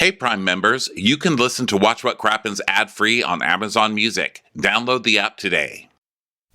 Hey, Prime members, you can listen to Watch What Crappens ad-free on Amazon Music. Download the app today.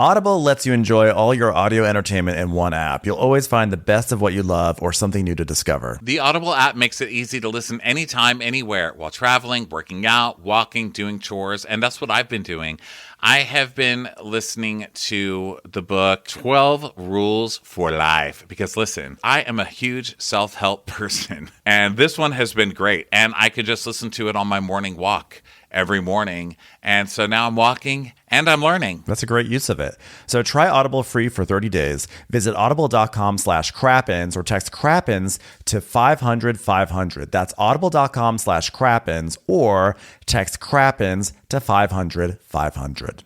Audible lets you enjoy all your audio entertainment in one app. You'll always find the best of what you love or something new to discover. The Audible app makes it easy to listen anytime, anywhere, while traveling, working out, walking, doing chores, and that's what I've been doing. I have been listening to the book 12 Rules for Life because, listen, I am a huge self-help person, and this one has been great, and I could just listen to it on my morning walk every morning. And so now I'm walking and I'm learning. That's a great use of it. So try Audible free for 30 days. Visit audible.com/crappens or text crappens to 500-500. That's audible.com/crappens or text crappens to 500-500.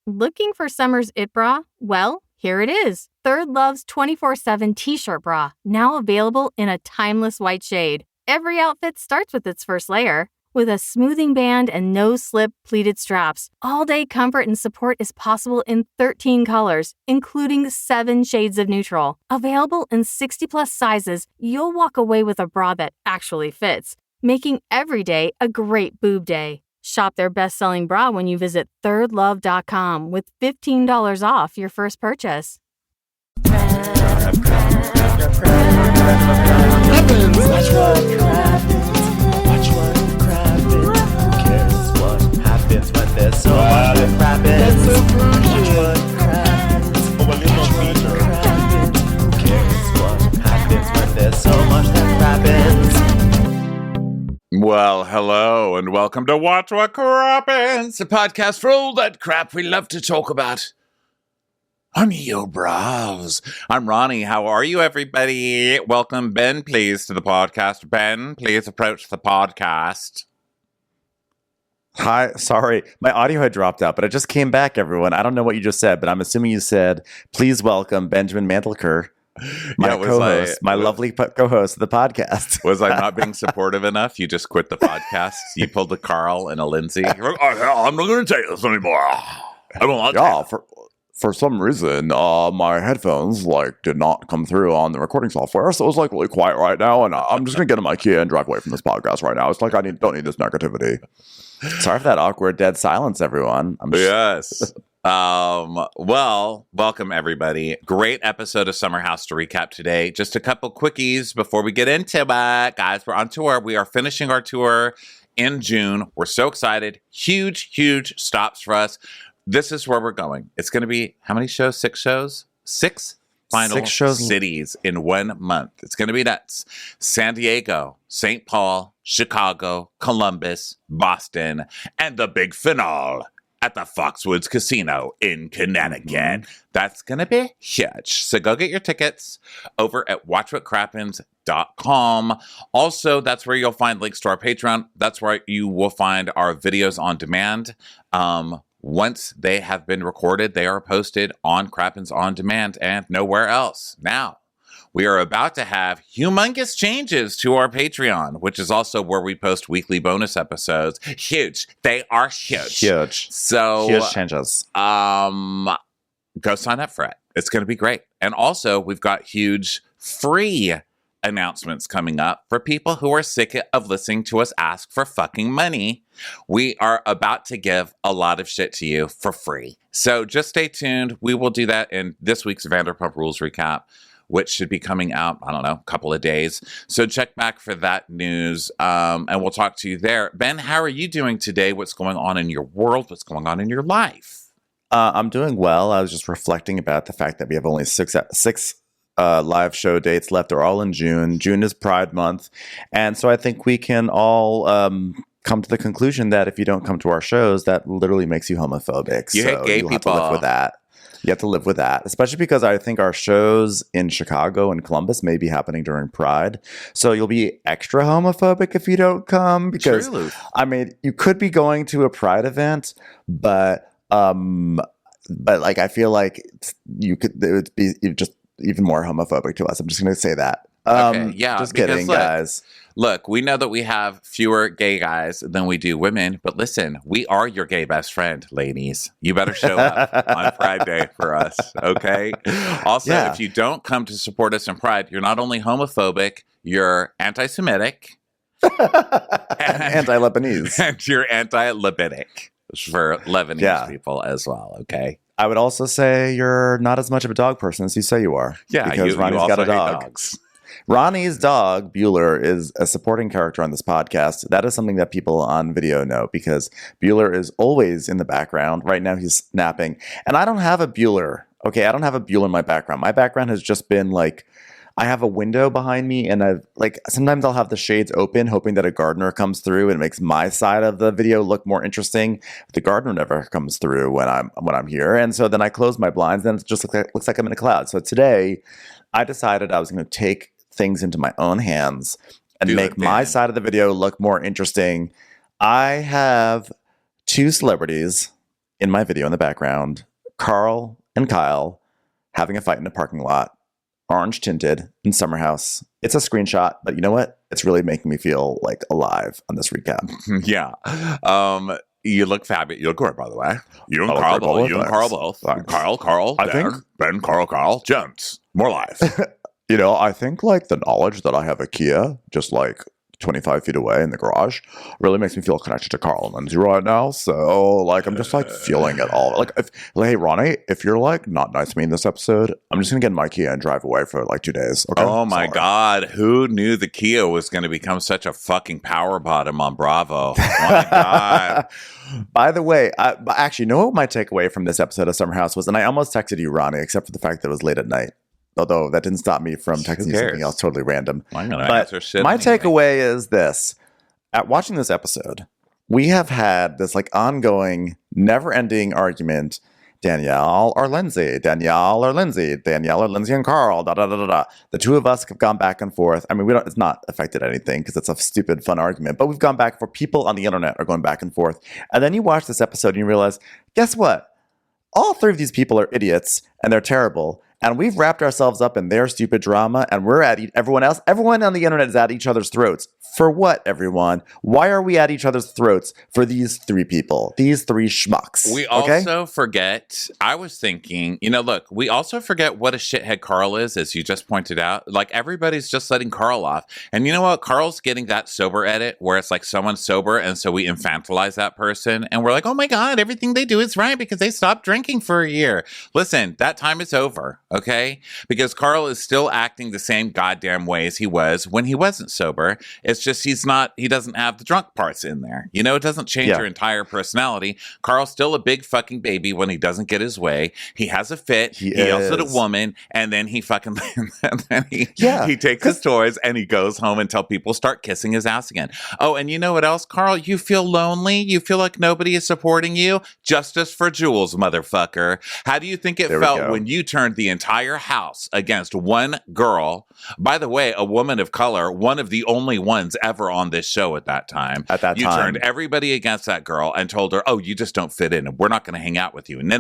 Looking for summer's it bra? Well, here it is. Third Love's 24/7 t-shirt bra, now available in a timeless white shade. Every outfit starts with its first layer. With a smoothing band and no-slip pleated straps, all-day comfort and support is possible in 13 colors, including 7 shades of neutral. Available in 60-plus sizes, you'll walk away with a bra that actually fits, making every day a great boob day. Shop their best-selling bra when you visit thirdlove.com with $15 off your first purchase. Happens when there's so much that happens. Watch what happens. Who cares what happens when there's so much that happens? Well, hello, and welcome to Watch What Crappens, a podcast for all that crap we love to talk about on your bras. I'm Ronnie. How are you, everybody? Welcome, Ben, please, to the podcast. Ben, please approach the podcast. Hi, sorry, my audio had dropped out, but it just came back, everyone. I don't know what you just said, but I'm assuming you said, please welcome Benjamin Mantelker, my co-host, my lovely co-host of the podcast. Was I not being supportive enough? You just quit the podcast? You pulled a Carl and a Lindsay? I'm not going to take this anymore. I will not. Yeah, for some reason, my headphones did not come through on the recording software, so it's really quiet right now, and I'm just going to get in my key and drive away from this podcast right now. It's I don't need this negativity. Sorry for that awkward dead silence, everyone. Yes. Well, welcome everybody. Great episode of Summer House to recap today. Just a couple quickies before we get into it. Guys, we're on tour. We are finishing our tour in June. We're so excited. Huge, huge stops for us. This is where we're going. It's going to be, how many shows? 6 shows? 6 final 6 shows. Cities in 1 month. It's going to be nuts. San Diego, St. Paul, Chicago, Columbus, Boston, and the big finale at the Foxwoods Casino in Connecticut. That's going to be huge. So go get your tickets over at watchwhatcrappens.com. Also, that's where you'll find links to our Patreon. That's where you will find our videos on demand. Once they have been recorded, they are posted on Crappens On Demand and nowhere else. Now, we are about to have humongous changes to our Patreon, which is also where we post weekly bonus episodes. Huge. They are huge. Huge. So, huge changes. Go sign up for it. It's going to be great. And also, we've got huge free announcements coming up for people who are sick of listening to us ask for fucking money. We are about to give a lot of shit to you for free. So just stay tuned. We will do that in this week's Vanderpump Rules recap, which should be coming out, I don't know, a couple of days. So check back for that news, and we'll talk to you there. Ben, how are you doing today? What's going on in your world? What's going on in your life? I'm doing well. I was just reflecting about the fact that we have only six live show dates left. They're all in June. June is Pride Month. And so I think we can all come to the conclusion that if you don't come to our shows, that literally makes you homophobic. You hate gay you'll people. have to live with that. You have to live with that, especially because I think our shows in Chicago and Columbus may be happening during Pride. So you'll be extra homophobic if you don't come because, True. I mean, you could be going to a Pride event, but I feel like it would be just even more homophobic to us. I'm just going to say that. Okay, yeah. Just kidding, guys. Look, we know that we have fewer gay guys than we do women, but listen, we are your gay best friend, ladies. You better show up on Pride Day for us, okay? Also, if you don't come to support us in Pride, you're not only homophobic, you're anti-Semitic, And anti-Lebanese. And you're anti-Levitic for Lebanese people as well, okay? I would also say you're not as much of a dog person as you say you are. Yeah, because you Ronnie's also got a hate dog. dogs. Ronnie's dog, Bueller, is a supporting character on this podcast. That is something that people on video know because Bueller is always in the background. Right now he's napping. And I don't have a Bueller. Okay, I don't have a Bueller in my background. My background has just been like, I have a window behind me and I've like, sometimes I'll have the shades open hoping that a gardener comes through and makes my side of the video look more interesting. The gardener never comes through when I'm here. And so then I close my blinds and it just looks like I'm in a cloud. So today I decided I was going to take things into my own hands and make my side of the video look more interesting. I have two celebrities in my video in the background, Carl and Kyle, having a fight in a parking lot, orange tinted in Summer House. It's a screenshot, but you know what? It's really making me feel like alive on this recap. Yeah. You look fabulous. You look great, by the way. You and Carl both. You and Carl both. Carl, Ben, Carl, Jones. More live. You know, I think like the knowledge that I have a Kia just like 25 feet away in the garage really makes me feel connected to Carl and Lindsay right now. So like, I'm just like feeling it all. Like, hey, Ronnie, if you're like not nice to me in this episode, I'm just going to get in my Kia and drive away for like 2 days. Okay? Oh my God. Who knew the Kia was going to become such a fucking power bottom on Bravo? Oh my God. By the way, actually, you know what my takeaway from this episode of Summer House was? And I almost texted you, Ronnie, except for the fact that it was late at night. Although that didn't stop me from texting you something else totally random. I'm gonna but answer shit my anyway. takeaway is this. At watching this episode, we have had this like ongoing, never-ending argument. Danielle or Lindsay, Danielle or Lindsay, Danielle or Lindsay and Carl, da da da da da. The two of us have gone back and forth. I mean, it's not affected anything because it's a stupid, fun argument. But we've gone back for people on the internet are going back and forth. And then you watch this episode and you realize, guess what? All three of these people are idiots and they're terrible. And we've wrapped ourselves up in their stupid drama, and we're at everyone on the internet is at each other's throats. For what, everyone? Why are we at each other's throats for these three people, these three schmucks? We also forget, I was thinking, look, we also forget what a shithead Carl is, as you just pointed out. Like, everybody's just letting Carl off. And you know what? Carl's getting that sober edit where it's like someone's sober, and so we infantilize that person, and we're like, oh my God, everything they do is right because they stopped drinking for a year. Listen, that time is over. Okay? Because Carl is still acting the same goddamn way as he was when he wasn't sober. It's just he doesn't have the drunk parts in there. It doesn't change your entire personality. Carl's still a big fucking baby when he doesn't get his way. He has a fit. He yells at a woman, and then he fucking he takes his toys and he goes home until people start kissing his ass again. Oh, and you know what else, Carl? You feel lonely? You feel like nobody is supporting you? Justice for Jules, motherfucker. How do you think it felt when you turned the entire house against one girl? By the way, a woman of color, one of the only ones ever on this show at that time. You turned everybody against that girl and told her, oh, you just don't fit in. We're not going to hang out with you. No.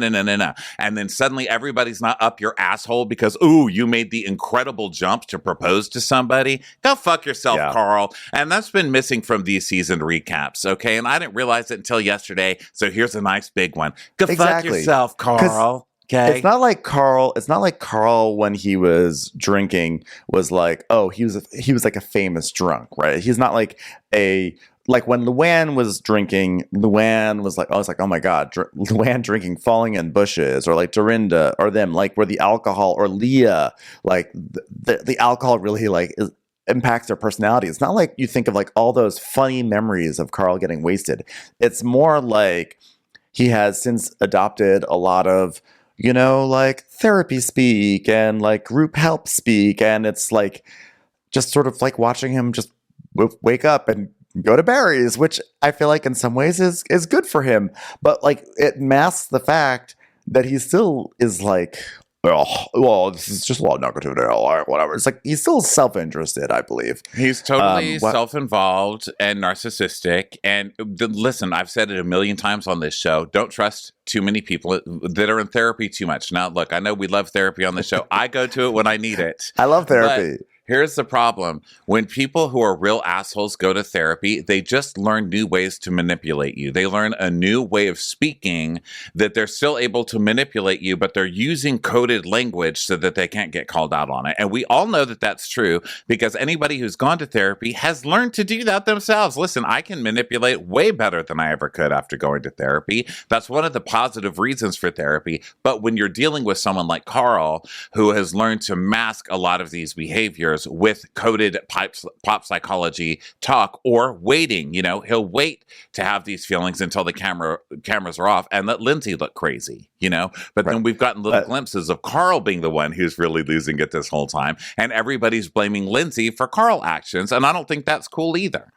And then suddenly everybody's not up your asshole because, ooh, you made the incredible jump to propose to somebody. Go fuck yourself, Carl. And that's been missing from these season recaps, okay? And I didn't realize it until yesterday, so here's a nice big one. Go fuck yourself, Carl. Okay. It's not like Carl when he was drinking was like, oh, he was like a famous drunk, right? He's not like when Luann was drinking, Luann was like, I was like, oh my God, Luann drinking, falling in bushes, or like Dorinda or them, like where the alcohol, or Leah, like the alcohol really like impacts their personality. It's not like you think of like all those funny memories of Carl getting wasted. It's more like he has since adopted a lot of, like therapy speak and like group help speak. And it's like, just sort of like watching him just wake up and go to Barry's, which I feel like in some ways is good for him. But like it masks the fact that he still is like, oh, well, this is just a lot of negativity or whatever. It's like he's still self-interested, I believe. He's totally self-involved and narcissistic. And listen, I've said it a million times on this show. Don't trust too many people that are in therapy too much. Now, look, I know we love therapy on the show. I go to it when I need it. I love therapy. Here's the problem. When people who are real assholes go to therapy, they just learn new ways to manipulate you. They learn a new way of speaking that they're still able to manipulate you, but they're using coded language so that they can't get called out on it. And we all know that that's true because anybody who's gone to therapy has learned to do that themselves. Listen, I can manipulate way better than I ever could after going to therapy. That's one of the positive reasons for therapy. But when you're dealing with someone like Carl, who has learned to mask a lot of these behaviors with coded pop psychology talk or waiting, he'll wait to have these feelings until the cameras are off and let Lindsay look crazy, but then we've gotten little glimpses of Carl being the one who's really losing it this whole time. And everybody's blaming Lindsay for Carl actions. And I don't think that's cool either.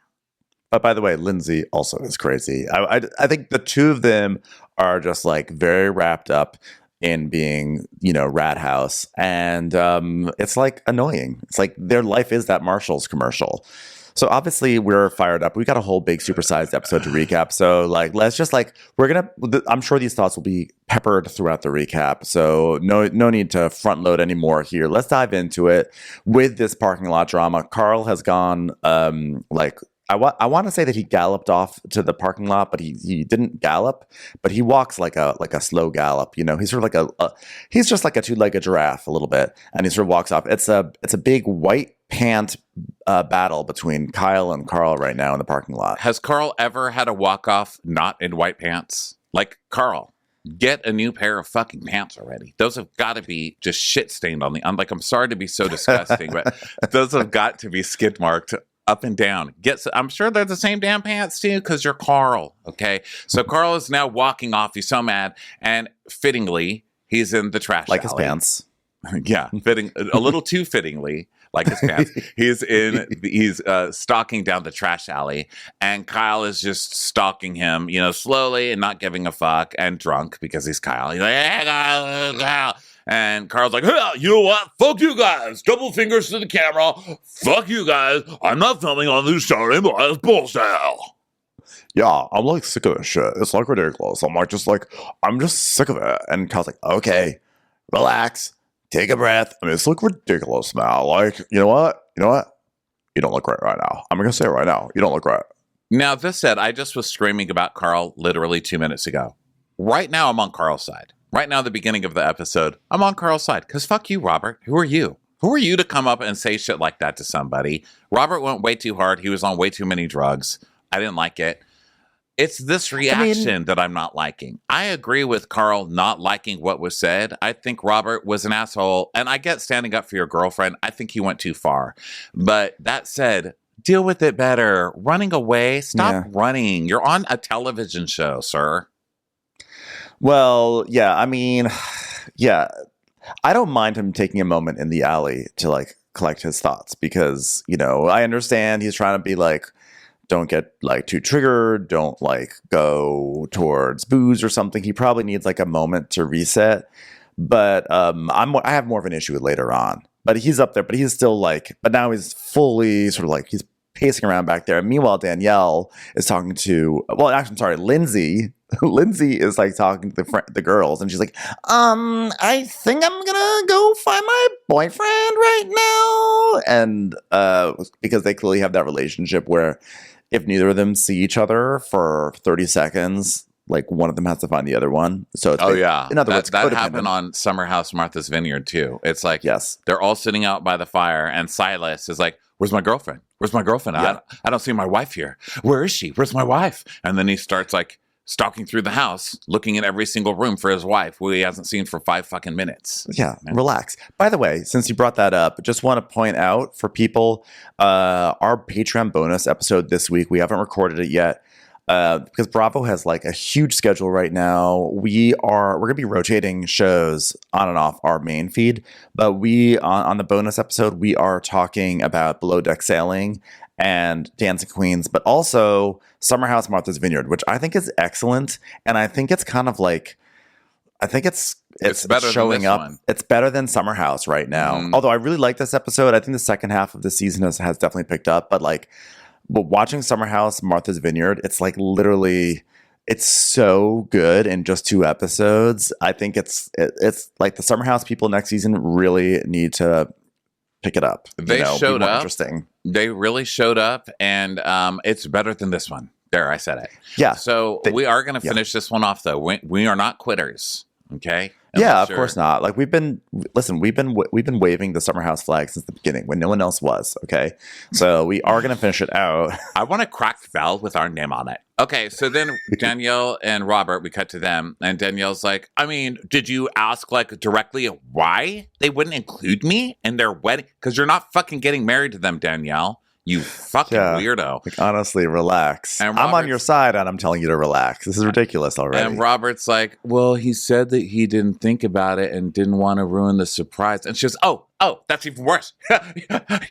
But by the way, Lindsay also is crazy. I think the two of them are just like very wrapped up in being, rat house. And it's like annoying. It's like their life is that Marshall's commercial. So obviously we're fired up. We got a whole big supersized episode to recap. So let's just I'm sure these thoughts will be peppered throughout the recap. So no need to front load anymore here. Let's dive into it with this parking lot drama. Carl has gone I want to say that he galloped off to the parking lot, but he didn't gallop, but he walks like a slow gallop. He's sort of he's just like a two-legged giraffe a little bit, and he sort of walks off. It's a big white pant battle between Kyle and Carl right now in the parking lot. Has Carl ever had a walk-off not in white pants? Like, Carl, get a new pair of fucking pants already. Those have got to be just shit stained on the. I'm sorry to be so disgusting, but those have got to be skid marked up and down. I'm sure they're the same damn pants too, because you're Carl. Okay, so Carl is now walking off. He's so mad, and fittingly, he's in the trash like alley. His pants. Yeah, fitting a little too fittingly, like his pants. He's stalking down the trash alley, and Kyle is just stalking him, slowly and not giving a fuck, and drunk because he's Kyle. He's like, "Hey, Kyle." And Carl's like, "Hey, you know what? Fuck you guys. Double fingers to the camera. Fuck you guys. I'm not filming on this show anymore. It's bullshit." Yeah, I'm sick of this shit. It's ridiculous. I'm just sick of it. And Kyle's like, okay, relax, take a breath. I mean, it's ridiculous now. You know what? You don't look right now. I'm gonna say it right now. You don't look right. Now, this said, I just was screaming about Carl literally 2 minutes ago. Right now, I'm on Carl's side. Right now, the beginning of the episode, I'm on Carl's side. Because fuck you, Robert. Who are you? Who are you to come up and say shit like that to somebody? Robert went way too hard. He was on way too many drugs. I didn't like it. It's this reaction that I'm not liking. I agree with Carl not liking what was said. I think Robert was an asshole. And I get standing up for your girlfriend. I think he went too far. But that said, deal with it better. Running away. Stop running. You're on a television show, sir. Well, yeah, I mean, yeah, I don't mind him taking a moment in the alley to collect his thoughts because, I understand he's trying to be don't get too triggered, don't go towards booze or something. He probably needs a moment to reset. But I have more of an issue with later on. But he's up there, but he's still but now he's fully sort of he's pacing around back there. And meanwhile, Danielle is talking to, Lindsay. Lindsay is talking to the girls, and she's like, I think I'm gonna go find my boyfriend right now. And because they clearly have that relationship where if neither of them see each other for 30 seconds, one of them has to find the other one. So it's in other words, that happened on Summer House Martha's Vineyard too. It's yes, they're all sitting out by the fire, and Silas is like, "Where's my girlfriend? Where's my girlfriend? Yeah. I don't see my wife here. Where is she? Where's my wife?" And then he starts stalking through the house, looking in every single room for his wife, who he hasn't seen for 5 fucking minutes. Yeah, relax. By the way, since you brought that up, just want to point out for people, our Patreon bonus episode this week, we haven't recorded it yet because Bravo has a huge schedule right now. We're going to be rotating shows on and off our main feed, but on the bonus episode, we are talking about Below Deck Sailing and Dancing Queens, but also Summer House Martha's Vineyard, which I think is excellent. And I think it's kind of I think it's better showing than this up. one. It's better than Summer House right now. Although I really like this episode. I think the second half of the season has definitely picked up. But watching Summer House Martha's Vineyard, it's literally, it's so good in just 2 episodes. I think it's the Summer House people next season really need to pick it up. They be showed more up. Interesting. They really showed up, and it's better than this one. There, I said it. Yeah. So we are going to finish this one off, though. We are not quitters. Okay. Yeah, of course not. Like we've been waving the Summer House flag since the beginning when no one else was. Okay, so we are going to finish it out. I want a cracked bell with our name on it. Okay, so then Danielle and Robert, we cut to them, and Danielle's like, I mean, did you ask like directly why they wouldn't include me in their wedding? Because you're not fucking getting married to them, Danielle. You fucking weirdo. Like, honestly, relax. And I'm on your side, and I'm telling you to relax. This is ridiculous already. And Robert's like, well, he said that he didn't think about it and didn't want to ruin the surprise. And she goes, oh, that's even worse.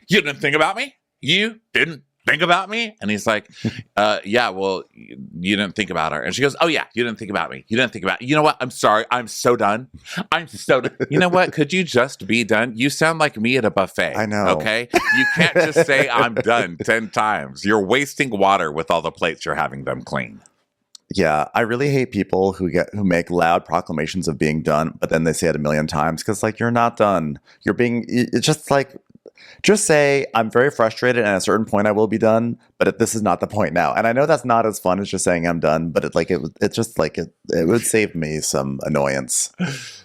You didn't think about me? You didn't think about me? And he's like, yeah, well, you didn't think about her. And she goes, oh, yeah, you didn't think about me. You didn't think about, you know what? I'm sorry. I'm so done. I'm so done. You know what? Could you just be done? You sound like me at a buffet. I know. Okay? You can't just say I'm done 10 times. You're wasting water with all the plates you're having them clean. Yeah, I really hate people who make loud proclamations of being done, but then they say it a million times because, like, you're not done. It's just like, just say, I'm very frustrated, and at a certain point I will be done, but this is not the point now. And I know that's not as fun as just saying I'm done, but it would save me some annoyance.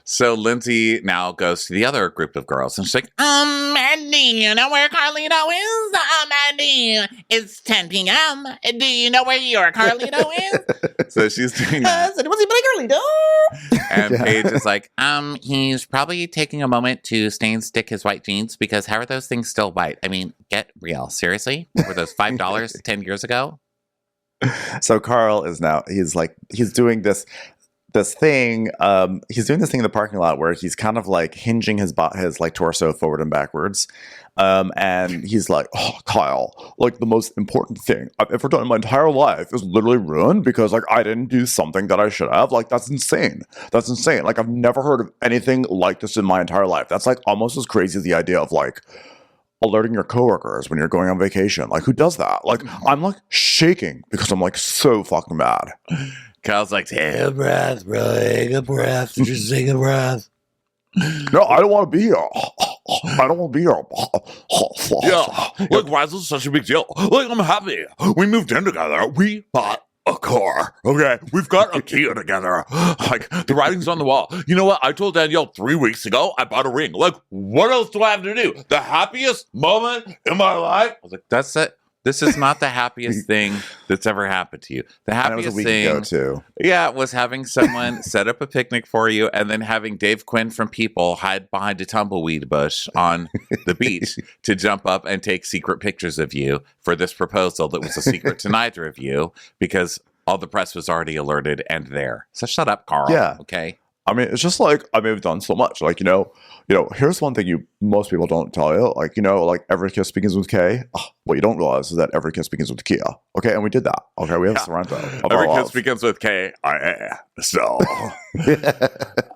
So Lindsay now goes to the other group of girls, and she's like, Mandy, you know where Carlito is? Mandy, it's 10 p.m. Do you know where your Carlito is? So she's doing that. Was he playing Carlito? And Paige is like, he's probably taking a moment to stain stick his white jeans because how are those things still white? I mean, get real. Seriously? Were those $5 10 years ago? So Carl is now, he's doing this thing. He's doing this thing in the parking lot where he's kind of like hinging his like torso forward and backwards. And he's like, oh, Kyle, like the most important thing I've ever done in my entire life is literally ruined because like I didn't do something that I should have. Like that's insane. That's insane. Like I've never heard of anything like this in my entire life. That's like almost as crazy as the idea of like alerting your coworkers when you're going on vacation. Like who does that? Like I'm like shaking because I'm like so fucking mad. Kyle's like, Take a breath, bro. Take a breath. Just take a breath. No, I don't want to be here. I don't want to be here. yeah, like, why is this such a big deal? Like, I'm happy. We moved in together. We bought a car. Okay, we've got a Kia together. Like, the writing's on the wall. You know what? I told Danielle 3 weeks ago I bought a ring. Like, what else do I have to do? The happiest moment in my life? I was like, that's it. This is not the happiest thing that's ever happened to you. The happiest thing, ago too. Yeah, was having someone set up a picnic for you and then having Dave Quinn from People hide behind a tumbleweed bush on the beach to jump up and take secret pictures of you for this proposal that was a secret to neither of you because all the press was already alerted and there. So shut up, Carl. Yeah. Okay. I mean, it's just like, I mean, we've done so much. Like, here's one thing most people don't tell you. Like, like every kiss begins with K. What you don't realize is that every kiss begins with Kia. Okay, and we did that. Okay, we have Sorrento. Every kiss begins with K. So.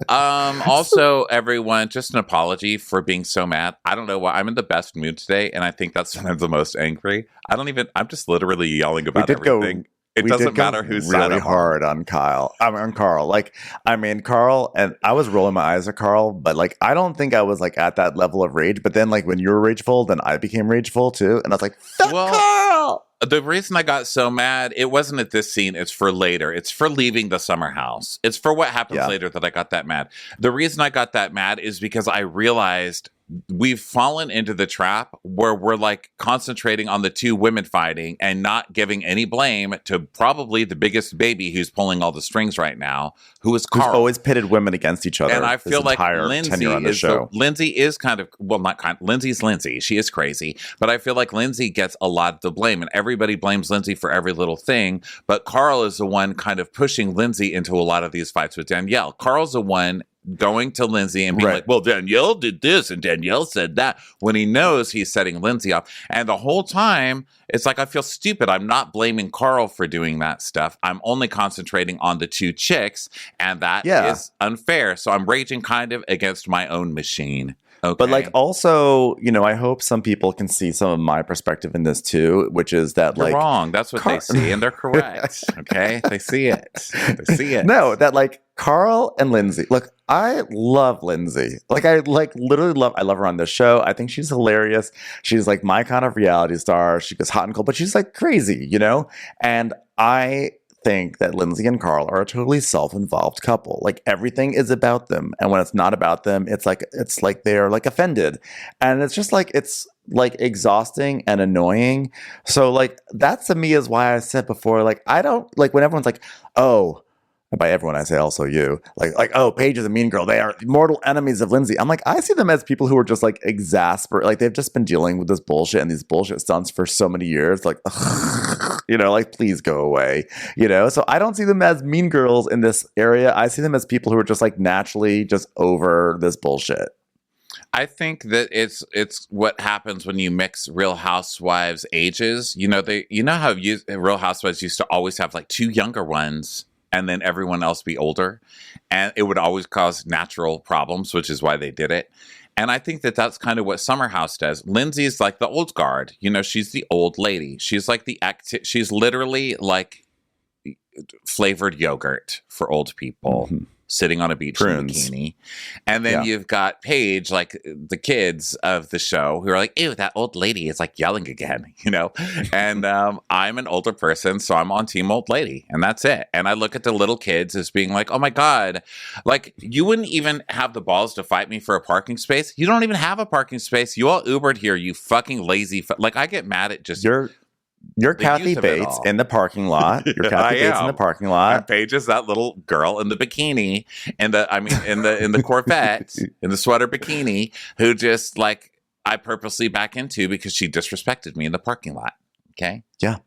Also, everyone, just an apology for being so mad. I don't know why. I'm in the best mood today, and I think that's when I'm the most angry. I'm just literally yelling about everything. It doesn't matter who's really hard on Kyle. On Carl. Like, I mean, Carl, and I was rolling my eyes at Carl, but like, I don't think I was like at that level of rage. But then, like, when you were rageful, then I became rageful too, and I was like, "Fuck Carl!" The reason I got so mad, it wasn't at this scene. It's for later. It's for leaving the summer house. It's for what happens later that I got that mad. The reason I got that mad is because I realized we've fallen into the trap where we're like concentrating on the two women fighting and not giving any blame to probably the biggest baby who's pulling all the strings right now, who is Carl. Who's always pitted women against each other. And I feel like Lindsay is kind of, well, not kind, Lindsay's Lindsay. She is crazy. But I feel like Lindsay gets a lot of the blame and everybody blames Lindsay for every little thing. But Carl is the one kind of pushing Lindsay into a lot of these fights with Danielle. Carl's the one going to Lindsay and being like, well, Danielle did this and Danielle said that, when he knows he's setting Lindsay up. And the whole time, it's like, I feel stupid. I'm not blaming Carl for doing that stuff. I'm only concentrating on the two chicks, and that is unfair. So I'm raging kind of against my own machine. Okay. But like also, I hope some people can see some of my perspective in this too, which is that You're like wrong. That's what they see, and they're correct. Okay, they see it. They see it. No, that like Carl and Lindsay. Look, I love Lindsay. Like I like literally love. I love her on this show. I think she's hilarious. She's like my kind of reality star. She goes hot and cold, but she's like crazy, And I think that Lindsay and Carl are a totally self-involved couple. Like everything is about them, and when it's not about them, it's like they're like offended, and it's just like it's like exhausting and annoying. So like that to me is why I said before, like I don't like when everyone's like, oh. And by everyone, I say also you. Oh, Paige is a mean girl. They are mortal enemies of Lindsay. I'm like, I see them as people who are just like exasperated. Like they've just been dealing with this bullshit and these bullshit stunts for so many years. Like, like please go away. So I don't see them as mean girls in this area. I see them as people who are just like naturally just over this bullshit. I think that it's what happens when you mix Real Housewives ages. How Real Housewives used to always have like two younger ones and then everyone else be older, and it would always cause natural problems, which is why they did it. And I think that that's kind of what Summer House does. Lindsay's like the old guard. She's the old lady. She's like she's literally like flavored yogurt for old people. Mm-hmm. Sitting on a beach in a bikini. And then you've got Paige, like the kids of the show, who are like, ew, that old lady is like yelling again, And I'm an older person, so I'm on team old lady. And that's it. And I look at the little kids as being like, oh my God, like you wouldn't even have the balls to fight me for a parking space. You don't even have a parking space. You all Ubered here, you fucking lazy. Like I get mad at just... You're Kathy Bates in the parking lot. You're Kathy Bates in the parking lot. And Paige is that little girl in the bikini, in the Corvette, in the sweater bikini, who just like I purposely back into because she disrespected me in the parking lot. Okay. Yeah,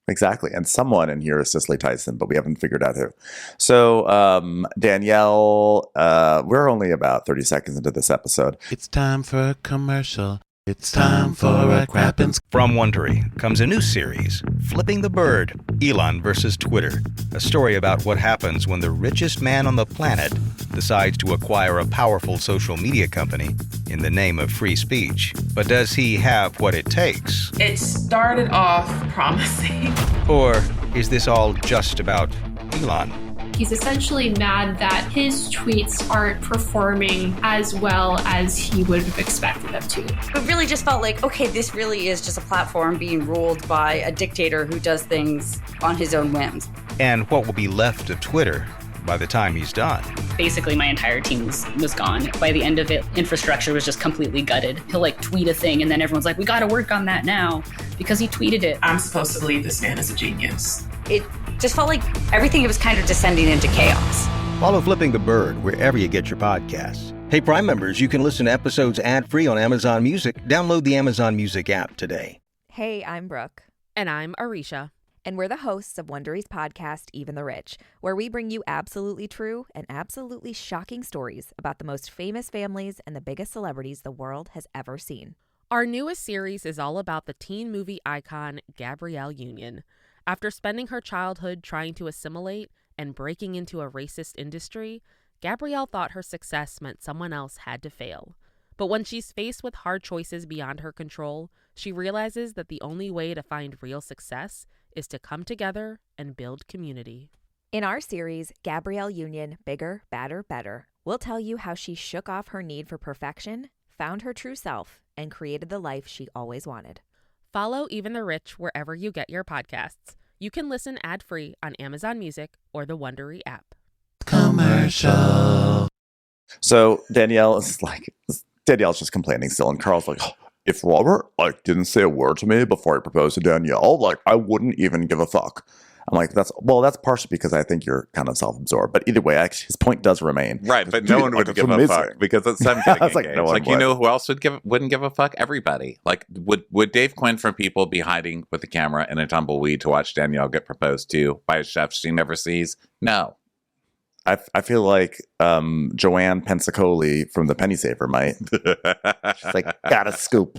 exactly. And someone in here is Cicely Tyson, but we haven't figured out who. So Danielle, we're only about 30 seconds into this episode. It's time for a commercial. It's time for a crap and... From Wondery comes a new series, Flipping the Bird, Elon versus Twitter. A story about what happens when the richest man on the planet decides to acquire a powerful social media company in the name of free speech. But does he have what it takes? It started off promising. Or is this all just about Elon? He's essentially mad that his tweets aren't performing as well as he would have expected them to. It really just felt like, okay, this really is just a platform being ruled by a dictator who does things on his own whims. And what will be left of Twitter by the time he's done? Basically, my entire team was gone. By the end of it, infrastructure was just completely gutted. He'll tweet a thing and then everyone's like, we got to work on that now because he tweeted it. I'm supposed to believe this man is a genius. It just felt like everything was kind of descending into chaos. Follow Flipping the Bird wherever you get your podcasts. Hey, Prime members, you can listen to episodes ad-free on Amazon Music. Download the Amazon Music app today. Hey, I'm Brooke. And I'm Arisha. And we're the hosts of Wondery's podcast, Even the Rich, where we bring you absolutely true and absolutely shocking stories about the most famous families and the biggest celebrities the world has ever seen. Our newest series is all about the teen movie icon Gabrielle Union. After spending her childhood trying to assimilate and breaking into a racist industry, Gabrielle thought her success meant someone else had to fail. But when she's faced with hard choices beyond her control, she realizes that the only way to find real success is to come together and build community. In our series, Gabrielle Union, Bigger, Badder, Better, we'll tell you how she shook off her need for perfection, found her true self, and created the life she always wanted. Follow Even the Rich wherever you get your podcasts. You can listen ad-free on Amazon Music or the Wondery app. Commercial. So Danielle's just complaining still, and Carl's like, oh, if Robert didn't say a word to me before he proposed to Danielle, I wouldn't even give a fuck. I'm like, that's partially because I think you're kind of self-absorbed. But either way, actually, his point does remain. Right, but no one would give a fuck because it's them getting engaged. No one you know who else wouldn't give a fuck? Everybody. Would Dave Quinn from People be hiding with a camera and a tumbleweed to watch Danielle get proposed to by a chef she never sees? No. I feel like Joanne Pensacoli from the Penny Saver might. She's like, got a scoop.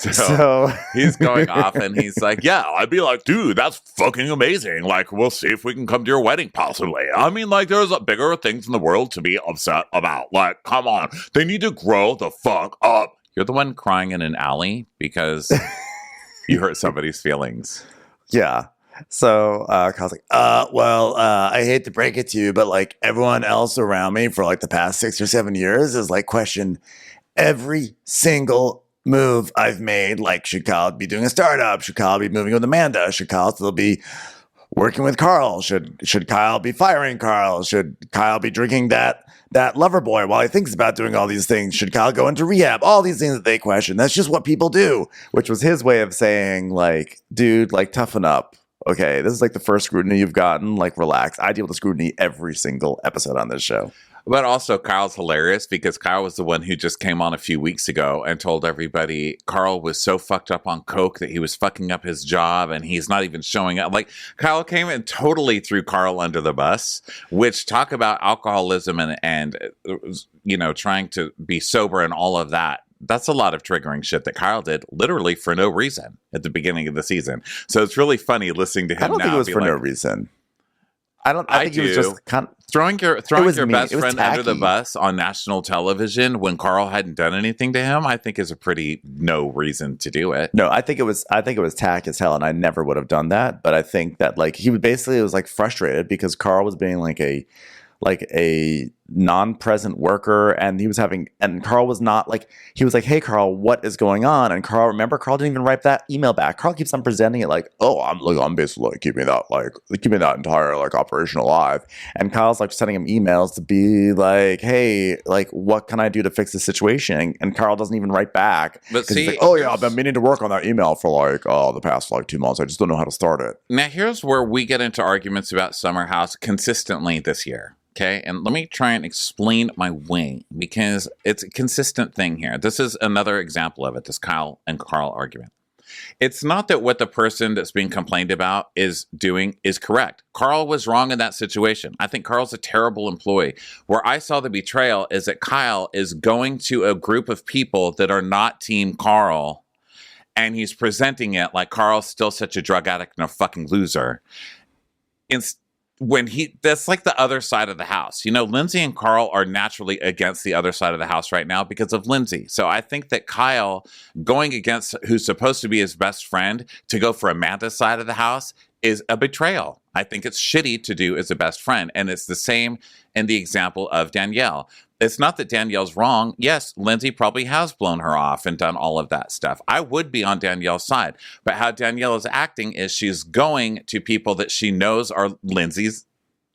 So he's going off and he's like, yeah, I'd be like, dude, that's fucking amazing. Like, we'll see if we can come to your wedding possibly. I mean, like, there's bigger things in the world to be upset about. Like, come on. They need to grow the fuck up. You're the one crying in an alley because you hurt somebody's feelings. Yeah. So Kyle's like, I hate to break it to you, but like everyone else around me for like the past 6 or 7 years is like questioned every single move I've made. Like, should Kyle be doing a startup? Should Kyle be moving with Amanda? Should Kyle still be working with Carl? Should Kyle be firing Carl? Should Kyle be drinking that lover boy while he thinks about doing all these things? Should Kyle go into rehab? All these things that they question. That's just what people do, which was his way of saying like, dude, like toughen up. Okay, this is like the first scrutiny you've gotten. Like, relax. I deal with the scrutiny every single episode on this show. But also, Kyle's hilarious because Kyle was the one who just came on a few weeks ago and told everybody Carl was so fucked up on coke that he was fucking up his job and he's not even showing up. Like, Kyle came and totally threw Carl under the bus, which talk about alcoholism and you know, trying to be sober and all of that. That's a lot of triggering shit that Kyle did literally for no reason at the beginning of the season. So it's really funny listening to him. I don't now think it was for like, no reason. I think it was just kind of throwing your mean. best friend tacky. under the bus on national television when Carl hadn't done anything to him. I think is a pretty no reason to do it. No, I think it was tacky as hell, and I never would have done that. But I think that like he was like frustrated because Carl was being like a non-present worker, and Carl was not like, he was like, hey Carl, what is going on? And Carl didn't even write that email back. Carl keeps on presenting it like, oh, I'm basically like keeping that entire like operation alive. And Kyle's like sending him emails to be like, hey, like what can I do to fix the situation? And Carl doesn't even write back. But see, he's like, oh yeah, I've been meaning to work on that email for like the past like 2 months. I just don't know how to start it. Now here's where we get into arguments about Summer House consistently this year. Okay, and let me try and explain my way because it's a consistent thing here. This is another example of it, this Kyle and Carl argument. It's not that what the person that's being complained about is doing is correct. Carl was wrong in that situation. I think Carl's a terrible employee. Where I saw the betrayal is that Kyle is going to a group of people that are not Team Carl, and he's presenting it like Carl's still such a drug addict and a fucking loser. That's like the other side of the house. You know, Lindsay and Carl are naturally against the other side of the house right now because of Lindsay. So I think that Kyle going against who's supposed to be his best friend to go for Amanda's side of the house is a betrayal. I think it's shitty to do as a best friend. And it's the same in the example of Danielle. It's not that Danielle's wrong. Yes, Lindsay probably has blown her off and done all of that stuff. I would be on Danielle's side. But how Danielle is acting is she's going to people that she knows are Lindsay's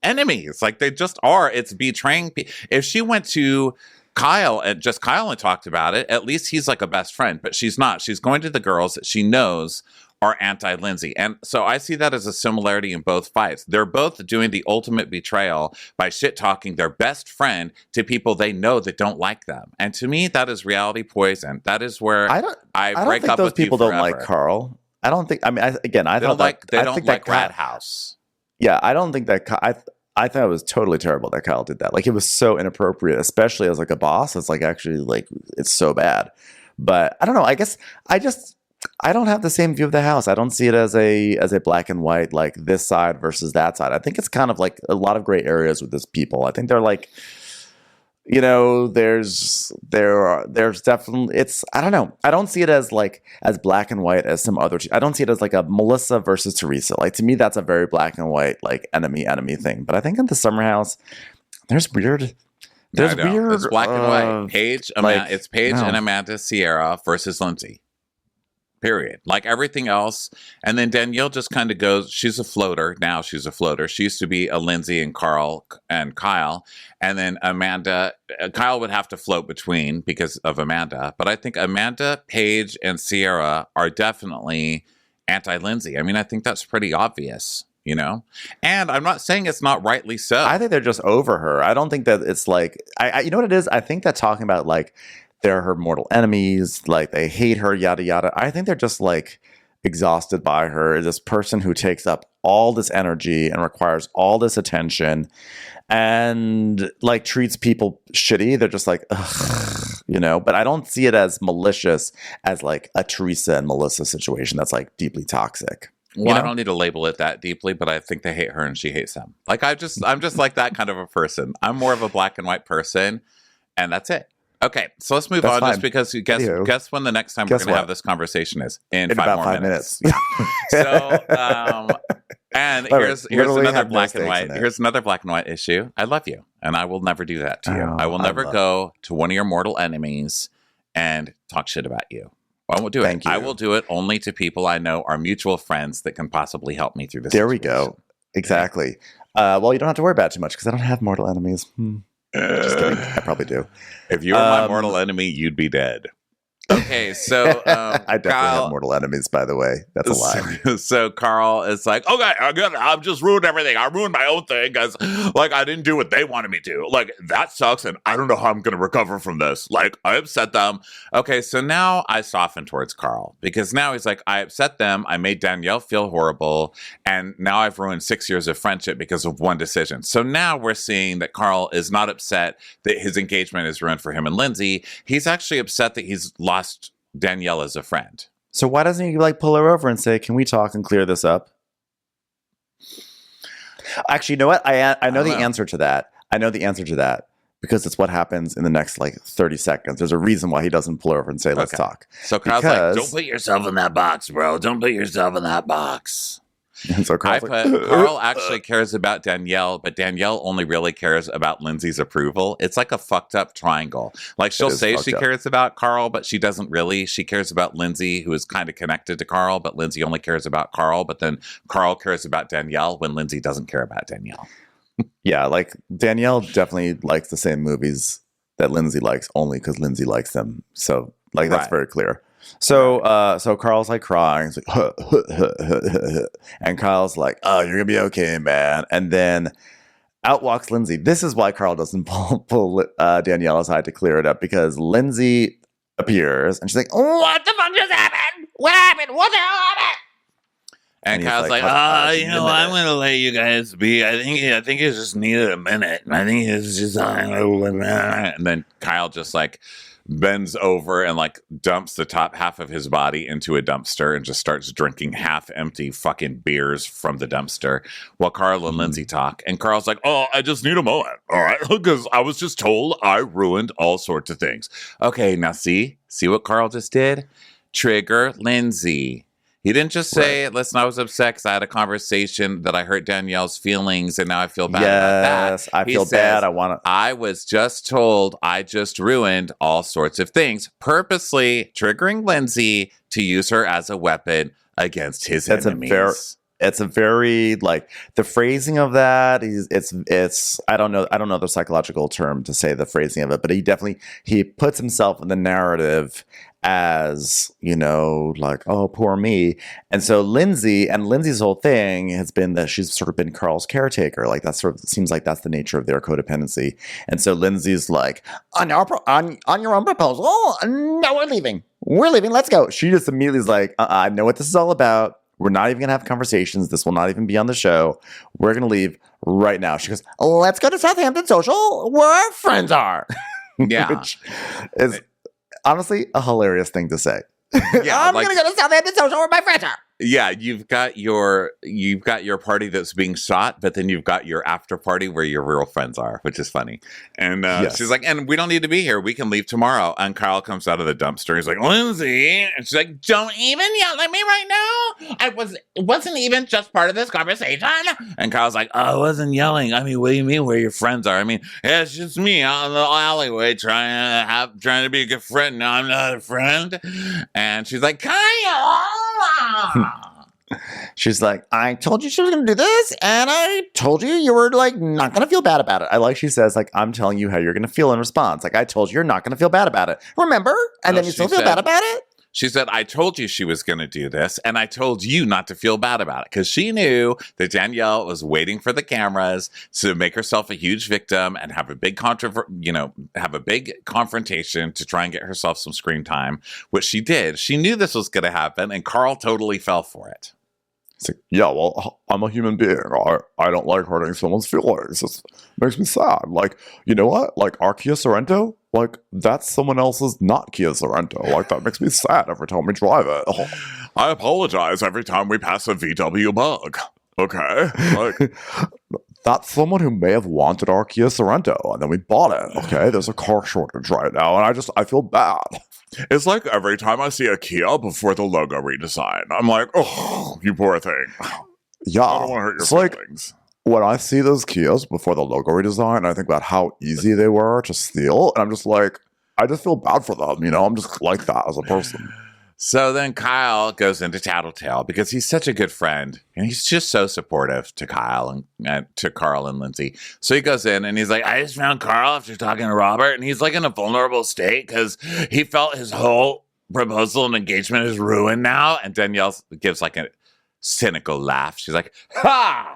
enemies. Like they just are. It's betraying people. If she went to Kyle and talked about it, at least he's like a best friend. But she's not. She's going to the girls that she knows are anti-Lindsay. And so I see that as a similarity in both fights. They're both doing the ultimate betrayal by shit-talking their best friend to people they know that don't like them. And to me, that is reality poison. That is where I don't break think up those with people you don't like Carl. I don't think, I mean, they don't like Rat House. Yeah, I don't think that, I thought it was totally terrible that Kyle did that. Like, it was so inappropriate, especially as like a boss. It's like, actually, like, it's so bad. But I don't know. I guess I don't have the same view of the house. I don't see it as a black and white, like this side versus that side. I think it's kind of like a lot of gray areas with this people. I think they're like, you know, there's definitely, it's, I don't know. I don't see it as like as black and white as some other. I don't see it as like a Melissa versus Teresa. Like, to me, that's a very black and white, like enemy thing. But I think in the Summer House, there's weird. It's black and white. It's Paige and Amanda Sierra versus Lindsay. Period. Like everything else. And then Danielle just kind of goes, she's a floater. Now she's a floater. She used to be a Lindsay and Carl and Kyle. And then Amanda, Kyle would have to float between because of Amanda. But I think Amanda, Paige, and Sierra are definitely anti-Lindsay. I mean, I think that's pretty obvious, you know? And I'm not saying it's not rightly so. I think they're just over her. I don't think that it's like, you know what it is? I think that talking about like, they're her mortal enemies, like they hate her, yada, yada. I think they're just like exhausted by her. This person who takes up all this energy and requires all this attention and like treats people shitty. They're just like, ugh, you know, but I don't see it as malicious as like a Teresa and Melissa situation that's like deeply toxic. Well, I don't need to label it that deeply, but I think they hate her and she hates them. Like I'm just like that kind of a person. I'm more of a black and white person, and that's it. Okay, so let's move on. Fine. Just because guess when the next time we're going to have this conversation is in about 5 minutes. So, and here's another black and white. Here's another black and white issue. I love you, and I will never do that to you. I will never go to one of your mortal enemies and talk shit about you. I won't do it. I will do it only to people I know are mutual friends that can possibly help me through this. There we go. Exactly. Well, you don't have to worry about it too much because I don't have mortal enemies. Just kidding. I probably do. If you were my mortal enemy, you'd be dead. Okay, so I definitely have mortal enemies, by the way. That's a lie. So Carl is like, okay, I've just ruined everything. I ruined my own thing because, like, I didn't do what they wanted me to. Like, that sucks, and I don't know how I'm going to recover from this. Like, I upset them. Okay, so now I soften towards Carl because now he's like, I upset them. I made Danielle feel horrible, and now I've ruined 6 years of friendship because of one decision. So now we're seeing that Carl is not upset that his engagement is ruined for him and Lindsay. He's actually upset that he's lost Danielle as a friend. So why doesn't he like pull her over and say, "Can we talk and clear this up?" Actually, you know what? I know the answer to that. I know the answer to that because it's what happens in the next like 30 seconds. There's a reason why he doesn't pull her over and say, "Let's talk." So Kyle's like, "Don't put yourself in that box, bro. Don't put yourself in that box." And so Carl actually cares about Danielle, but Danielle only really cares about Lindsay's approval. It's like a fucked up triangle. Like she'll say she cares about Carl, but she doesn't really. She cares about Lindsay, who is kind of connected to Carl, but Lindsay only cares about Carl. But then Carl cares about Danielle when Lindsay doesn't care about Danielle. Yeah, like Danielle definitely likes the same movies that Lindsay likes only because Lindsay likes them. So like that's very clear. So so Carl's like crying. He's like, huh, huh, huh, huh, huh. And Kyle's like, "Oh, you're gonna be okay, man." And then out walks Lindsay. This is why Carl doesn't pull Danielle aside to clear it up because Lindsay appears and she's like, "What the fuck just happened? What happened? What the hell happened?" And Kyle's like, you know, I'm gonna let you guys be. I think it just needed a minute. I think it's just and then Kyle just like bends over and like dumps the top half of his body into a dumpster and just starts drinking half empty fucking beers from the dumpster while Carl and Lindsay talk. And Carl's like, "Oh, I just need a moment. All right. Because I was just told I ruined all sorts of things." Okay, now see what Carl just did? Trigger Lindsay. He didn't just say, "Listen, I was upset because I had a conversation that I hurt Danielle's feelings, and now I feel bad about that." Yes, I feel bad. I was just told I just ruined all sorts of things, purposely triggering Lindsay to use her as a weapon against his enemies. It's a very like the phrasing of that. It's I don't know the psychological term to say the phrasing of it, but he puts himself in the narrative as, you know, like, "Oh, poor me." And so Lindsay's whole thing has been that she's sort of been Carl's caretaker. Like that sort of seems like that's the nature of their codependency. And so Lindsay's like, on your own proposal, no, we're leaving. Let's go. She just immediately is like, I know what this is all about. We're not even going to have conversations. This will not even be on the show. We're going to leave right now. She goes, "Let's go to Southampton Social where our friends are." Yeah. Which is honestly a hilarious thing to say. Yeah, I'm going to go to Southampton Social where my friends are. Yeah, you've got your party that's being shot, but then you've got your after party where your real friends are, which is funny. And she's like, "And we don't need to be here. We can leave tomorrow." And Kyle comes out of the dumpster. He's like, "Lindsay," and she's like, "Don't even yell at me right now. It wasn't even just part of this conversation." And Kyle's like, "Oh, I wasn't yelling. I mean, what do you mean where your friends are? I mean, yeah, it's just me out in the alleyway trying to be a good friend. No, I'm not a friend." And she's like, "Kyle." She's like, "I told you she was going to do this, and I told you were like not going to feel bad about it." I like she says, like, "I'm telling you how you're going to feel in response. Like, I told you you're not going to feel bad about it. Remember?" And then you still feel bad about it? She said, "I told you she was going to do this, and I told you not to feel bad about it," because she knew that Danielle was waiting for the cameras to make herself a huge victim and have a big confrontation to try and get herself some screen time, which she did. She knew this was going to happen, and Carl totally fell for it. He's like, yeah, well, I'm a human being. I don't like hurting someone's feelings. It makes me sad. Like, you know what? Like, our Kia Sorento, like, that's someone else's not Kia Sorento. Like, that makes me sad every time we drive it. I apologize every time we pass a VW Bug. Okay? Like, that's someone who may have wanted our Kia Sorento, and then we bought it. Okay? There's a car shortage right now, and I feel bad. it's like every time I see a Kia before the logo redesign, I'm like, oh, you poor thing. Yeah. I don't want to hurt your it's feelings. Like, when I see those Kias before the logo redesign, I think about how easy they were to steal, and I'm just like, I just feel bad for them, you know? I'm just like that as a person. So then Kyle goes into Tattletale because he's such a good friend and he's just so supportive to Kyle and to Carl and Lindsay. So he goes in and he's like, I just found Carl after talking to Robert, and he's like in a vulnerable state because he felt his whole proposal and engagement is ruined now. And Danielle gives like a cynical laugh. She's like, ha!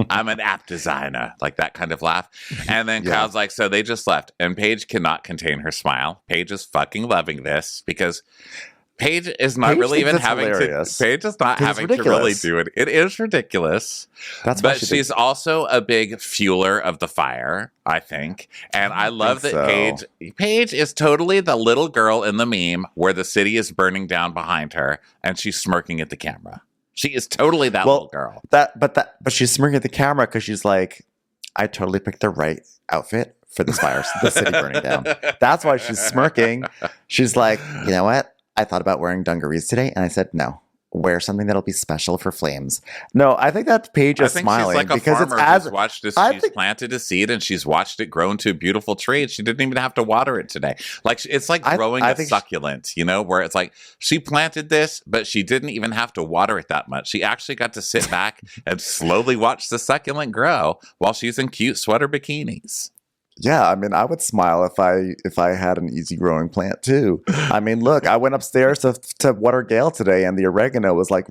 I'm an app designer, like that kind of laugh. And then Kyle's like, so they just left. And Paige cannot contain her smile. Paige is fucking loving this because Paige is not really even having hilarious. Paige is not having to really do it. It is ridiculous. But she's also a big fueler of the fire, I think. And I love that Paige is totally the little girl in the meme where the city is burning down behind her and she's smirking at the camera. She is totally that little girl. But she's smirking at the camera because she's like, I totally picked the right outfit for this fire, the city burning down. That's why she's smirking. She's like, you know what? I thought about wearing dungarees today, and I said no. Wear something that'll be special for flames. No, I think that Paige is smiling she's like because farmer it's as who's watched this. She's planted a seed and she's watched it grow into a beautiful tree, and she didn't even have to water it today. Like it's like growing a succulent, you know, where it's like she planted this, but she didn't even have to water it that much. She actually got to sit back and slowly watch the succulent grow while she's in cute sweater bikinis. Yeah, I mean, I would smile if I had an easy growing plant too. I mean, look, I went upstairs to water Gale today, and the oregano was like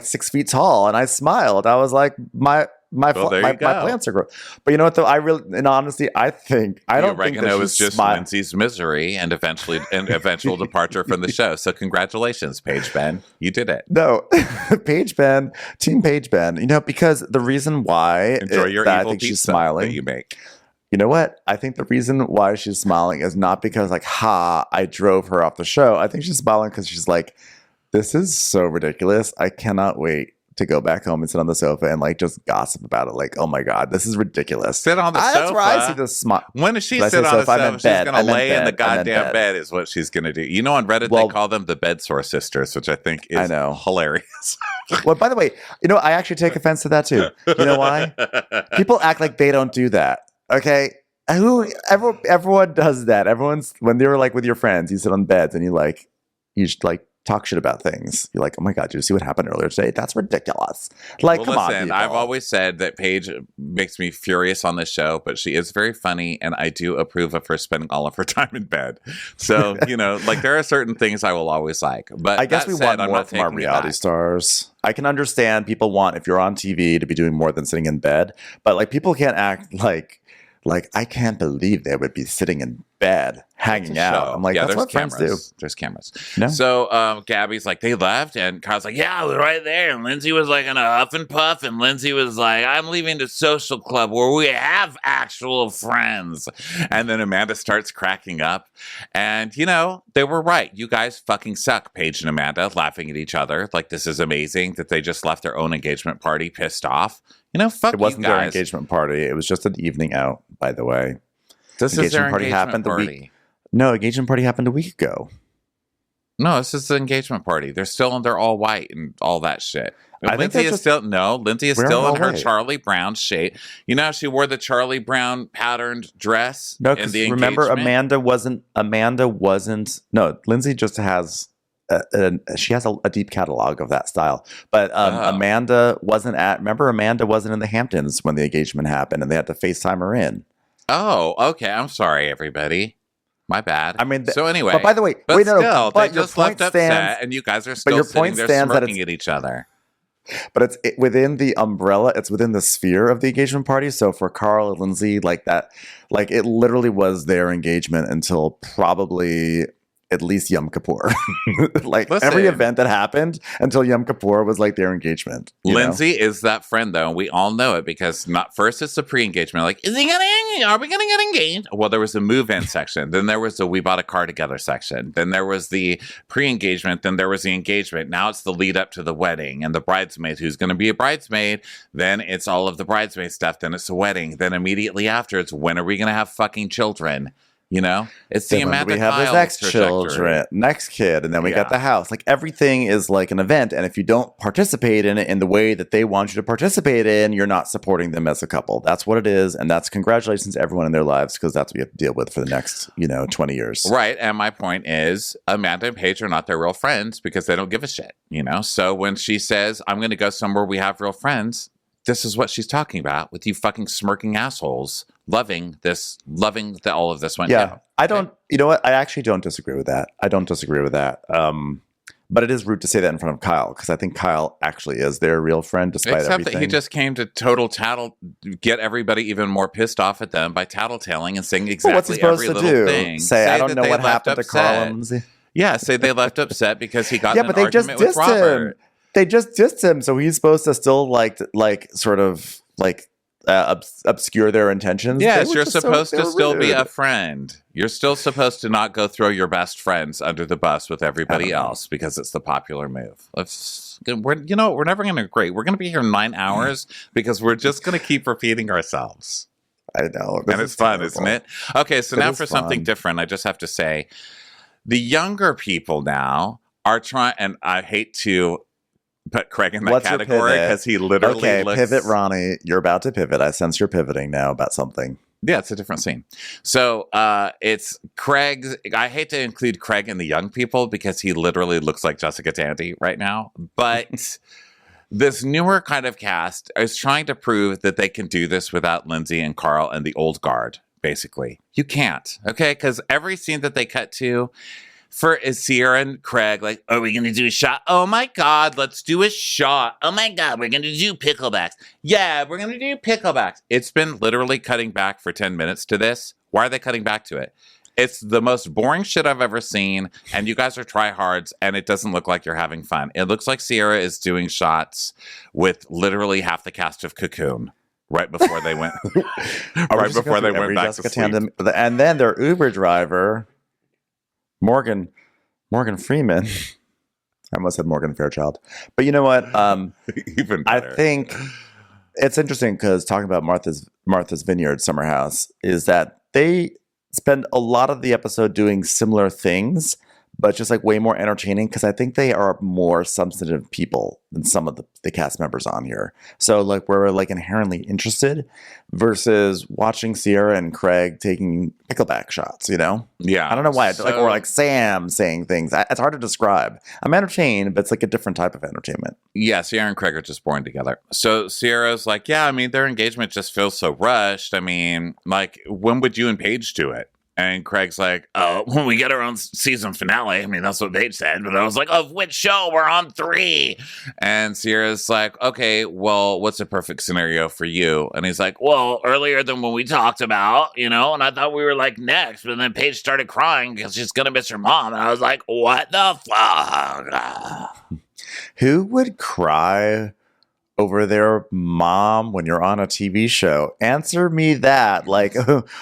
6 feet tall, and I smiled. I was like, my plants are growing. But you know what? Though I really, in honesty, I don't think that oregano is just Lindsay's misery and eventual departure from the show. So congratulations, Paige Ben, you did it. No, Paige Ben, Team Paige Ben. You know, because the reason why enjoy your evil I think she's smiling that you make. You know what? I think the reason why she's smiling is not because like, I drove her off the show. I think she's smiling because she's like, this is so ridiculous. I cannot wait to go back home and sit on the sofa and like just gossip about it. Like, oh my God, this is ridiculous. Sit on the sofa. That's where I see the smile. When does she sit on the sofa? She's going to lay in the goddamn bed is what she's going to do. You know, on Reddit, they call them the Bedsore Sisters, which I think is hilarious. Well, by the way, you know, I actually take offense to that too. You know why? People act like they don't do that. Okay, everyone does that. Everyone's when they were like with your friends, you sit on beds and you just talk shit about things. You're like, oh my God, did you see what happened earlier today? That's ridiculous. Like, come on, people. I've always said that Paige makes me furious on this show, but she is very funny, and I do approve of her spending all of her time in bed. So, you know, like there are certain things I will always like. But I guess we want more from our reality stars. I can understand people want, if you're on TV, to be doing more than sitting in bed, but like people can't act like I can't believe they would be sitting in bed hanging out. I'm like, that's what friends do. There's cameras. No. So Gabby's like, they left, and Kyle's like, yeah, I was right there. And Lindsay was like in a huff and puff, and Lindsay was like, I'm leaving the social club where we have actual friends. And then Amanda starts cracking up. And, you know, they were right. You guys fucking suck, Paige and Amanda, laughing at each other. Like, this is amazing that they just left their own engagement party pissed off. You know, fuck you guys. It wasn't their engagement party. It was just an evening out, by the way. This is their engagement party. No, engagement party happened a week ago. No, this is the engagement party. They're all white and all that shit. Lindsay is still in her Charlie Brown shade. You know, she wore the Charlie Brown patterned dress. No, because remember, Amanda wasn't. No, Lindsay just has. She has a deep catalog of that style, but Amanda wasn't at. Remember, Amanda wasn't in the Hamptons when the engagement happened, and they had to FaceTime her in. Oh, okay. I'm sorry, everybody. My bad. I mean, so anyway. But by the way, they just left upset, and you guys are still sitting there smirking at each other. But it's within the umbrella. It's within the sphere of the engagement party. So for Carl and Lindsay, like that, like it literally was their engagement until probably at least Yom Kippur. Like Listen. every event that happened until Yom Kippur was like their engagement. Lindsay is that friend though, and we all know it because not first it's the pre-engagement. Like, are we gonna get engaged? Well, there was a move-in section, then there was the we bought a car together section, then there was the pre-engagement, then there was the engagement. Now it's the lead up to the wedding and the bridesmaid who's going to be a bridesmaid. Then it's all of the bridesmaid stuff. Then it's the wedding. Then immediately after, it's when are we going to have fucking children? You know, it's the Amanda we have Kyle his next trajectory. children, next kid, and then we got the house. Like everything is like an event, and if you don't participate in it in the way that they want you to participate in, you're not supporting them as a couple. That's what it is, and that's congratulations to everyone in their lives because that's what you have to deal with for the next 20 years. Right, and my point is Amanda and Paige are not their real friends because they don't give a shit. So when she says I'm going to go somewhere we have real friends, this is what she's talking about with you fucking smirking assholes. Loving that all of this went down. I don't, you know what? I actually don't disagree with that. But it is rude to say that in front of Kyle because I think Kyle actually is their real friend despite Except everything. that he just came to total get everybody even more pissed off at them by tattletaling and saying exactly every little thing. Say I don't know what happened to Carl and Lindsay. Yeah, say they left upset because he got in an but they just argument with dissed Robert. him. They just dissed him, so he's supposed to still obscure their intentions. Yes, you're supposed to still be a friend. You're still supposed to not go throw your best friends under the bus with everybody else because it's the popular move. We're never going to agree. We're going to be here 9 hours because we're just going to keep repeating ourselves. I know. And it's fun, isn't it? Okay, so now for something different, I just have to say, the younger people now are trying, and I hate to put Craig in that category because he literally looks... pivot, Ronnie. You're about to pivot. I sense you're pivoting now about something. Yeah, it's a different scene. So it's Craig's... I hate to include Craig in the young people because he literally looks like Jessica Tandy right now. But this newer kind of cast is trying to prove that they can do this without Lindsay and Carl and the old guard, basically. You can't, okay? Because every scene that they cut to... is Sierra and Craig like, are we going to do a shot? Oh my God, let's do a shot. Oh my God, we're going to do picklebacks. Yeah, we're going to do picklebacks. It's been literally cutting back for 10 minutes to this. Why are they cutting back to it? It's the most boring shit I've ever seen. And you guys are tryhards and it doesn't look like you're having fun. It looks like Sierra is doing shots with literally half the cast of Cocoon. Right before they went, back to sleep. And then their Uber driver... Morgan Freeman. I almost said Morgan Fairchild. But you know what? Even better. I think it's interesting because talking about Martha's Vineyard Summer House is that they spend a lot of the episode doing similar things, but just like way more entertaining because I think they are more substantive people than some of the cast members on here. So like we're like inherently interested versus watching Sierra and Craig taking pickleback shots, Yeah. I don't know why. Or like Sam saying things. It's hard to describe. I'm entertained, but it's like a different type of entertainment. Yeah, Sierra and Craig are just born together. So Sierra's like, yeah, I mean, their engagement just feels so rushed. I mean, like, when would you and Paige do it? And Craig's like, oh, when we get our own season finale. I mean, that's what Paige said. But I was like, of which show? We're on 3. And Sierra's like, okay, well, what's a perfect scenario for you? And he's like, well, earlier than when we talked about, and I thought we were like next. But then Paige started crying because she's going to miss her mom. And I was like, what the fuck? Who would cry over their mom when you're on a TV show? Answer me that. Like,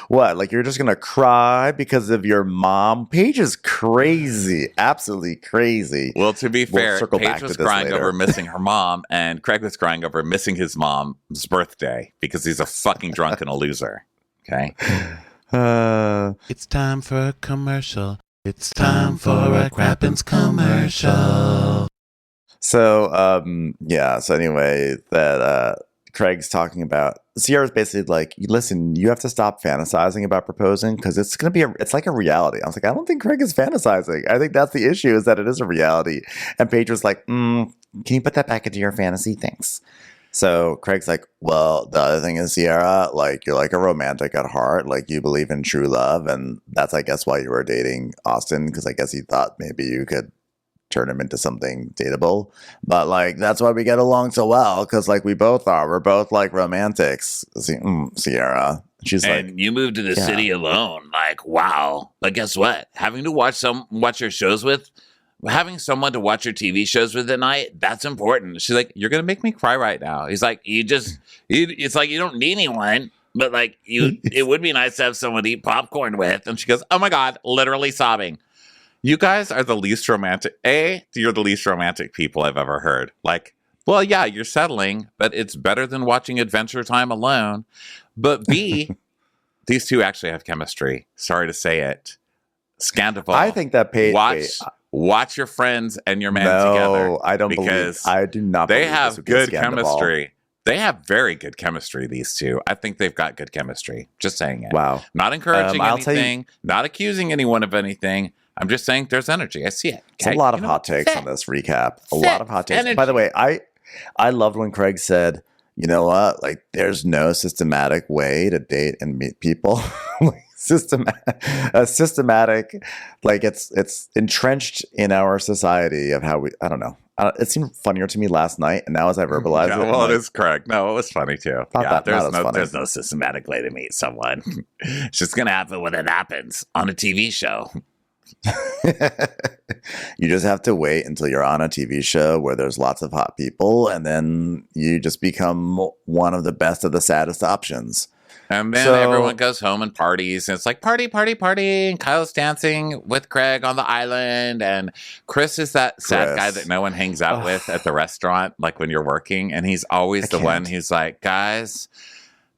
what? Like, you're just going to cry because of your mom? Paige is crazy. Absolutely crazy. Well, to be fair, Paige was crying over missing her mom, and Craig was crying over missing his mom's birthday because he's a fucking drunk and a loser. Okay? It's time for a commercial. It's time for a Crappens commercial. So, so anyway, that Craig's talking about, Sierra's basically like, listen, you have to stop fantasizing about proposing because it's going to be, it's like a reality. I was like, I don't think Craig is fantasizing. I think that's the issue, is that it is a reality. And Paige was like, can you put that back into your fantasy? Thanks. So Craig's like, well, the other thing is, Sierra, like, you're like a romantic at heart. Like, you believe in true love. And that's, I guess, why you were dating Austin, because I guess he thought maybe you could turn him into something dateable. But like, that's why we get along so well, because like we both are. We're both like romantics. Sierra. She's and like, you moved to the yeah. city alone. Like, wow. But guess what? Having to watch your shows with, having someone to watch your TV shows with at night, that's important. She's like, you're going to make me cry right now. He's like, it's like you don't need anyone, but like it would be nice to have someone to eat popcorn with. And she goes, oh my God, literally sobbing. You guys are the least romantic. You're the least romantic people I've ever heard. Like, well, yeah, you're settling, but it's better than watching Adventure Time alone. But B, these two actually have chemistry. Sorry to say it. Scandal. I think that Watch your friends and your man together. I don't because believe. I do not. They believe this have would be a good Scandal. chemistry. They have very good chemistry. These two. I think they've got good chemistry. Just saying it. Wow. Not encouraging I'll tell anything. Not accusing anyone of anything. I'm just saying there's energy. I see it. It's a lot of hot takes on this recap. A lot of hot takes. Energy. By the way, I loved when Craig said, you know what? Like, there's no systematic way to date and meet people. Systematic, like it's entrenched in our society of how we. I don't know. It seemed funnier to me last night, and now as I verbalize it, well, like, it is correct. No, it was funny too. Funny. There's no systematic way to meet someone. It's just gonna happen when it happens on a TV show. You just have to wait until you're on a TV show where there's lots of hot people, and then you just become one of the best of the saddest options. And then everyone goes home and parties, and it's like party, party, party. And Kyle's dancing with Craig on the island, and Chris is that sad guy that no one hangs out with at the restaurant, like when you're working. And he's always the one who's like, guys,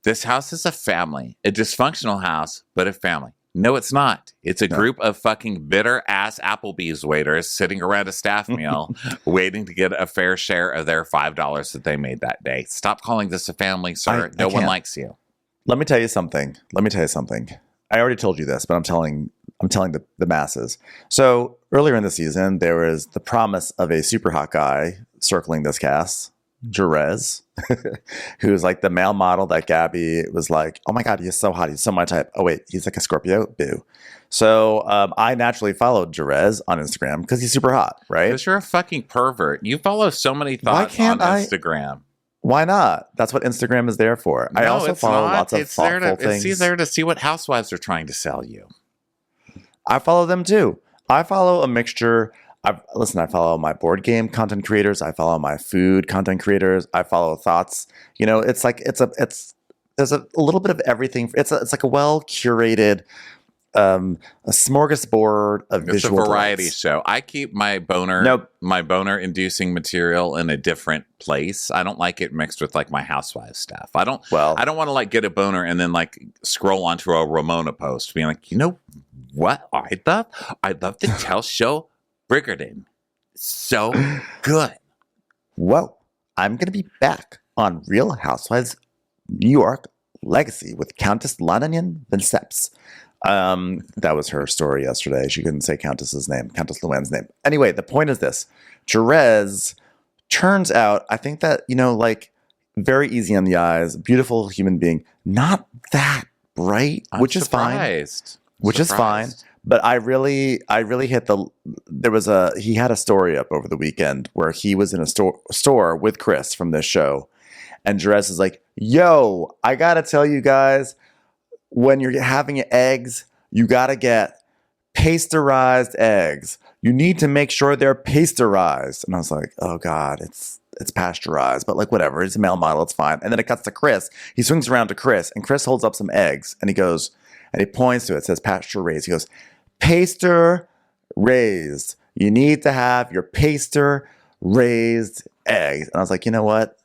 this house is a family, a dysfunctional house, but a family. No, it's not. It's a group of fucking bitter ass Applebee's waiters sitting around a staff meal waiting to get a fair share of their $5 that they made that day. Stop calling this a family, sir. No one likes you. Let me tell you something. I already told you this, but I'm telling the masses. So earlier in the season, there was the promise of a super hot guy circling this cast, Jerez, who's like the male model that Gabby was like, oh my God, he's so hot. He's so my type. Oh wait, he's like a Scorpio? Boo. So I naturally followed Jerez on Instagram because he's super hot, right? Because you're a fucking pervert. You follow so many thoughts on Instagram. Why not? That's what Instagram is there for. I also follow lots of thoughtful things. It's there to see what housewives are trying to sell you. I follow them too. I follow a mixture. I follow my board game content creators. I follow my food content creators. I follow thoughts. You know, it's like there's a little bit of everything. It's like a well curated, a smorgasbord of visual. It's a variety show. I keep my boner inducing material in a different place. I don't like it mixed with like my housewives stuff. I don't want to like get a boner and then like scroll onto a Ramona post being like, you know what? I'd love to tell show Bridgerton. So good. Whoa. I'm going to be back on Real Housewives New York Legacy with Countess Lananian Vinceps. That was her story yesterday. She couldn't say Countess Luann's name. Anyway, the point is this. Jerez turns out, I think that, you know, like very easy on the eyes, beautiful human being, not that bright, which is fine. But I really hit he had a story up over the weekend where he was in a store with Chris from this show. And Jerez is like, yo, I got to tell you guys, when you're having eggs, you got to get pasteurized eggs. You need to make sure they're pasteurized. And I was like, oh God, it's pasteurized, but like whatever. It's a male model. It's fine. And then it cuts to Chris. He swings around to Chris and Chris holds up some eggs and he goes, and he points to it. It says pasture raised. He goes, pasture raised. You need to have your pasture raised eggs. And I was like, you know what?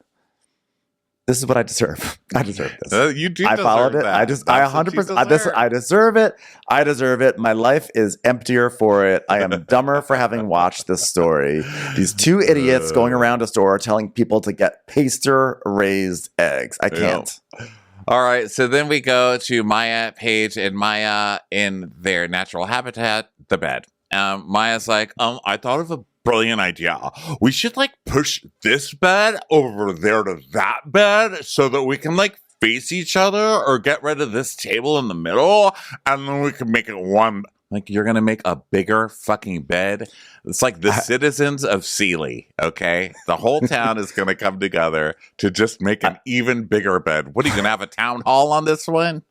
This is what I deserve. I deserve this. You do. I followed it. I 100%. I deserve it. I deserve it. My life is emptier for it. I am dumber for having watched this story. These two idiots going around a store telling people to get pasture raised eggs. I can't. All right. So then we go to Maya, Paige, and Maya in their natural habitat, the bed. Maya's like, I thought of a brilliant idea. We should like push this bed over there to that bed so that we can like face each other or get rid of this table in the middle and then we can make it one Like, you're going to make a bigger fucking bed? It's like the citizens of Sealy, okay? The whole town is going to come together to just make an even bigger bed. What, are you going to have a town hall on this one?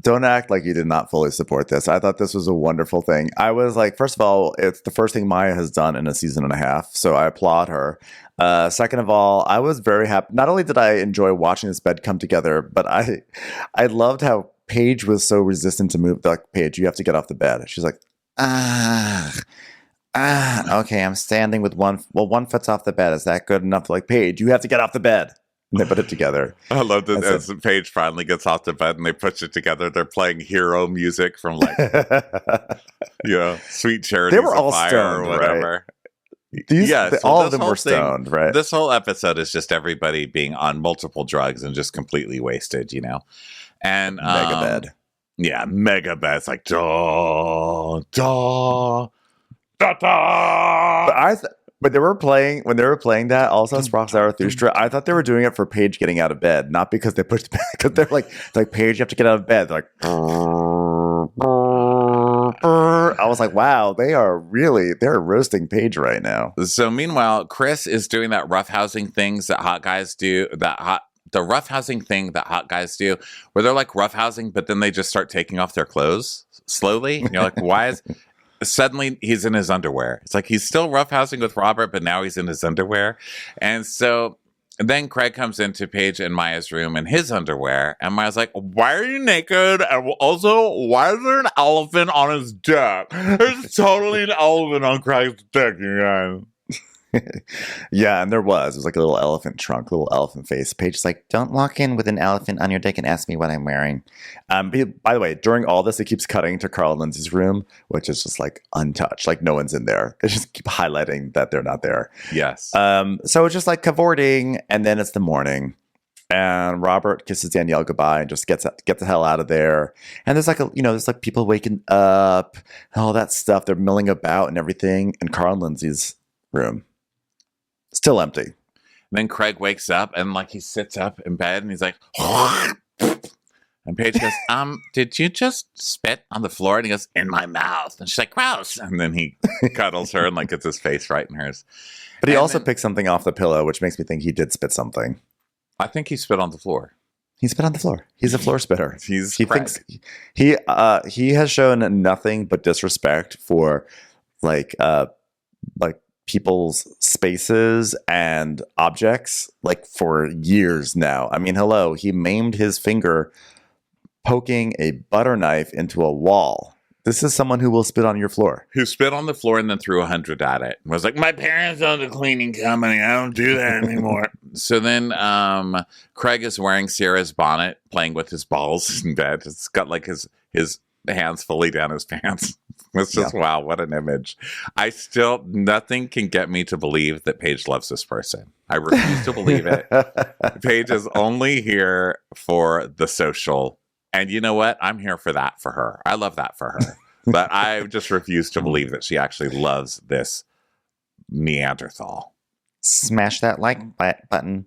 Don't act like you did not fully support this. I thought this was a wonderful thing. I was like, first of all, it's the first thing Maya has done in a season and a half, so I applaud her. Second of all, I was very happy. Not only did I enjoy watching this bed come together, but I loved how Paige was so resistant to move. Like, Paige, you have to get off the bed. She's like, okay, I'm standing with one foot's off the bed. Is that good enough? Like, Paige, you have to get off the bed. And they put it together. I love that as Paige finally gets off the bed and they push it together. They're playing hero music from like, Sweet Charity. They were all stoned, or whatever. Right? All of them were stoned, right? This whole episode is just everybody being on multiple drugs and just completely wasted, And mega bed. Yeah, mega bed. It's like da da da da. But when they were playing that, also Sprox Zarathustra, I thought they were doing it for Paige getting out of bed, not because they pushed back. Because they're like, Paige, you have to get out of bed. They're like, I was like, wow, they're roasting Paige right now. So meanwhile, Chris is doing that roughhousing things that hot guys do. The roughhousing thing that hot guys do, where they're like roughhousing, but then they just start taking off their clothes slowly. And you're like, why is? Suddenly he's in his underwear. It's like he's still roughhousing with Robert, but now he's in his underwear. And so then Craig comes into Paige and Maya's room in his underwear. And Maya's like, why are you naked? And also, why is there an elephant on his dick? There's totally an elephant on Craig's dick, you guys. Yeah, and there was. It was like a little elephant trunk, little elephant face. Paige is like, don't walk in with an elephant on your dick and ask me what I'm wearing. By the way, during all this, it keeps cutting to Carl and Lindsay's room, which is just like untouched. Like no one's in there. They just keep highlighting that they're not there. Yes. So it's just like cavorting, and then it's the morning. And Robert kisses Danielle goodbye and just gets the hell out of there. And there's like there's like people waking up and all that stuff. They're milling about and everything in Carl and Lindsay's room. Still empty. And then Craig wakes up and like he sits up in bed and he's like, and Paige goes, did you just spit on the floor? And he goes, in my mouth. And she's like, gross. And then he cuddles her and like gets his face right in hers. But he also picked something off the pillow, which makes me think he did spit something. I think he spit on the floor. He spit on the floor. He's a floor spitter. He Craig. thinks he has shown nothing but disrespect for like people's spaces and objects like for years now. I mean, hello, he maimed his finger poking a butter knife into a wall. This is someone who will spit on your floor. Who spit on the floor and then threw 100 at it. And was like, my parents own the cleaning company. I don't do that anymore. So then Craig is wearing Sarah's bonnet, playing with his balls in bed. It's got like his hands fully down his pants. It's just, wow, what an image. Nothing can get me to believe that Paige loves this person. I refuse to believe it. Paige is only here for the social. And you know what? I'm here for that for her. I love that for her. But I just refuse to believe that she actually loves this Neanderthal. Smash that like button.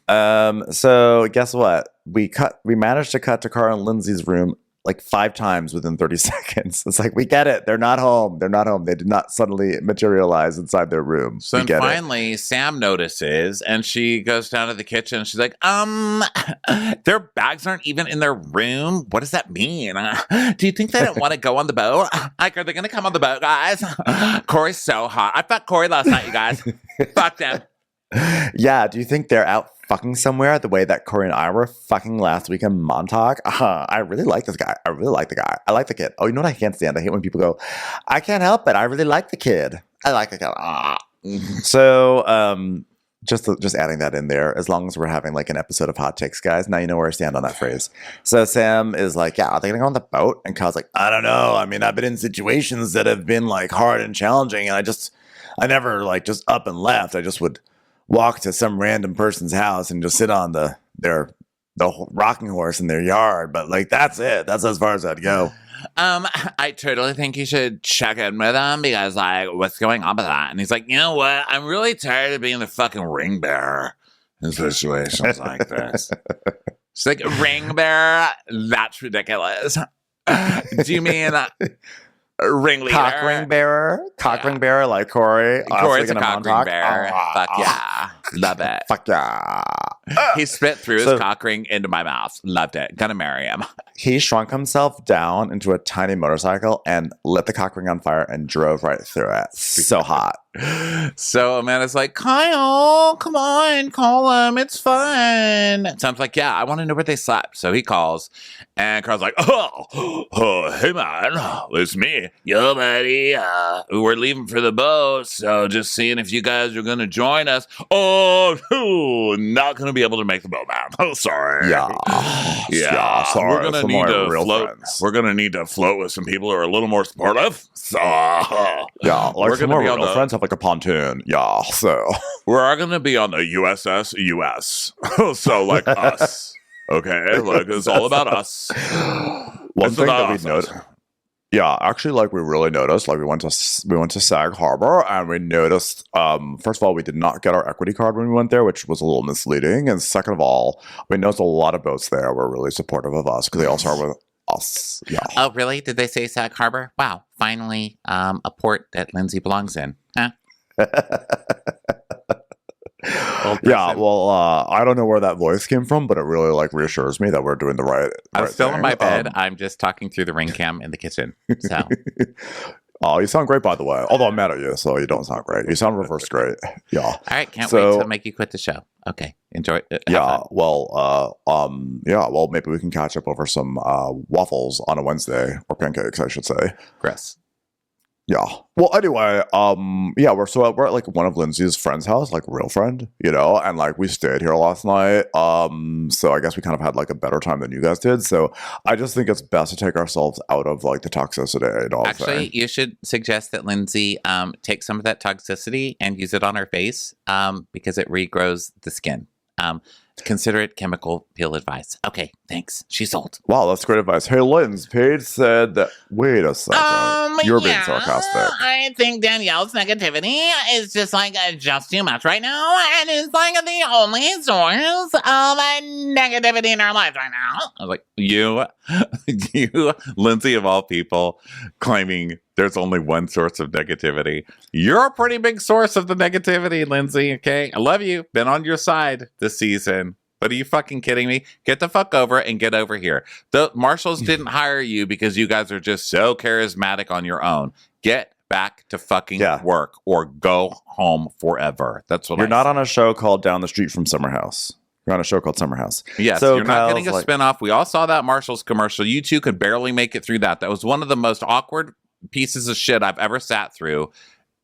So guess what? We managed to cut to Carl and Lindsay's room like 5 times within 30 seconds. It's like, we get it. They're not home. They did not suddenly materialize inside their room. So then finally, Sam notices, and she goes down to the kitchen. And she's like, their bags aren't even in their room. What does that mean? Do you think they don't want to go on the boat? Like, are they going to come on the boat, guys? Corey's so hot. I fucked Corey last night, you guys. Fuck them. Yeah, do you think they're out fucking somewhere the way that Corey and I were fucking last week in Montauk? I really like this guy. I really like the guy. I like the kid. Oh, you know what I can't stand? I hate when people go, I can't help it. I really like the kid. I like the kid. So just adding that in there, as long as we're having like an episode of Hot Takes, guys. Now you know where I stand on that phrase. So Sam is like, yeah, are they gonna go on the boat? And Kyle's like, I don't know. I mean, I've been in situations that have been like hard and challenging, and I never like just up and left. I just would walk to some random person's house and just sit on the rocking horse in their yard. But like, that's it. That's as far as I'd go. I totally think you should check in with him because like, what's going on with that? And he's like, you know what? I'm really tired of being the fucking ring bearer in situations like this. She's like, ring bearer? That's ridiculous. Do you mean ringleader. Cock ring bearer like Corey. Corey's a cock ring bearer. Fuck yeah. Love it. Fuck yeah. He spit through his cock ring into my mouth. Loved it. Gonna marry him. He shrunk himself down into a tiny motorcycle and lit the cock ring on fire and drove right through it. So hot. So Amanda's like, Kyle, come on, call him. It's fun. So I'm like, yeah, I want to know where they slept. So he calls, and Carl's like, hey man, it's me, yo buddy. We're leaving for the boat, so just seeing if you guys are gonna join us. Oh, not gonna be able to make the boat, man. Oh, sorry. Yeah. Sorry. We're gonna need to float. Friends. We're gonna need to float with some people who are a little more supportive. So yeah, like we're some more real friends have like a pontoon. Yeah, so we're gonna be on the USS US. So like us. Okay, like it's all about us. One thing that we noticed. Yeah, actually, like we really noticed. Like we went to Sag Harbor and we noticed. First of all, we did not get our equity card when we went there, which was a little misleading. And second of all, we noticed a lot of boats there were really supportive of us because they all start with us. Yeah. Oh, really? Did they say Sag Harbor? Wow, finally, a port that Lindsay belongs in, huh? Yeah, well, I don't know where that voice came from, but it really like reassures me that we're doing the right. I'm still in my bed. I'm just talking through the ring cam in the kitchen. So, oh, you sound great, by the way. Although I'm mad at you, so you don't sound great. You sound reverse great. Yeah. All right, can't wait to make you quit the show. Okay, enjoy. Yeah. Well, Well, maybe we can catch up over some waffles on a Wednesday, or pancakes, I should say. Gross. Yeah. Well, anyway, we're at like one of Lindsay's friend's house, like real friend, and like we stayed here last night. So I guess we kind of had like a better time than you guys did. So I just think it's best to take ourselves out of like the toxicity and all. Actually, you should suggest that Lindsay take some of that toxicity and use it on her face because it regrows the skin. Consider it chemical peel advice. Okay, thanks. She's sold. Wow, that's great advice. Hey, Lindsay, Paige said that. Wait a second. You're being sarcastic. I think Danielle's negativity is just like just too much right now, and it's like the only source of negativity in our lives right now. I was like, you, Lindsay of all people, claiming there's only one source of negativity. You're a pretty big source of the negativity, Lindsay, okay? I love you. Been on your side this season. But are you fucking kidding me? Get the fuck over and get over here. The Marshalls didn't hire you because you guys are just so charismatic on your own. Get back to fucking work or go home forever. That's what You're not on a show called Down the Street from Summer House. You're on a show called Summer House. Yes, so you're not getting a spinoff. We all saw that Marshalls commercial. You two could barely make it through that. That was one of the most awkward pieces of shit I've ever sat through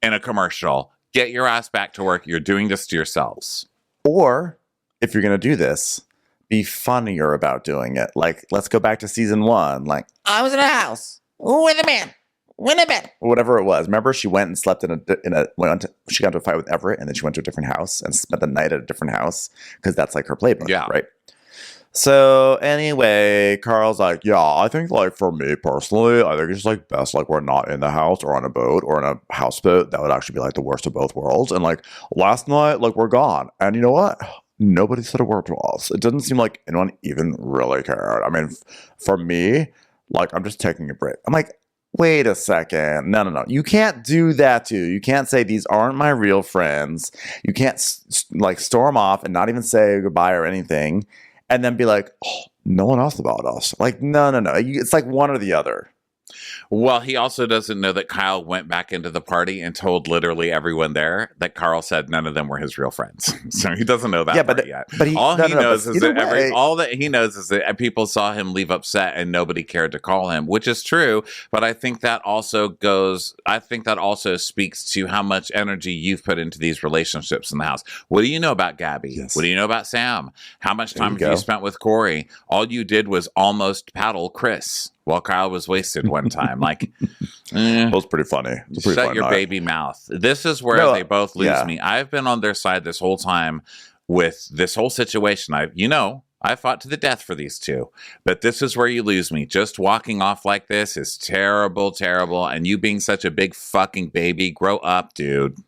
in a commercial. Get your ass back to work. You're doing this to yourselves. Or if you're going to do this, be funnier about doing it. Like, let's go back to season 1. Like, I was in a house with a man. Went to bed. Whatever it was. Remember, she went and slept she got into a fight with Everett, and then she went to a different house and spent the night at a different house because that's like her playbook, right? So anyway, Carl's like, yeah, I think like for me personally, I think it's just like best like we're not in the house or on a boat or in a houseboat. That would actually be like the worst of both worlds. And like last night, like we're gone. And you know what? Nobody said a word to us. It didn't seem like anyone even really cared. I mean, for me, like I'm just taking a break. I'm like, wait a second. No. You can't do that too. You can't say these aren't my real friends. You can't like storm off and not even say goodbye or anything. And then be like, oh, no one asked about us. Like, no. It's like one or the other. Well, he also doesn't know that Kyle went back into the party and told literally everyone there that Carl said none of them were his real friends. So he doesn't know that yet. But all he knows is that people saw him leave upset and nobody cared to call him, which is true. But I think that also speaks to how much energy you've put into these relationships in the house. What do you know about Gabby? Yes. What do you know about Sam? How much time have you spent with Corey? All you did was almost paddle Chris while Kyle was wasted one time. Like, that was pretty funny. Shut your baby mouth. This is where they both lose me. I've been on their side this whole time with this whole situation. I fought to the death for these two, but this is where you lose me. Just walking off like this is terrible, terrible. And you being such a big fucking baby, grow up, dude.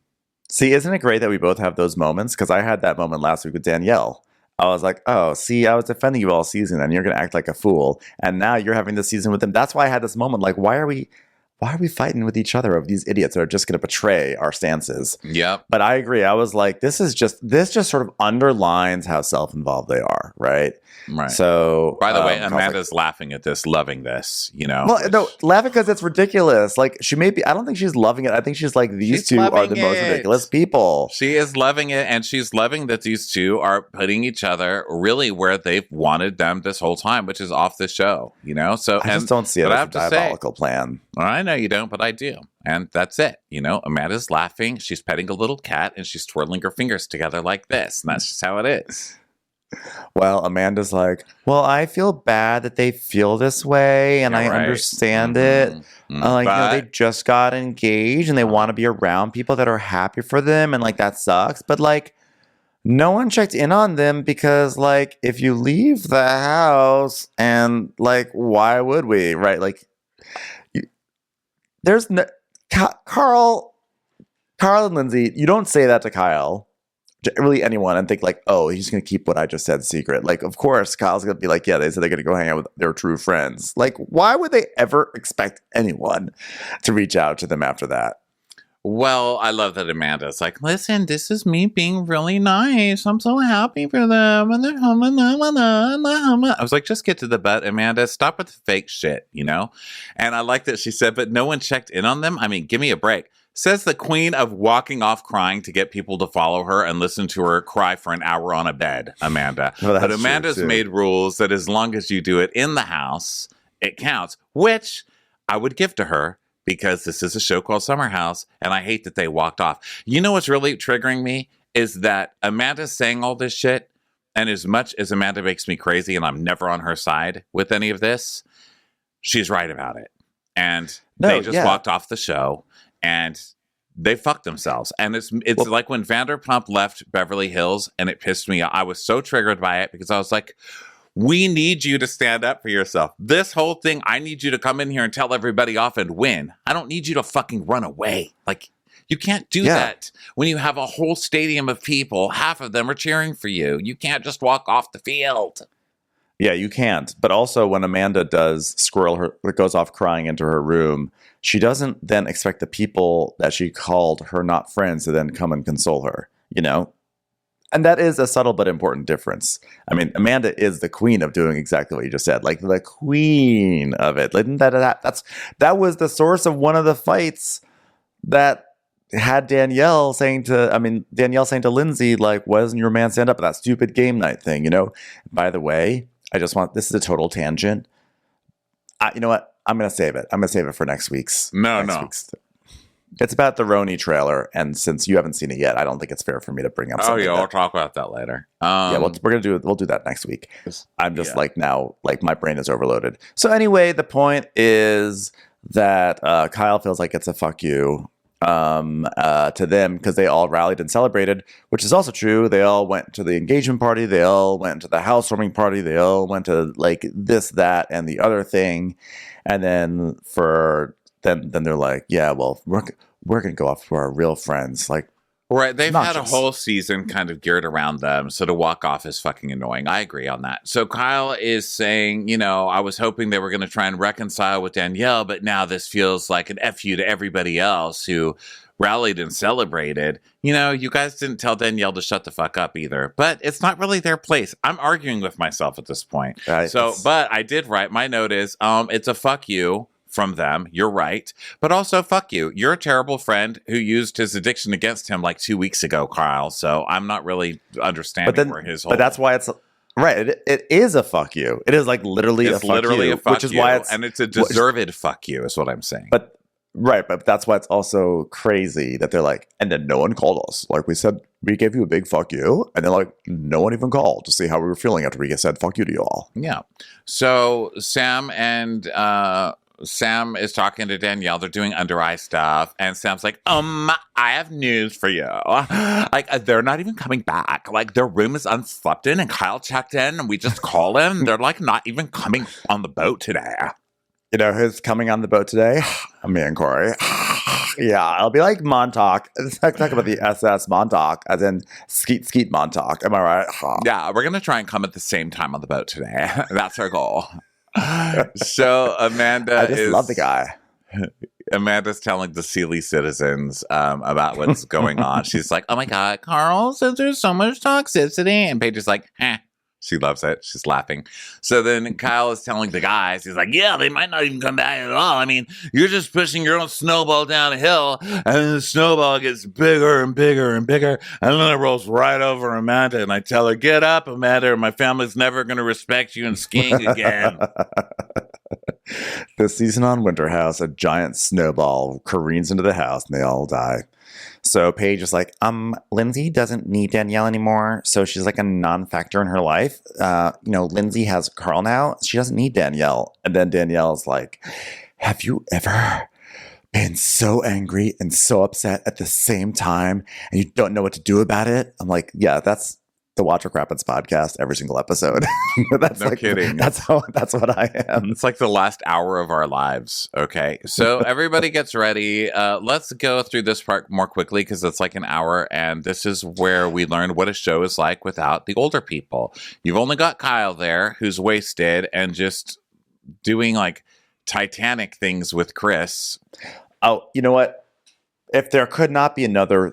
See, isn't it great that we both have those moments? Because I had that moment last week with Danielle. I was like, oh, see, I was defending you all season and you're going to act like a fool. And now you're having this season with them. That's why I had this moment. Like, why are we why are we fighting with each other of these idiots that are just going to betray our stances? Yep. But I agree. I was like, this just sort of underlines how self-involved they are, right? Right. So, by the way, Amanda's laughing at this, loving this, you know. Well, no, laughing because it's ridiculous. Like, she may be, I don't think she's loving it. I think she's like, these two are the most ridiculous people. She is loving it, and she's loving that these two are putting each other really where they've wanted them this whole time, which is off the show, you know? So I just don't see it as a diabolical plan. I know you don't, but I do. And that's it. You know, Amanda's laughing. She's petting a little cat, and she's twirling her fingers together like this. And that's just how it is. Well, Amanda's like, well, I feel bad that they feel this way, and I understand it. Like, you know, they just got engaged, and they want to be around people that are happy for them, and like that sucks. But like, no one checked in on them because, like, if you leave the house, and like, why would we, right? Like, there's no Carl and Lindsay. You don't say that to Kyle. Really anyone and think like, oh, he's going to keep what I just said secret. Like, of course, Kyle's going to be like, yeah, they said they're going to go hang out with their true friends. Like, why would they ever expect anyone to reach out to them after that? Well, I love that Amanda's like, listen, this is me being really nice. I'm so happy for them. And they're I was like, just get to the butt, Amanda. Stop with the fake shit, you know? And I like that she said, but no one checked in on them. I mean, give me a break. Says the queen of walking off crying to get people to follow her and listen to her cry for an hour on a bed, Amanda. Well, but Amanda's made rules that as long as you do it in the house, it counts, which I would give to her because this is a show called Summer House, and I hate that they walked off. You know what's really triggering me is that Amanda's saying all this shit, and as much as Amanda makes me crazy and I'm never on her side with any of this, she's right about it. And they just walked off the show. And they fucked themselves. And it's like when Vanderpump left Beverly Hills and it pissed me off. I was so triggered by it because I was like, we need you to stand up for yourself. This whole thing, I need you to come in here and tell everybody off and win. I don't need you to fucking run away. Like, you can't do that when you have a whole stadium of people. Half of them are cheering for you. You can't just walk off the field. Yeah, you can't. But also when Amanda goes off crying into her room, she doesn't then expect the people that she called her not friends to then come and console her, you know? And that is a subtle but important difference. I mean, Amanda is the queen of doing exactly what you just said, like the queen of it. Like, that was the source of one of the fights that had Danielle saying to Lindsay, like, why doesn't your man stand up at that stupid game night thing, you know? By the way, this is a total tangent. You know what? I'm going to save it. I'm going to save it for next week's. It's about the Roni trailer, and since you haven't seen it yet, I don't think it's fair for me to bring up something. We'll talk about that later. We'll do that next week. I'm just like now, like my brain is overloaded. So anyway, the point is that Kyle feels like it's a fuck you to them because they all rallied and celebrated, which is also true. They all went to the engagement party. They all went to the housewarming party. They all went to like this, that, and the other thing. And then then they're like, yeah, well, we're going to go off to our real friends. Like, right. They've had a whole season kind of geared around them. So to walk off is fucking annoying. I agree on that. So Kyle is saying, you know, I was hoping they were going to try and reconcile with Danielle, but now this feels like an F you to everybody else who rallied and celebrated. You know, you guys didn't tell Danielle to shut the fuck up either, but it's not really their place. I'm arguing with myself at this point. But I did write, my note is, it's a fuck you from them. You're right. But also, fuck you. You're a terrible friend who used his addiction against him like 2 weeks ago, Kyle. So I'm not really understanding where his whole... But that's why it's... Right. It is a fuck you. It is like literally a fuck you. Which is why it's... And it's a deserved fuck you is what I'm saying. But that's why it's also crazy that they're like, and then no one called us. Like we said, we gave you a big fuck you. And then like, no one even called to see how we were feeling after we said fuck you to you all. Yeah. So Sam is talking to Danielle. They're doing under eye stuff. And Sam's like, I have news for you. Like, they're not even coming back. Like, their room is unslept in, and Kyle checked in, and we just call him. They're, like, not even coming on the boat today. You know who's coming on the boat today? Me and Corey. Yeah, it'll be like Montauk. Let's talk about the SS Montauk, as in Skeet Montauk. Am I right? Yeah, we're going to try and come at the same time on the boat today. That's our goal. So Amanda I just love the guy. Amanda's telling the Sealy citizens about what's going on. She's like, oh my God, Carl says there's so much toxicity. And Paige is like, She loves it. She's laughing. So then Kyle is telling the guys, he's like, yeah, they might not even come back at all. I mean, you're just pushing your own snowball down a hill, and then the snowball gets bigger and bigger and bigger, and then it rolls right over Amanda. And I tell her, get up, Amanda, or my family's never going to respect you in skiing again. This season on Winter House, a giant snowball careens into the house and they all die. So Paige is like, Lindsay doesn't need Danielle anymore. So she's like a non-factor in her life. Lindsay has Carl now. She doesn't need Danielle. And then Danielle's like, have you ever been so angry and so upset at the same time and you don't know what to do about it? I'm like, yeah, that's the Watch What Crappens podcast every single episode. That's no kidding. That's what I am. It's like the last hour of our lives. Okay. So everybody gets ready. Let's go through this part more quickly because it's like an hour. And this is where we learn what a show is like without the older people. You've only got Kyle there who's wasted and just doing like Titanic things with Chris. Oh, you know what? If there could not be another,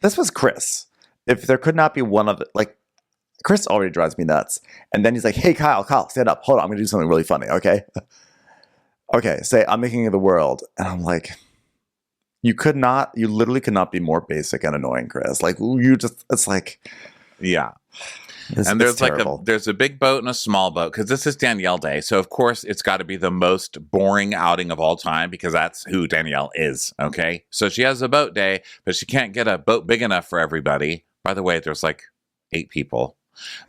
this was Chris. If there could not be one of like, Chris already drives me nuts. And then he's like, hey, Kyle, stand up. Hold on. I'm going to do something really funny. Okay. Okay. Say, I'm making of the world. And I'm like, you literally could not be more basic and annoying, Chris. Like it's like, yeah. And there's a big boat and a small boat because this is Danielle Day. So, of course, it's got to be the most boring outing of all time because that's who Danielle is. Okay. So she has a boat day, but she can't get a boat big enough for everybody. By the way, there's like 8 people,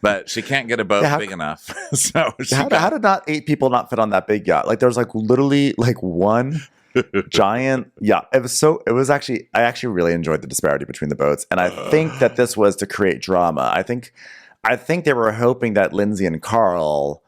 but she can't get a boat big enough. So how did not 8 people not fit on that big yacht? Like there's like literally like one giant yacht. I actually really enjoyed the disparity between the boats. And I think that this was to create drama. I think they were hoping that Lindsay and Carl,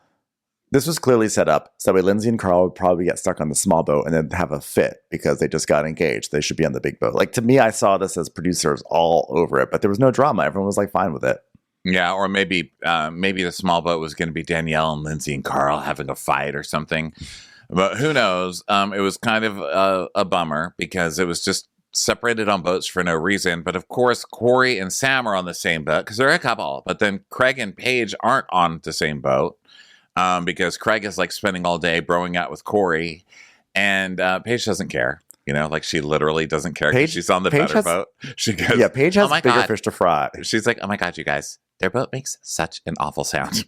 this was clearly set up so that way Lindsay and Carl would probably get stuck on the small boat and then have a fit because they just got engaged. They should be on the big boat. Like to me, I saw this as producers all over it, but there was no drama. Everyone was like fine with it. Yeah, or maybe the small boat was going to be Danielle and Lindsay and Carl having a fight or something. But who knows? It was kind of a bummer because it was just separated on boats for no reason. But of course, Corey and Sam are on the same boat because they're a couple. But then Craig and Paige aren't on the same boat because Craig is like spending all day broing out with Corey, and Paige doesn't care. Like she literally doesn't care because she's on the better boat. She goes, yeah, Paige has bigger fish to fry. She's like, oh my God, you guys, their boat makes such an awful sound.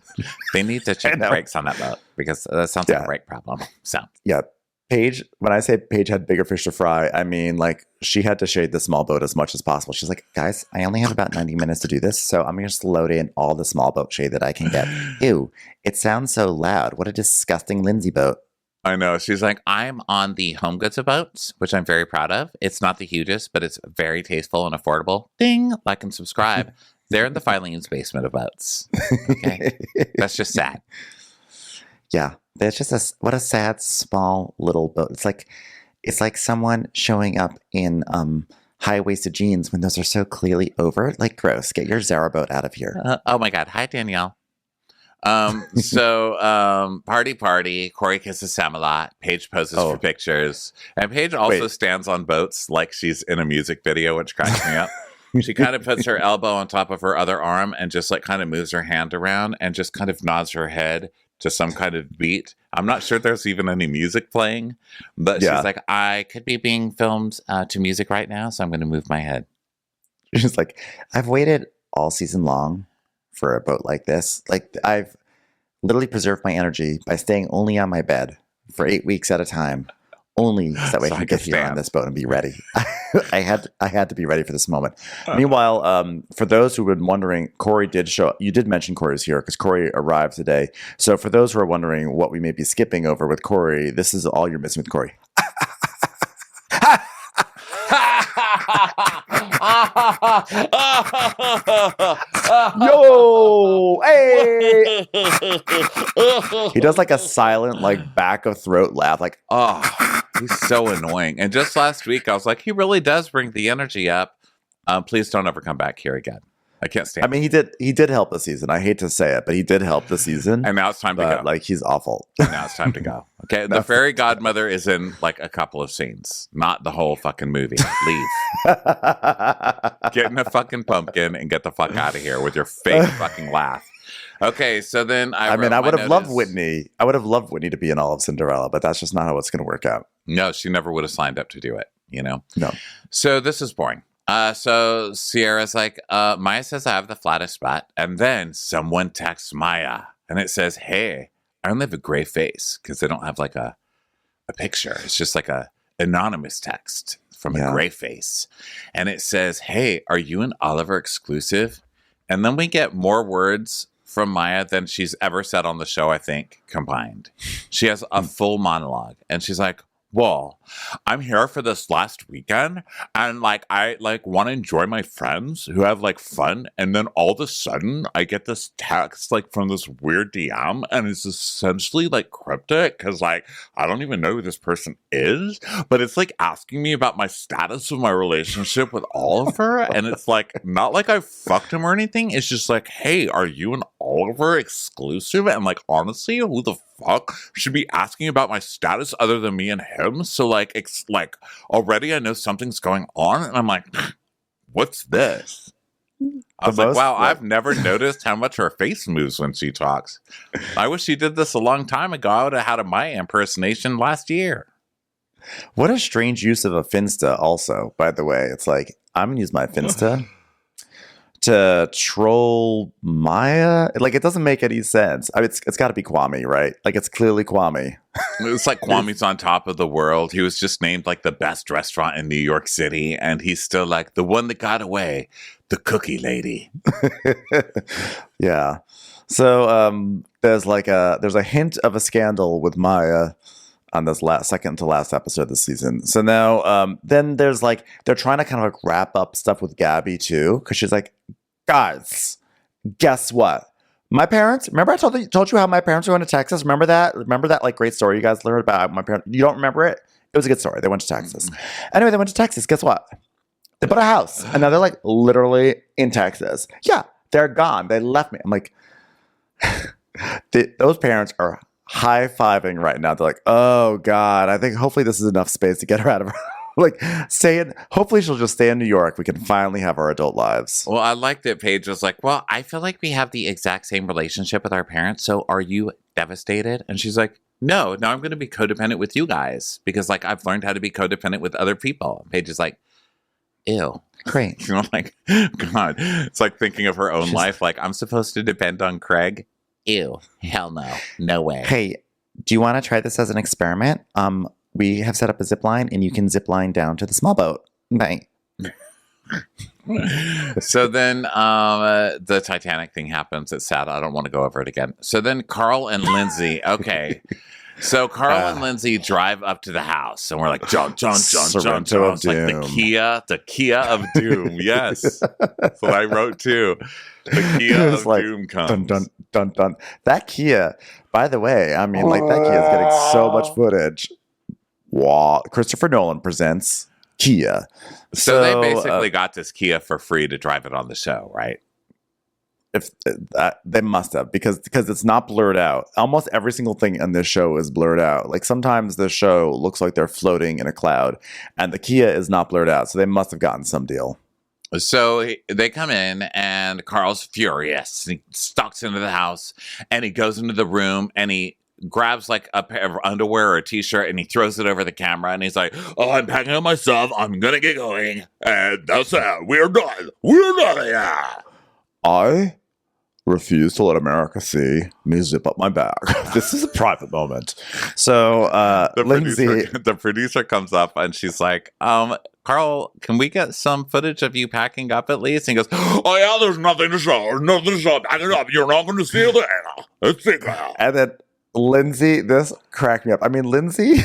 They need to check the brakes on that boat because that sounds like a brake problem. So yeah. Paige, when I say Paige had bigger fish to fry, I mean like she had to shade the small boat as much as possible. She's like, guys, I only have about 90 minutes to do this, so I'm going to just load in all the small boat shade that I can get. Ew, it sounds so loud. What a disgusting Lindsay boat. I know. She's like, I'm on the Home Goods of boats, which I'm very proud of. It's not the hugest, but it's very tasteful and affordable. Ding, like and subscribe. They're in the Filene's basement of boats. Okay, that's just sad. Yeah. There's just what a sad, small, little boat. It's like someone showing up in high-waisted jeans when those are so clearly over. Like, gross. Get your Zara boat out of here. Oh, my God. Hi, Danielle. Party. Corey kisses Sam a lot. Paige poses for pictures. And Paige also stands on boats like she's in a music video, which cracks me up. She kind of puts her elbow on top of her other arm and just like kind of moves her hand around and just kind of nods her head to some kind of beat. I'm not sure there's even any music playing, but she's like, I could be being filmed to music right now, so I'm going to move my head. She's like, I've waited all season long for a boat like this. Like, I've literally preserved my energy by staying only on my bed for 8 weeks at a time, only so that way I can get here on this boat and be ready. I had to be ready for this moment. Meanwhile, for those who have been wondering, Corey did show up. You did mention Corey's here because Corey arrived today. So for those who are wondering what we may be skipping over with Corey, this is all you're missing with Corey. Yo, hey! He does like a silent, like back of throat laugh, like he's so annoying. And just last week, I was like, he really does bring the energy up. Please don't ever come back here again. I can't stand. I mean, he did help the season. I hate to say it, but he did help the season. And now it's time to go. Like, he's awful. And now it's time to go. Okay, the fairy godmother is in like a couple of scenes, not the whole fucking movie. Leave. Get in a fucking pumpkin and get the fuck out of here with your fake fucking laugh. Okay, so then I would have loved Whitney. I would have loved Whitney to be in all of Cinderella, but that's just not how it's going to work out. No, she never would have signed up to do it, you know? No. So this is boring. So Sierra's like, Maya says I have the flattest spot. And then someone texts Maya and it says, hey, I only have a gray face because they don't have like a picture. It's just like a anonymous text from a gray face. And it says, hey, are you an Oliver exclusive? And then we get more words from Maya than she's ever said on the show, I think, combined. She has a full monologue and she's like, well, I'm here for this last weekend and like I like want to enjoy my friends who have like fun, and then all of a sudden I get this text like from this weird DM and it's essentially like cryptic because like I don't even know who this person is, but it's like asking me about my status of my relationship with Oliver, and it's like not like I fucked him or anything. It's just like, hey, are you an Oliver exclusive? And like honestly, who the fuck should be asking about my status other than me and him? So like it's like already I know something's going on, and I'm like, what's this? I was like, wow, I've never noticed how much her face moves when she talks. I wish she did this a long time ago. I would have had a Maya impersonation last year. What a strange use of a Finsta also, by the way. It's like, I'm going to use my Finsta to troll Maya. Like, it doesn't make any sense. I mean, it's got to be Kwame, right? Like, it's clearly Kwame. It's like Kwame's on top of the world. He was just named like the best restaurant in New York City, and he's still like the one that got away, the cookie lady. Yeah. So there's a hint of a scandal with Maya on this second to last episode of the season. So now then there's like, they're trying to kind of like wrap up stuff with Gabby too, because she's like, guys, guess what? My parents, remember I told you how my parents were going to Texas? Remember that like great story you guys learned about my parents? You don't remember it? It was a good story. They went to Texas. Anyway, they went to Texas. Guess what? They bought a house. And now they're like literally in Texas. Yeah, they're gone. They left me. I'm like, those parents are high-fiving right now. They're like, oh God, I think hopefully this is enough space to get her out of her. Like, hopefully she'll just stay in New York. We can finally have our adult lives. Well, I like that Paige was like, well, I feel like we have the exact same relationship with our parents. So are you devastated? And she's like, no, now I'm going to be codependent with you guys because like I've learned how to be codependent with other people. Paige is like, ew. Great. You know, like, God, it's like thinking of her own life. Like, I'm supposed to depend on Craig. Ew. Hell no. No way. Hey, do you want to try this as an experiment? We have set up a zip line, and you can zip line down to the small boat. Bye. So then the Titanic thing happens. It's sad. I don't want to go over it again. So then Carl and Lindsay. Okay. So Carl and Lindsay drive up to the house, and we're like, John. It's like the Kia of Doom. Yes. That's what I wrote too. The Kia of like, Doom comes. Dun, dun, dun, dun. That Kia, by the way, I mean, like, that Kia is getting so much footage. Wow. Christopher Nolan presents Kia. So they basically got this Kia for free to drive it on the show, right? If they must have, because it's not blurred out. Almost every single thing in this show is blurred out. Like sometimes the show looks like they're floating in a cloud, and the Kia is not blurred out. So they must have gotten some deal. So they come in, and Carl's furious. He stalks into the house, and he goes into the room, and he grabs like a pair of underwear or a t-shirt, and he throws it over the camera, and he's like, oh, I'm packing up my stuff. I'm gonna get going, and that's it. We're done. Yeah. I refuse to let America see me zip up my bag. This is a private moment. So Lindsay, the producer comes up, and she's like, Carl, can we get some footage of you packing up at least? And he goes, oh yeah, there's nothing to show. Packing up. You're not going to see it. Let's see. And then Lindsay, this cracked me up. I mean, Lindsay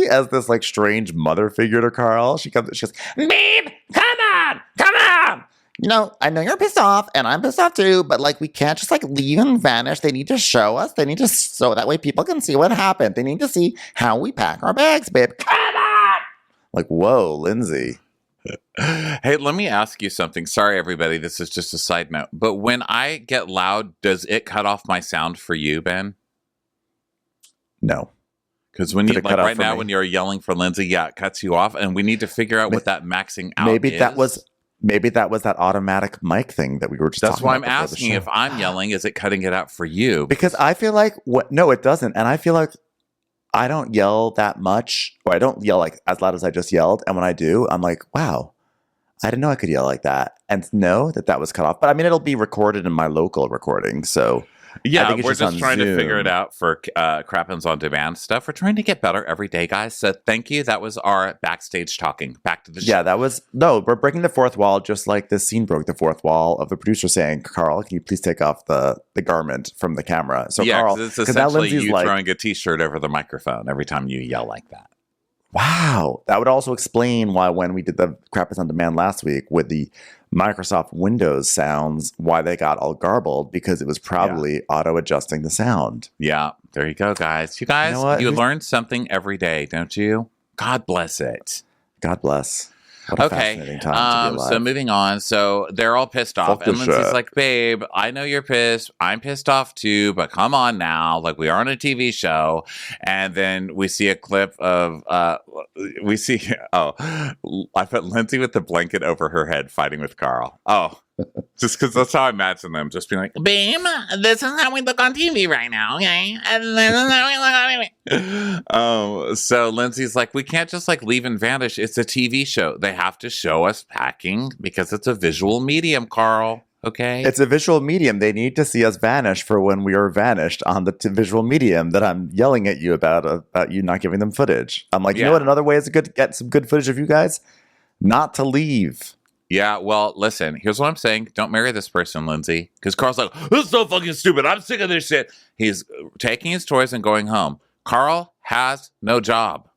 as this like strange mother figure to Carl. She goes, babe, come on. You know, I know you're pissed off, and I'm pissed off too, but like we can't just like leave and vanish. They need to show us. They need to, so that way people can see what happened. They need to see how we pack our bags, babe. Come on. Like, whoa, Lindsay. Hey, let me ask you something. Sorry, everybody. This is just a side note. But when I get loud, does it cut off my sound for you, Ben? No. Because when you, like right now, when you're yelling for Lindsay, yeah, it cuts you off. And we need to figure out what that maxing out maybe is. Maybe that was that automatic mic thing that we were just That's talking about. That's why I'm asking if I'm yelling, is it cutting it out for you? Because I feel like, no, it doesn't. And I feel like I don't yell that much, or I don't yell like as loud as I just yelled. And when I do, I'm like, wow, I didn't know I could yell like that. And know that was cut off. But I mean, it'll be recorded in my local recording. So yeah, we're just trying to figure it out for Crappens on Demand stuff. We're trying to get better every day, guys. So thank you. That was our backstage talking. Back to the show. Yeah, we're breaking the fourth wall, just like this scene broke the fourth wall of the producer saying, Carl, can you please take off the garment from the camera? So yeah, Carl, it's essentially you throwing a t-shirt over the microphone every time you yell like that. Wow. That would also explain why when we did the Crappens on Demand last week with the Microsoft Windows sounds, why they got all garbled, because it was probably auto-adjusting the sound. Yeah, there you go, guys. You guys, you learn something every day, don't you? God bless it. God bless. What a fascinating time to be alive. So moving on. So they're all pissed off. And Lindsay's like, babe, I know you're pissed. I'm pissed off too, but come on now. Like, we are on a TV show. And then we see a clip of, I put Lindsay with the blanket over her head fighting with Carl. Oh, just because that's how I imagine them. Just being like, babe, this is how we look on TV right now, okay? And this is how we look on TV. So Lindsay's like, we can't just like leave and vanish. It's a TV show. They have to show us packing because it's a visual medium, Carl. Okay? It's a visual medium. They need to see us vanish for when we are vanished on the visual medium that I'm yelling at you about you not giving them footage. I'm like, you know what? Another way is to get some good footage of you guys? Not to leave. Yeah, well, listen, here's what I'm saying. Don't marry this person, Lindsay. Because Carl's like, this is so fucking stupid. I'm sick of this shit. He's taking his toys and going home. Carl has no job.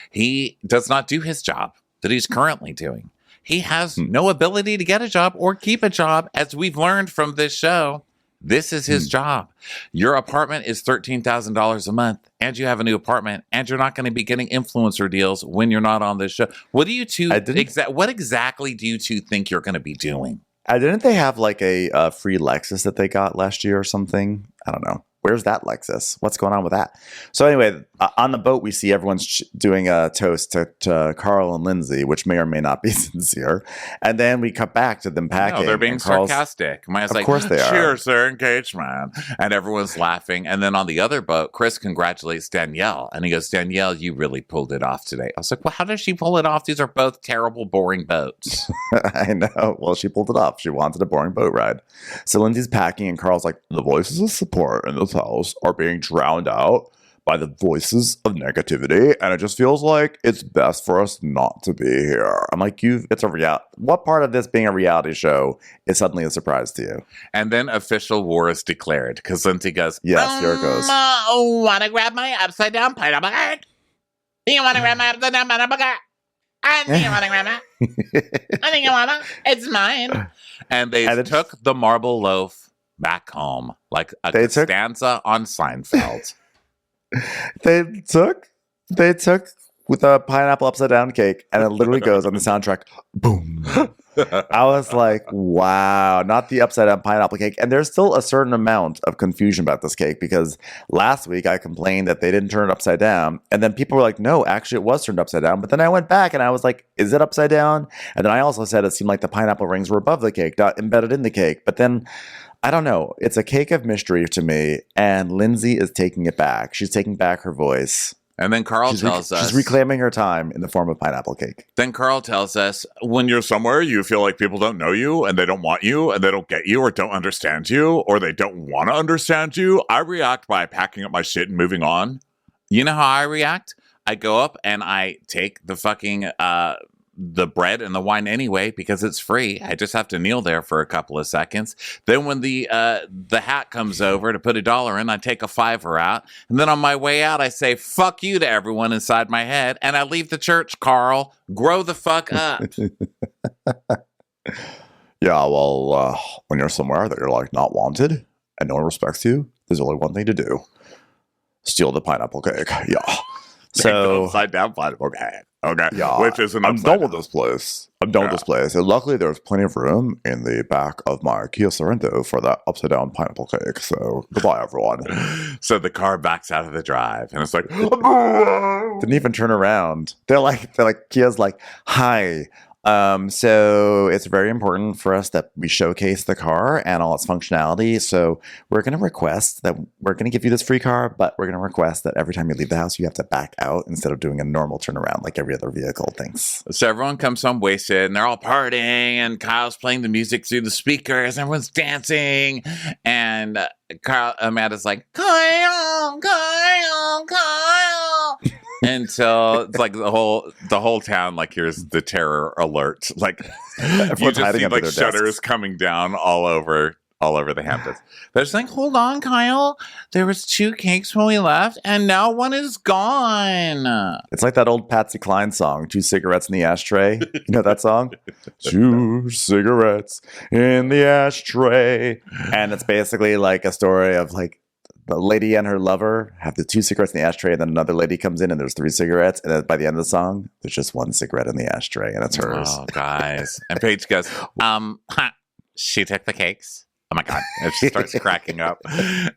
He does not do his job that he's currently doing. He has no ability to get a job or keep a job, as we've learned from this show. This is his job. Your apartment is $13,000 a month, and you have a new apartment, and you're not going to be getting influencer deals when you're not on this show. What do you two? What exactly do you two think you're going to be doing? Didn't they have like a free Lexus that they got last year or something? I don't know. Where's that Lexus? What's going on with that? So anyway, on the boat, we see everyone's doing a toast to Carl and Lindsay, which may or may not be sincere. And then we cut back to them packing. No, they're being sarcastic. Maya's like, course they are. Cheers, their engagement. And everyone's laughing. And then on the other boat, Chris congratulates Danielle. And he goes, Danielle, you really pulled it off today. I was like, well, how does she pull it off? These are both terrible, boring boats. I know. Well, she pulled it off. She wanted a boring boat ride. So Lindsay's packing, and Carl's like, the voices of support in this house are being drowned out by the voices of negativity, and it just feels like it's best for us not to be here. I'm like, it's a reality. What part of this being a reality show is suddenly a surprise to you? And then official war is declared, because Lindsay goes, yes, here it goes. Want to grab my upside down pineapple cake? You want to grab my upside down pineapple cake? I think you want to grab it. I think you want to. It's mine. And they took the marble loaf back home, like a Costanza on Seinfeld. They took with a pineapple upside down cake, and it literally goes on the soundtrack. Boom. I was like, wow, not the upside down pineapple cake. And there's still a certain amount of confusion about this cake, because last week I complained that they didn't turn it upside down. And then people were like, no, actually it was turned upside down. But then I went back and I was like, is it upside down? And then I also said it seemed like the pineapple rings were above the cake, not embedded in the cake. But then I don't know. It's a cake of mystery to me. And Lindsay is taking it back. She's taking back her voice. And then Carl tells us... She's reclaiming her time in the form of pineapple cake. Then Carl tells us, when you're somewhere, you feel like people don't know you, and they don't want you, and they don't get you, or don't understand you, or they don't want to understand you. I react by packing up my shit and moving on. You know how I react? I go up and I take the fucking... the bread and the wine anyway, because it's free. I just have to kneel there for a couple of seconds. Then when the hat comes over to put $1 in, I take a $5 out. And then on my way out, I say, fuck you to everyone inside my head. And I leave the church, Carl. Grow the fuck up. Yeah, well, when you're somewhere that you're like not wanted and no one respects you, there's only one thing to do. Steal the pineapple cake. Yeah. So upside down pineapple cake. Okay. yeah, Which is an I'm upside done down. with this place. I'm done with this place. And luckily, there's plenty of room in the back of my Kia Sorento for that upside down pineapple cake. So goodbye, everyone. So the car backs out of the drive, and it's like, Didn't even turn around. They're like Kia's like, hi. So it's very important for us that we showcase the car and all its functionality. So we're going to request that we're going to give you this free car, but we're going to request that every time you leave the house, you have to back out instead of doing a normal turnaround like every other vehicle. Thanks. So everyone comes home wasted, and they're all partying, and Kyle's playing the music through the speakers, and everyone's dancing, and Amanda's like, Kyle. Until it's like the whole town like here's the terror alert. Like you just see like shutters coming down all over the Hamptons. They're just like, hold on, Kyle. There was 2 cakes when we left, and now one is gone. It's like that old Patsy Cline song, 2 cigarettes in the ashtray. You know that song? 2 cigarettes in the ashtray. And it's basically like a story of like the lady and her lover have the 2 cigarettes in the ashtray, and then another lady comes in and there's 3 cigarettes, and then by the end of the song, there's just 1 cigarette in the ashtray, and it's hers. Oh, guys. And Paige goes, she took the cakes. Oh my God. And she starts cracking up.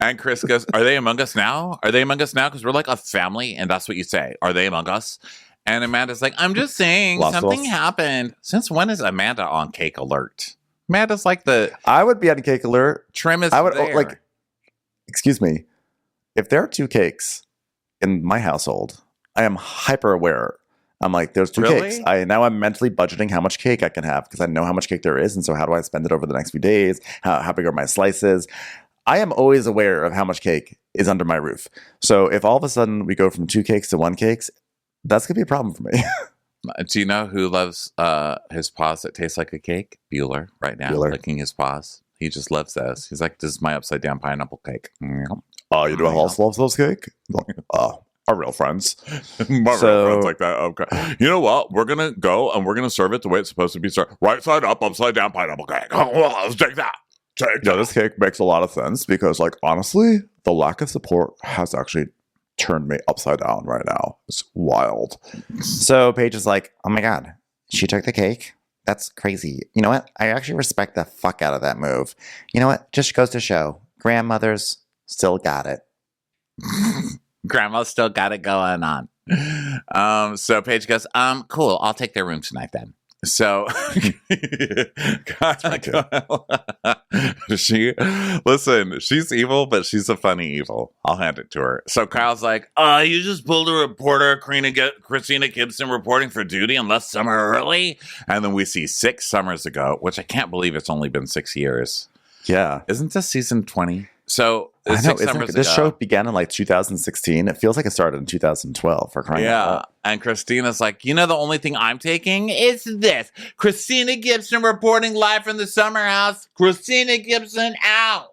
And Chris goes, are they among us now? Are they among us now? Because we're like a family, and that's what you say. Are they among us? And Amanda's like, I'm just saying something happened. Since when is Amanda on Cake Alert? Amanda's like I would be on Cake Alert. Trim is I would there. like. Excuse me, if there are 2 cakes in my household, I am hyper aware. I'm like, there's 2 cakes. I'm mentally budgeting how much cake I can have because I know how much cake there is. And so how do I spend it over the next few days? How big are my slices? I am always aware of how much cake is under my roof. So if all of a sudden we go from 2 cakes to 1 cake, that's going to be a problem for me. Do you know who loves his paws that taste like a cake? Bueller right now, licking his paws. He just loves those. He's like, this is my upside down pineapple cake. Oh, you do also love those cake? Our real friends. My real friends like that. Okay. You know what? We're going to go and we're going to serve it the way it's supposed to be served. Right side up, upside down pineapple cake. Oh, well, let's take that. Yeah, this cake makes a lot of sense because, like, honestly, the lack of support has actually turned me upside down right now. It's wild. So Paige is like, oh my God, she took the cake. That's crazy. You know what? I actually respect the fuck out of that move. You know what? Just goes to show. Grandmothers still got it. Grandma still got it going on. So Paige goes, cool. I'll take their room tonight then. So she's evil, but she's a funny evil. I'll hand it to her. So Kyle's like, you just pulled a reporter, Christina Gibson reporting for duty and left summer early. And then we see 6 summers ago, which I can't believe it's only been 6 years. Yeah. Isn't this season 20? So I know, this show began in like 2016. It feels like it started in 2012 for crying out loud. And Christina's like, the only thing I'm taking is this. Christina Gibson reporting live from the summer house. Christina Gibson out.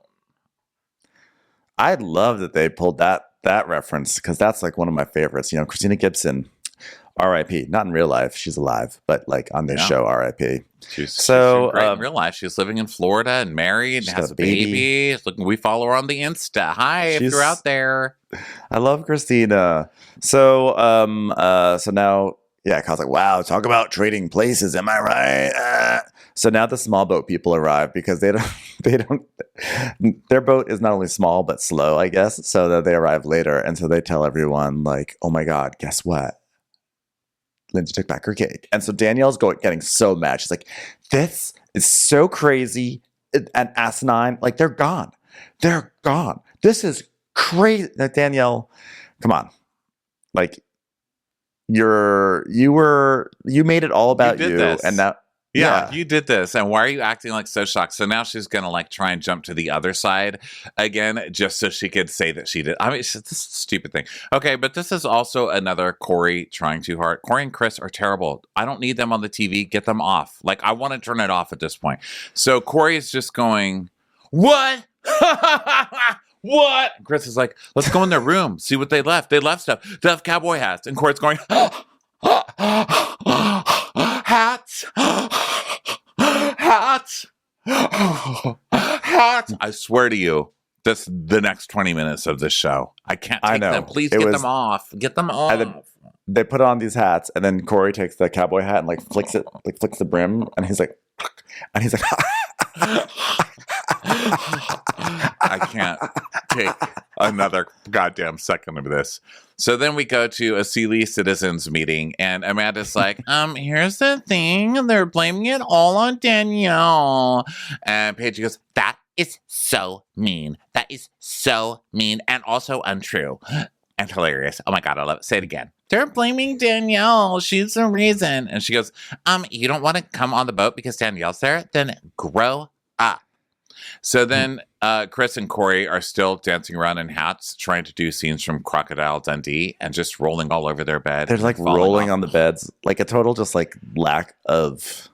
I love that they pulled that reference because that's like one of my favorites. Christina Gibson, R.I.P. Not in real life, she's alive, but like on this show, R.I.P. She's great in real life. She's living in Florida and married and has a baby. We follow her on the Insta. Hi, if you're out there. I love Christina. So now, Kyle's like, wow, talk about trading places. Am I right? So now the small boat people arrive because they don't, their boat is not only small, but slow, I guess. So that they arrive later. And so they tell everyone like, oh my God, guess what? Lindsay took back her cake. And so Danielle's getting so mad. She's like, this is so crazy and asinine. Like, they're gone. They're gone. This is crazy. Danielle, come on. Like, you made it all about you. This. And now, you did this. And why are you acting like so shocked? So now she's going to like try and jump to the other side again, just so she could say that she did. I mean, this is a stupid thing. Okay, but this is also another Corey trying too hard. Corey and Chris are terrible. I don't need them on the TV. Get them off. Like, I want to turn it off at this point. So Corey is just going, what? What? Chris is like, let's go in their room, see what they left. They left stuff. They left cowboy hats. And Corey's going, hats. Hats. Hats. I swear to you, the next 20 minutes of this show. I can't take them. Please get them off. Get them off. They put on these hats, and then Corey takes the cowboy hat and like flicks the brim, and he's like, I can't take another goddamn second of this. So then we go to a Sealy Citizens meeting, and Amanda's like, here's the thing. They're blaming it all on Danielle. And Paige goes, that is so mean. That is so mean and also untrue and hilarious. Oh my God, I love it. Say it again. They're blaming Danielle. She's the reason. And she goes, you don't want to come on the boat because Danielle's there? Then grow up. So then Chris and Corey are still dancing around in hats, trying to do scenes from Crocodile Dundee and just rolling all over their bed. They're like rolling on the beds, like a total just like lack of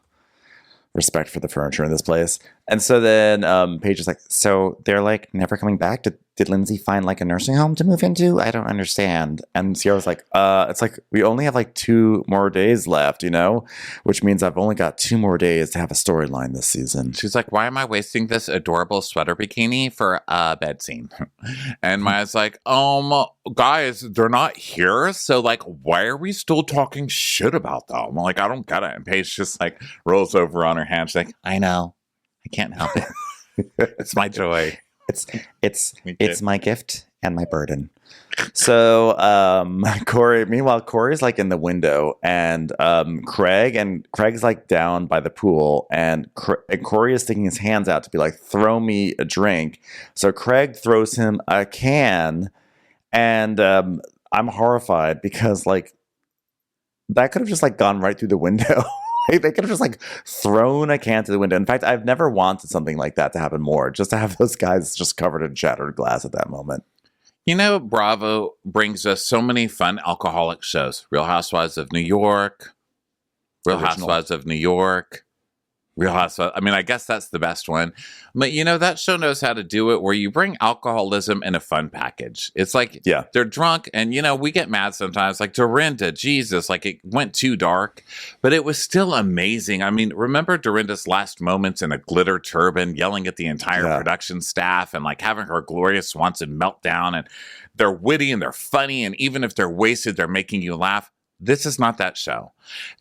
respect for the furniture in this place. And so then Paige is like, so they're like never coming back? Did Lindsay find like a nursing home to move into? I don't understand. And Sierra's like, it's like we only have like 2 more days left, which means I've only got 2 more days to have a storyline this season. She's like, why am I wasting this adorable sweater bikini for a bed scene? And Maya's like, guys, they're not here. So like, why are we still talking shit about them? Like, I don't get it. And Paige just like rolls over on her hand. She's like, I know. I can't help it. It's my joy. It's my gift and my burden. So Corey's like in the window, and Craig's like down by the pool, and Corey is sticking his hands out to be like, throw me a drink. So Craig throws him a can, and I'm horrified because like that could have just like gone right through the window. They could have just like thrown a can to the window. In fact, I've never wanted something like that to happen more, just to have those guys just covered in shattered glass at that moment. Bravo brings us so many fun alcoholic shows. Real Housewives of New York, Real Housewives of New York, Real Housewives. I mean, I guess that's the best one. But, that show knows how to do it where you bring alcoholism in a fun package. It's like, they're drunk and, we get mad sometimes. Like Dorinda, Jesus, like it went too dark, but it was still amazing. I mean, remember Dorinda's last moments in a glitter turban yelling at the entire production staff and like having her Gloria Swanson meltdown, and they're witty and they're funny. And even if they're wasted, they're making you laugh. This is not that show.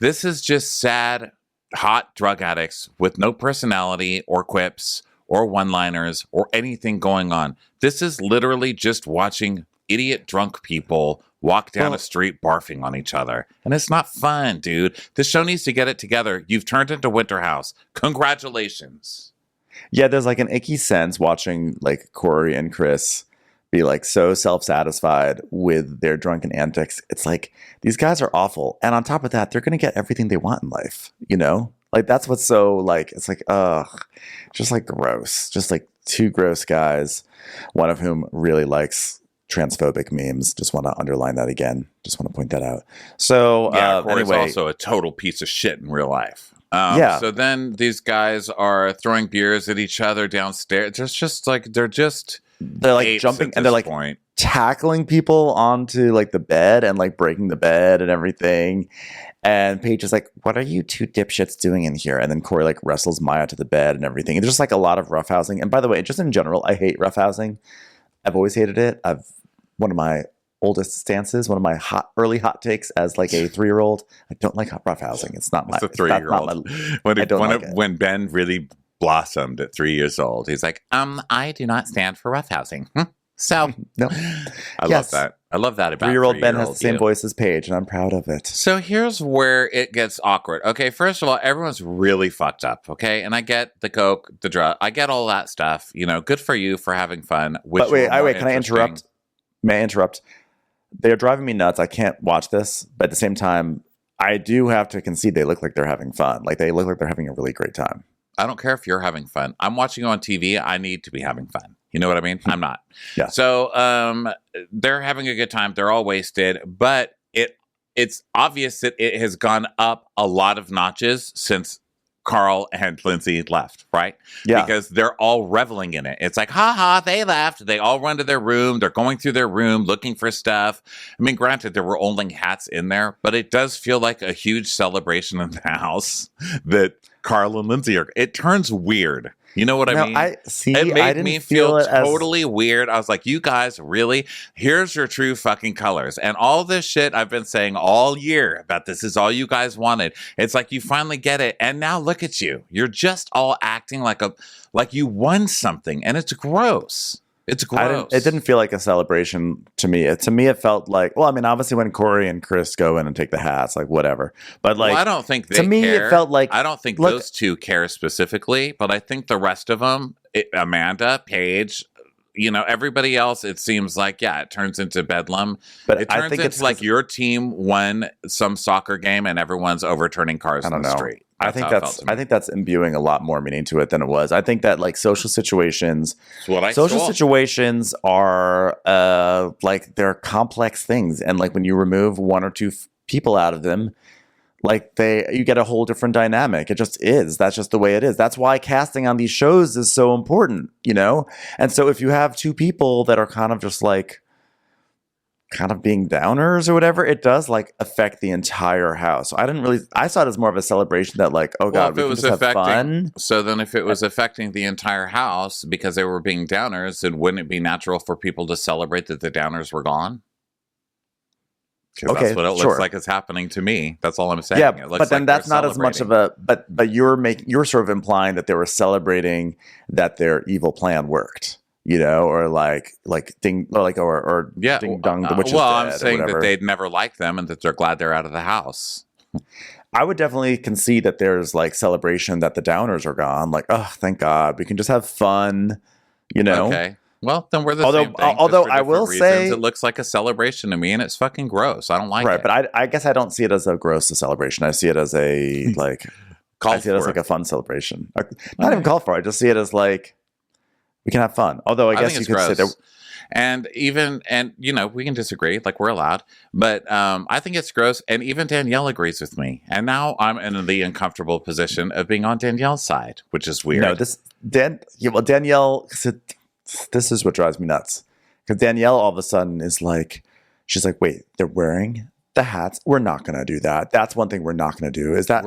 This is just sad, hot drug addicts with no personality or quips or one-liners or anything going on. This is literally just watching idiot drunk people walk down a street barfing on each other. And it's not fun, dude. This show needs to get it together. You've turned into Winter House. Congratulations. Yeah, there's like an icky sense watching like Corey and Chris be like so self-satisfied with their drunken antics. It's like these guys are awful, and on top of that, they're gonna get everything they want in life. Like that's what's so like. It's like just like gross, just like 2 gross guys, one of whom really likes transphobic memes. Just want to underline that again. Just want to point that out. So Corey's anyway, also a total piece of shit in real life. So then these guys are throwing beers at each other downstairs. It's just like they're like jumping and they're like tackling people onto like the bed and like breaking the bed and everything. And Paige is like, what are you 2 dipshits doing in here? And then Corey like wrestles Maya to the bed and everything. And there's just like a lot of roughhousing. And by the way, just in general, I hate roughhousing. I've always hated it. One of my oldest stances, one of my early hot takes as like a 3-year-old. I don't like roughhousing. It's not my. It's a 3-year-old. When Ben really blossomed at 3 years old, he's like, I do not stand for roughhousing. So no, I love that. I love that about 3-year-old Ben has the same voice as Paige, and I'm proud of it. So here's where it gets awkward. Okay, first of all, everyone's really fucked up. Okay, and I get the coke, the drug, I get all that stuff. Good for you for having fun. But wait, can I interrupt? May I interrupt? They're driving me nuts. I can't watch this, but at the same time, I do have to concede they look like they're having fun. Like they look like they're having a really great time. I don't care if you're having fun. I'm watching you on TV. I need to be having fun. You know what I mean? I'm not. Yeah. So they're having a good time. They're all wasted, but it's obvious that it has gone up a lot of notches since Carl and Lindsay left, right? Yeah. Because they're all reveling in it. It's like, ha, they left. They all run to their room. They're going through their room looking for stuff. I mean, granted, there were only hats in there, but it does feel like a huge celebration in the house that Carl and Lindsay are. It turns weird. You know what I mean? It made me feel totally weird. I was like, you guys, really? Here's your true fucking colors. And all this shit I've been saying all year about this is all you guys wanted. It's like you finally get it. And now look at you. You're just all acting like you won something. And it's gross. It's gross. It didn't feel like a celebration to me. To me, it felt like, well, I mean, obviously when Corey and Chris go in and take the hats, like whatever. But like, I don't think they to me, care. It felt like I don't think those two care specifically, but I think the rest of them, Amanda, Paige, everybody else, it seems like, it turns into bedlam. But it turns into like your team won some soccer game and everyone's overturning cars in the street. I think that's imbuing a lot more meaning to it than it was. I think that like social situations are like they're complex things, and like when you remove one or two people out of them, like you get a whole different dynamic. It just is. That's just the way it is. That's why casting on these shows is so important, And so if you have two people that are kind of just like kind of being downers or whatever, it does like affect the entire house. I saw it as more of a celebration that like, oh God, we can just have fun. So then if it was affecting the entire house because they were being downers, then wouldn't it be natural for people to celebrate that the downers were gone? Because that's what it looks like is happening to me. That's all I'm saying. Yeah, it looks but then like that's not as much of a, but you're sort of implying that they were celebrating that their evil plan worked. Or ding dong, the witch is dead. I'm saying that they'd never liked them and that they're glad they're out of the house. I would definitely concede that there's like celebration that the downers are gone. Like, oh, thank God, we can just have fun. Okay. Well, then we're the same thing. Although I will say, it looks like a celebration to me, and it's fucking gross. I don't like it. Right, but I guess I don't see it as a gross celebration. I see it as a like, like a fun celebration. Not even called for. I just see it as like, we can have fun. Although I guess you could say that. And we can disagree, like we're allowed. But I think it's gross. And even Danielle agrees with me. And now I'm in the uncomfortable position of being on Danielle's side, which is weird. No, Danielle, this is what drives me nuts. Because Danielle all of a sudden is like, she's like, wait, they're wearing the hats? We're not going to do that. That's one thing we're not going to do. Is that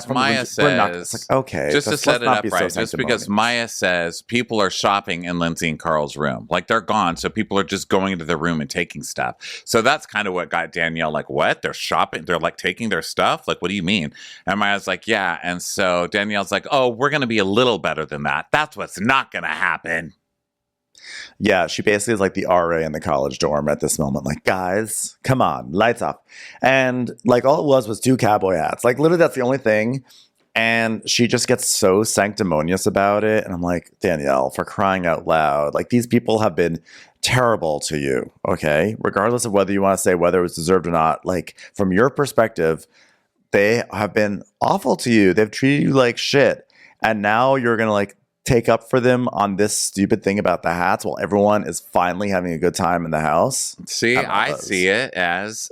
from Maya says? It's like, okay, just to set it up right. Just because Maya says people are shopping in Lindsay and Carl's room, like they're gone, so people are just going into the room and taking stuff. So that's kind of what got Danielle like, what? They're shopping? They're like taking their stuff? Like, what do you mean? And Maya's like, yeah. And so Danielle's like, oh, we're going to be a little better than that. That's what's not going to happen. Yeah, she basically is like the RA in the college dorm at this moment. Like, guys, come on, lights off. And like all it was two cowboy hats. Like literally that's the only thing. And she just gets so sanctimonious about it. And I'm like, Danielle, for crying out loud, like these people have been terrible to you, okay? Regardless of whether you want to say whether it was deserved or not, like from your perspective, they have been awful to you. They've treated you like shit. And now you're going to like take up for them on this stupid thing about the hats while everyone is finally having a good time in the house. See, I see it as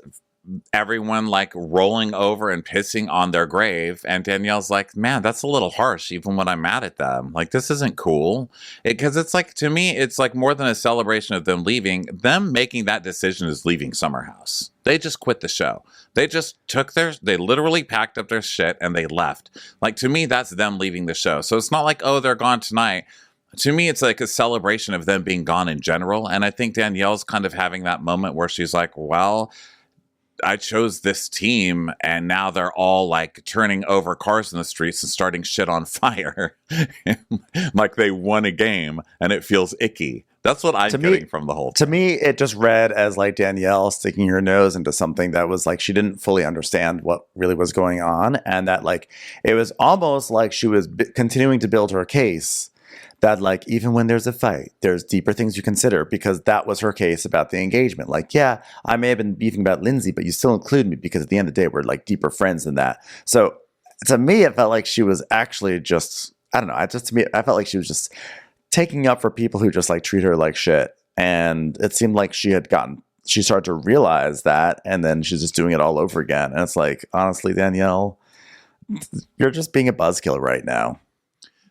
everyone like rolling over and pissing on their grave, and Danielle's like, man, that's a little harsh even when I'm mad at them. Like, this isn't cool. Because it's like, to me, it's like more than a celebration of them leaving. Them making that decision is leaving Summer House. They just quit the show. They just they literally packed up their shit and they left. Like, to me, that's them leaving the show. So it's not like, oh, they're gone tonight. To me, it's like a celebration of them being gone in general. And I think Danielle's kind of having that moment where she's like, well, I chose this team and now they're all like turning over cars in the streets and starting shit on fire. Like they won a game and it feels icky. That's what I'm getting from the whole thing. To me, it just read as like Danielle sticking her nose into something that was like she didn't fully understand what really was going on. And that like it was almost like she was continuing to build her case that like even when there's a fight, there's deeper things you consider, because that was her case about the engagement. Like, yeah, I may have been beefing about Lindsay, but you still include me because at the end of the day, we're like deeper friends than that. So to me, it felt like she was actually just, I don't know. I felt like she was just taking up for people who just like treat her like shit. And it seemed like she started to realize that, and then she's just doing it all over again. And it's like, honestly, Danielle, you're just being a buzzkill right now.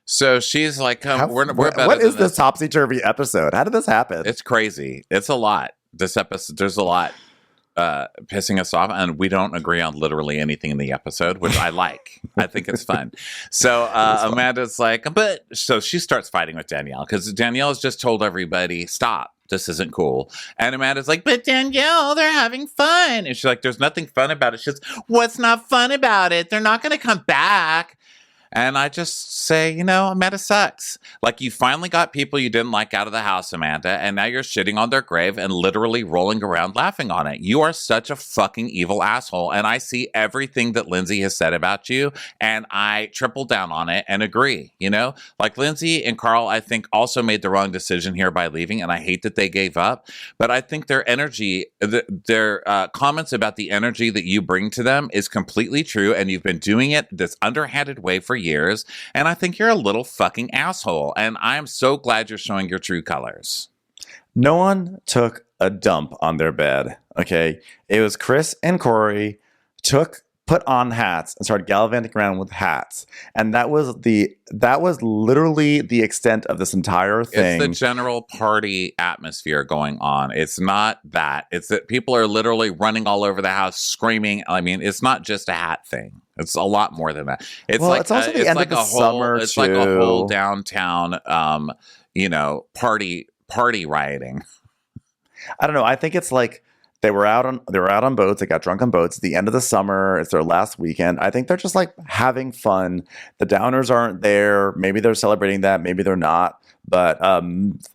So she's like, we're better what is this topsy-turvy episode? How did this happen? It's crazy. It's a lot. This episode, there's a lot. pissing us off, and we don't agree on literally anything in the episode, which I like. I think it's fun. So Amanda's like, but so she starts fighting with Danielle because Danielle has just told everybody, stop. This isn't cool. And Amanda's like, but Danielle, they're having fun. And she's like, there's nothing fun about it. She's like, what's not fun about it? They're not going to come back. And I just say, Amanda sucks. Like, you finally got people you didn't like out of the house, Amanda, and now you're shitting on their grave and literally rolling around laughing on it. You are such a fucking evil asshole. And I see everything that Lindsay has said about you, and I triple down on it and agree, Like, Lindsay and Carl, I think, also made the wrong decision here by leaving, and I hate that they gave up. But I think their energy, their comments about the energy that you bring to them is completely true, and you've been doing it this underhanded way for years, and I think you're a little fucking asshole, and I'm so glad you're showing your true colors. No one took a dump on their bed, okay? It was Chris and Corey put on hats and started gallivanting around with hats, and that was literally the extent of this entire thing. It's the general party atmosphere going on. It's not that. It's that people are literally running all over the house screaming. I mean, it's not just a hat thing. It's a lot more than that. It's it's also the end of the summer. It's like a whole downtown, party rioting. I don't know. I think it's like they were out on boats. They got drunk on boats. It's the end of the summer. It's their last weekend. I think they're just like having fun. The downers aren't there. Maybe they're celebrating that. Maybe they're not. But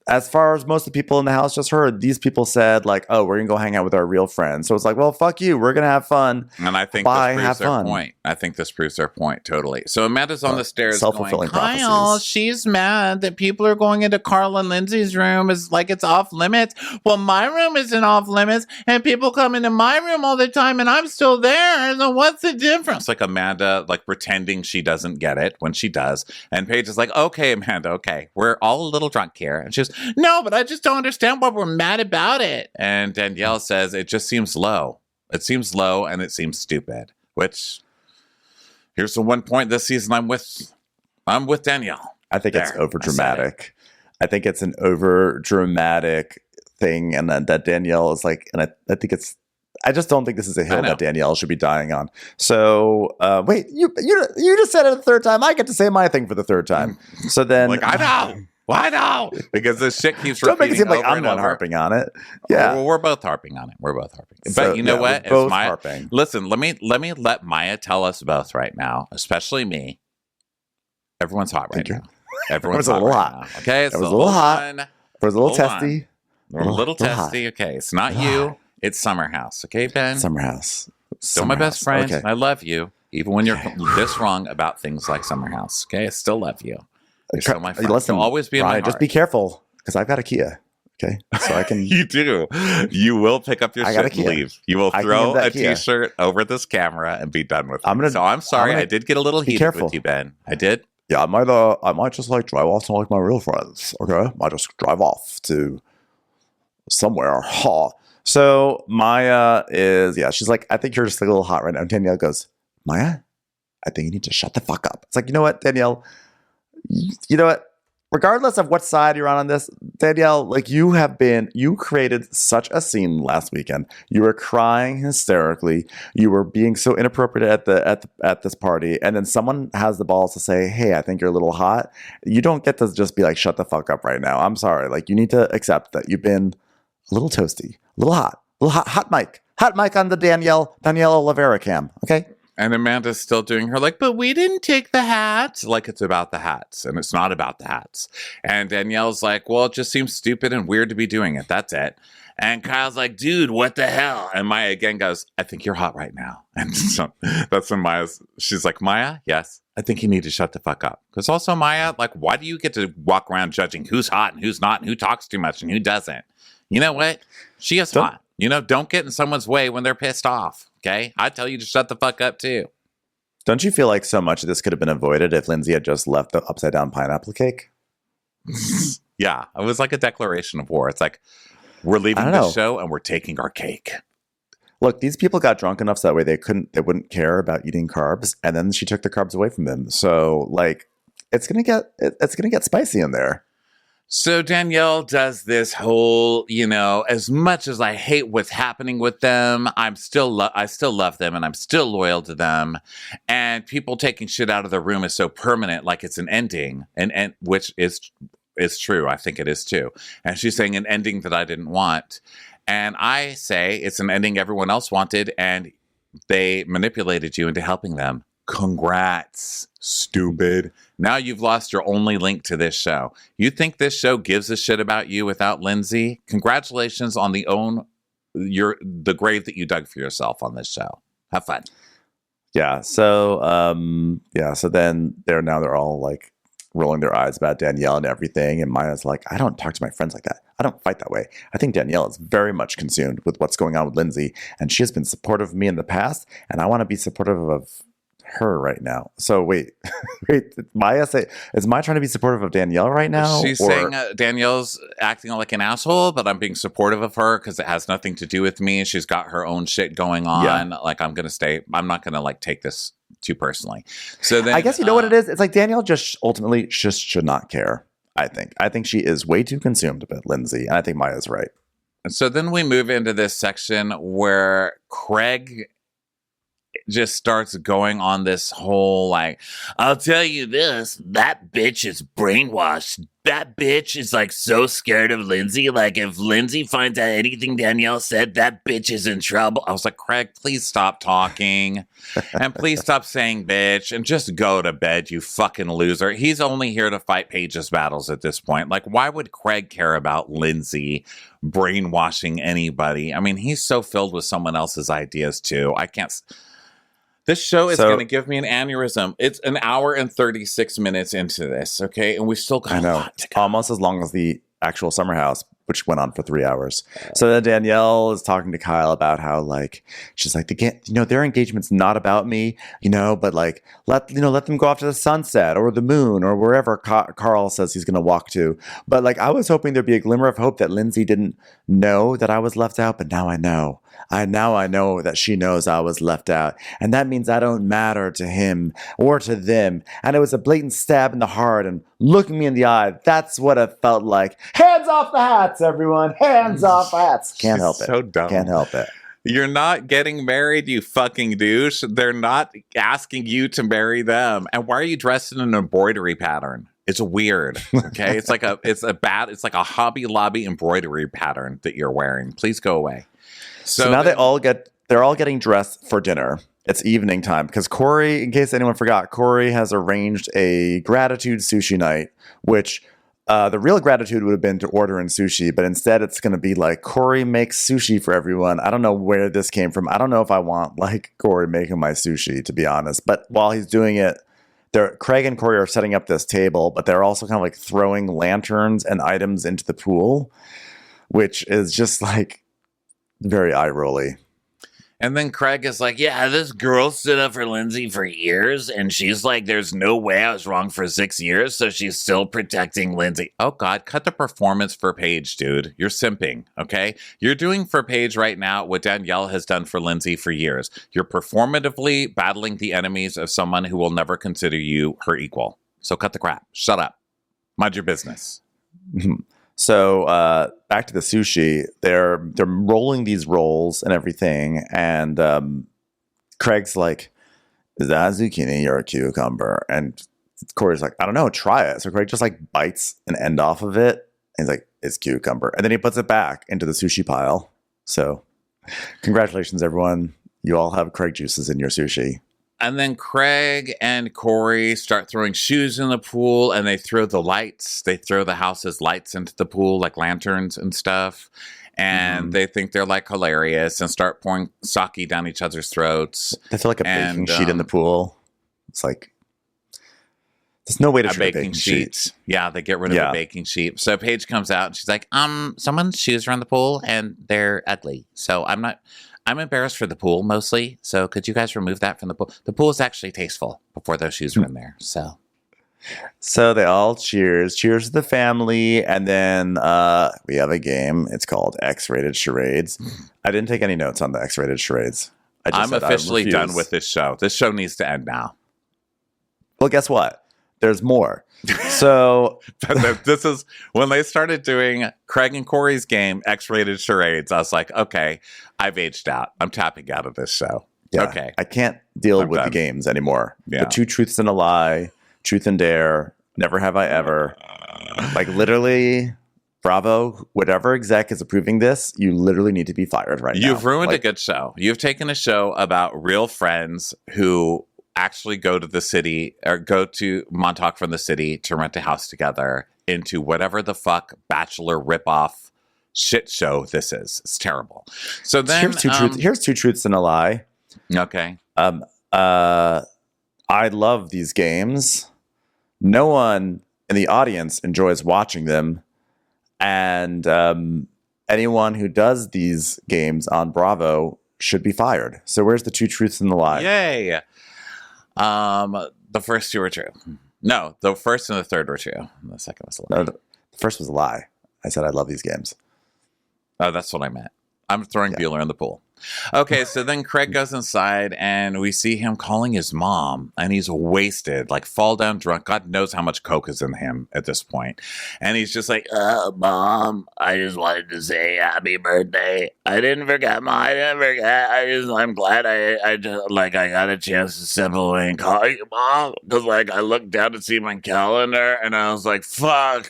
as far as most of the people in the house just heard, these people said like, oh, we're going to go hang out with our real friends. So it's like, well, fuck you. We're going to have fun. And I think this proves their point. I think this proves their point totally. So Amanda's on the stairs self-fulfilling going, Kyle, she's mad that people are going into Carl and Lindsay's room. It's like it's off limits. Well, my room isn't off limits. And people come into my room all the time and I'm still there. So what's the difference? Like Amanda, like pretending she doesn't get it when she does. And Paige is like, okay, Amanda, okay. We're all a little drunk here. And she's, no, but I just don't understand why we're mad about it. And Danielle says, it just seems low. It seems low and it seems stupid, which here's the one point this season I'm with Danielle. I think it's over dramatic. I think it's an over dramatic thing. And then that Danielle is like, and I think I just don't think this is a hill that Danielle should be dying on. So wait, you just said it the third time. I get to say my thing for the third time. So then like, I know. Why no? Because this shit keeps repeating. Don't make it seem like I'm not harping on it. Yeah, well, we're both harping on it. So, but you know what? Both harping. Listen, let me let Maya tell us both right now, especially me. Everyone's hot right now. Everyone's a little hot. Now, okay, it was a little hot. It was a little testy. We're a little testy. Hot. Okay, it's not you. It's Summer House. Okay, Ben. Summer House. Still my best friend. Okay. I love you, even when you're this wrong about things like Summer House. Okay, I still love you. You're still my friend. Listen, you'll always be in my heart. Just be careful, because I've got a Kia. Okay, so I can. You do. You will pick up your shit and leave. You will throw a T-shirt over this camera and be done with it. So I'm sorry. I did get a little heated with you, Ben. I did. Yeah, I might just like drive off to like my real friends. Okay, I might just drive off to somewhere. Ha. So Maya is she's like, I think you're just a little hot right now. And Danielle goes, Maya, I think you need to shut the fuck up. It's like, you know what, Danielle. You know what? Regardless of what side you're on this, Danielle, like you created such a scene last weekend. You were crying hysterically. You were being so inappropriate at this party, and then someone has the balls to say, "Hey, I think you're a little hot." You don't get to just be like, "Shut the fuck up right now." I'm sorry. Like you need to accept that you've been a little toasty, a little hot mic on the Danielle Oliveira cam. Okay. And Amanda's still doing her like, but we didn't take the hats. Like it's about the hats, and it's not about the hats. And Danielle's like, well, it just seems stupid and weird to be doing it. That's it. And Kyle's like, dude, what the hell? And Maya again goes, I think you're hot right now. And so that's when she's like, Maya, yes, I think you need to shut the fuck up. Because also Maya, like, why do you get to walk around judging who's hot and who's not and who talks too much and who doesn't? You know what? She is hot. Don't get in someone's way when they're pissed off. Okay, I tell you to shut the fuck up too. Don't you feel like so much of this could have been avoided if Lindsay had just left the upside down pineapple cake? Yeah, it was like a declaration of war. It's like we're leaving the show and we're taking our cake. Look, these people got drunk enough so that way they wouldn't care about eating carbs, and then she took the carbs away from them. So like, it's gonna get spicy in there. So Danielle does this whole, as much as I hate what's happening with them, I still love them and I'm still loyal to them. And people taking shit out of the room is so permanent, like it's an ending, and which is true. I think it is too. And she's saying an ending that I didn't want. And I say it's an ending everyone else wanted, and they manipulated you into helping them. Congrats, stupid. Now you've lost your only link to this show. You think this show gives a shit about you without Lindsay? Congratulations on the grave that you dug for yourself on this show. Have fun. Yeah. So so then they're all like rolling their eyes about Danielle and everything. And Maya's like, I don't talk to my friends like that. I don't fight that way. I think Danielle is very much consumed with what's going on with Lindsay, and she has been supportive of me in the past, and I want to be supportive of her right now. So wait, is Maya trying to be supportive of Danielle right now? She's saying Danielle's acting like an asshole, but I'm being supportive of her because it has nothing to do with me. She's got her own shit going on. Yeah. Like I'm not gonna like take this too personally. So then I guess you know what it is? It's like Danielle just ultimately just should not care. I think she is way too consumed with Lindsay, and I think Maya's right. And so then we move into this section where Craig just starts going on this whole like, I'll tell you this, that bitch is brainwashed. That bitch is like so scared of Lindsay. Like if Lindsay finds out anything Danielle said, that bitch is in trouble. I was like, Craig, please stop talking and please stop saying bitch and just go to bed, you fucking loser. He's only here to fight Paige's battles at this point. Like, why would Craig care about Lindsay brainwashing anybody? I mean, he's so filled with someone else's ideas too. This show is going to give me an aneurysm. It's an hour and 36 minutes into this, okay? And we still got a lot to go. Almost as long as the actual Summer House, which went on for 3 hours. So then Danielle is talking to Kyle about how, like, she's like, their engagement's not about me, but like, let them go off to the sunset or the moon or wherever Carl says he's going to walk to. But like, I was hoping there'd be a glimmer of hope that Lindsay didn't know that I was left out, but now I know. I know that she knows I was left out, and that means I don't matter to him or to them. And it was a blatant stab in the heart and looking me in the eye. That's what it felt like. Hands off the hats, everyone. Hands off the hats. Can't help it. So dumb. Can't help it. You're not getting married, you fucking douche. They're not asking you to marry them. And why are you dressed in an embroidery pattern? It's weird. Okay, it's like a Hobby Lobby embroidery pattern that you're wearing. Please go away. So now they're all getting dressed for dinner. It's evening time because Corey, in case anyone forgot, Corey has arranged a gratitude sushi night, which the real gratitude would have been to order in sushi, but instead it's going to be like Corey makes sushi for everyone. I don't know where this came from. I don't know if I want like Corey making my sushi, to be honest. But while he's doing it, Craig and Corey are setting up this table, but they're also kind of like throwing lanterns and items into the pool, which is just like very eye-rolly. And then Craig is like, yeah, this girl stood up for Lindsay for years, and she's like, there's no way I was wrong for 6 years, so she's still protecting Lindsay. Oh, God, cut the performance for Paige, dude. You're simping, okay? You're doing for Paige right now what Danielle has done for Lindsay for years. You're performatively battling the enemies of someone who will never consider you her equal. So cut the crap. Shut up. Mind your business. So back to the sushi, they're rolling these rolls and everything, and Craig's like, "Is that zucchini or a cucumber?" And Corey's like, "I don't know, try it." So Craig just like bites an end off of it, and he's like, "It's cucumber," and then he puts it back into the sushi pile. So, congratulations, everyone! You all have Craig juices in your sushi. And then Craig and Corey start throwing shoes in the pool, and they throw the lights. They throw the house's lights into the pool, like lanterns and stuff. And they think they're like hilarious and start pouring sake down each other's throats. They feel like a baking sheet in the pool. It's like, there's no way to treat a baking sheet. Yeah, they get rid of a baking sheet. So Paige comes out and she's like, someone's shoes are in the pool and they're ugly. So I'm embarrassed for the pool mostly, so could you guys remove that from the pool? The pool is actually tasteful before those shoes were in there, so. So they all cheers to the family, and then we have a game. It's called X-Rated Charades. I didn't take any notes on the X-Rated Charades. I'm officially done with this show. This show needs to end now. Well, guess what? there's more. So this is when they started doing Craig and Corey's game, X-rated charades. I was like, okay, I've aged out. I'm tapping out of this show. Yeah, okay. I can't deal I'm with done. the games anymore. Yeah. The 2 truths and a lie, truth and dare, never have I ever. Like literally, Bravo, whatever exec is approving this, you literally need to be fired right now. You've ruined a Like, good show. You've taken a show about real friends who actually go to the city or go to Montauk from the city to rent a house together into whatever the fuck Bachelor ripoff shit show this is. It's terrible. So then here's 2 truths and a lie. Okay. I love these games. No one in the audience enjoys watching them. And anyone who does these games on Bravo should be fired. So where's the 2 truths and the lie? Yay. The first 2 were true. No, the first and the third were true. The second was a lie. No, the first was a lie. I said I love these games. Oh, that's what I meant. I'm throwing Bueller in the pool. Okay, so then Craig goes inside and we see him calling his mom and he's wasted, like fall down drunk. God knows how much coke is in him at this point. And he's just like, Mom, I just wanted to say happy birthday. I didn't forget, Mom. I didn't forget. I'm glad I got a chance to step away and call you, Mom. Because I looked down to see my calendar and I was like, fuck.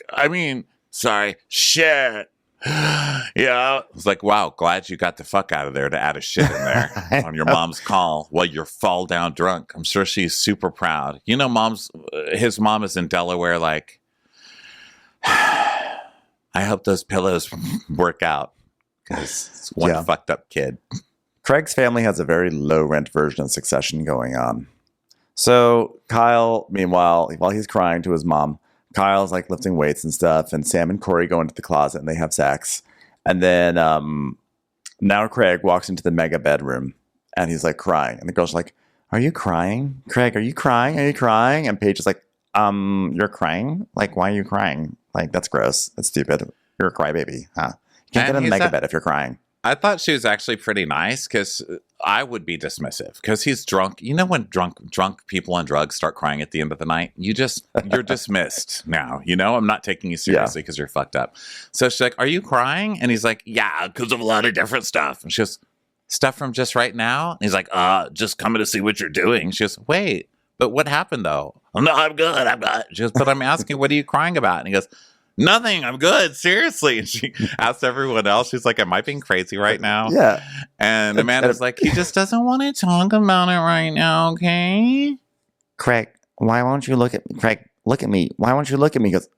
Shit. Yeah, it's like, wow, glad you got the fuck out of there to add a shit in there on your mom's call while you're fall down drunk. I'm sure she's super proud. You know, his mom is in Delaware. Like, I hope those pillows work out because it's one fucked up kid. Craig's family has a very low rent version of Succession going on. So Kyle, meanwhile, while he's crying to his mom, Kyle's like lifting weights and stuff, and Sam and Corey go into the closet and they have sex. And then now Craig walks into the mega bedroom and he's like crying. And the girl's like, "Are you crying? Craig, are you crying? Are you crying?" And Paige is like, "You're crying? Like, why are you crying? Like, that's gross. That's stupid. You're a crybaby, huh? You can't get in the mega bed if you're crying." I thought she was actually pretty nice because I would be dismissive because he's drunk. You know, when drunk people on drugs start crying at the end of the night, you're dismissed now. You know, I'm not taking you seriously because you're fucked up. So she's like, "Are you crying?" And he's like, "Yeah, because of a lot of different stuff." And she goes, "Stuff from just right now?" And he's like, "Just coming to see what you're doing." She goes, "Wait, but what happened though?" "Oh, no, I'm good. I'm good." She goes, "But I'm asking, what are you crying about?" And he goes, "Nothing. I'm good. Seriously." And she asked everyone else. She's like, "Am I being crazy right now?" Yeah. And Amanda's like, "He just doesn't want to talk about it right now, okay?" Craig, why won't you look at me? Craig, look at me. Why won't you look at me? Because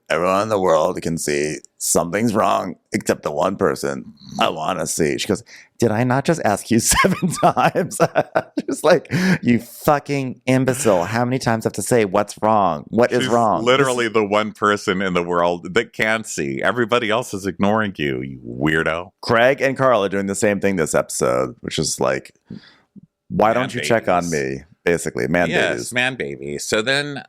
everyone in the world can see something's wrong except the one person I want to see. She goes, "Did I not just ask you 7 times?" Just like, you fucking imbecile. How many times I have to say what's wrong? What is wrong? Literally the one person in the world that can see. Everybody else is ignoring you, you weirdo. Craig and Carl are doing the same thing this episode, which is like, why don't you check on me? Basically, babies. Man baby. So then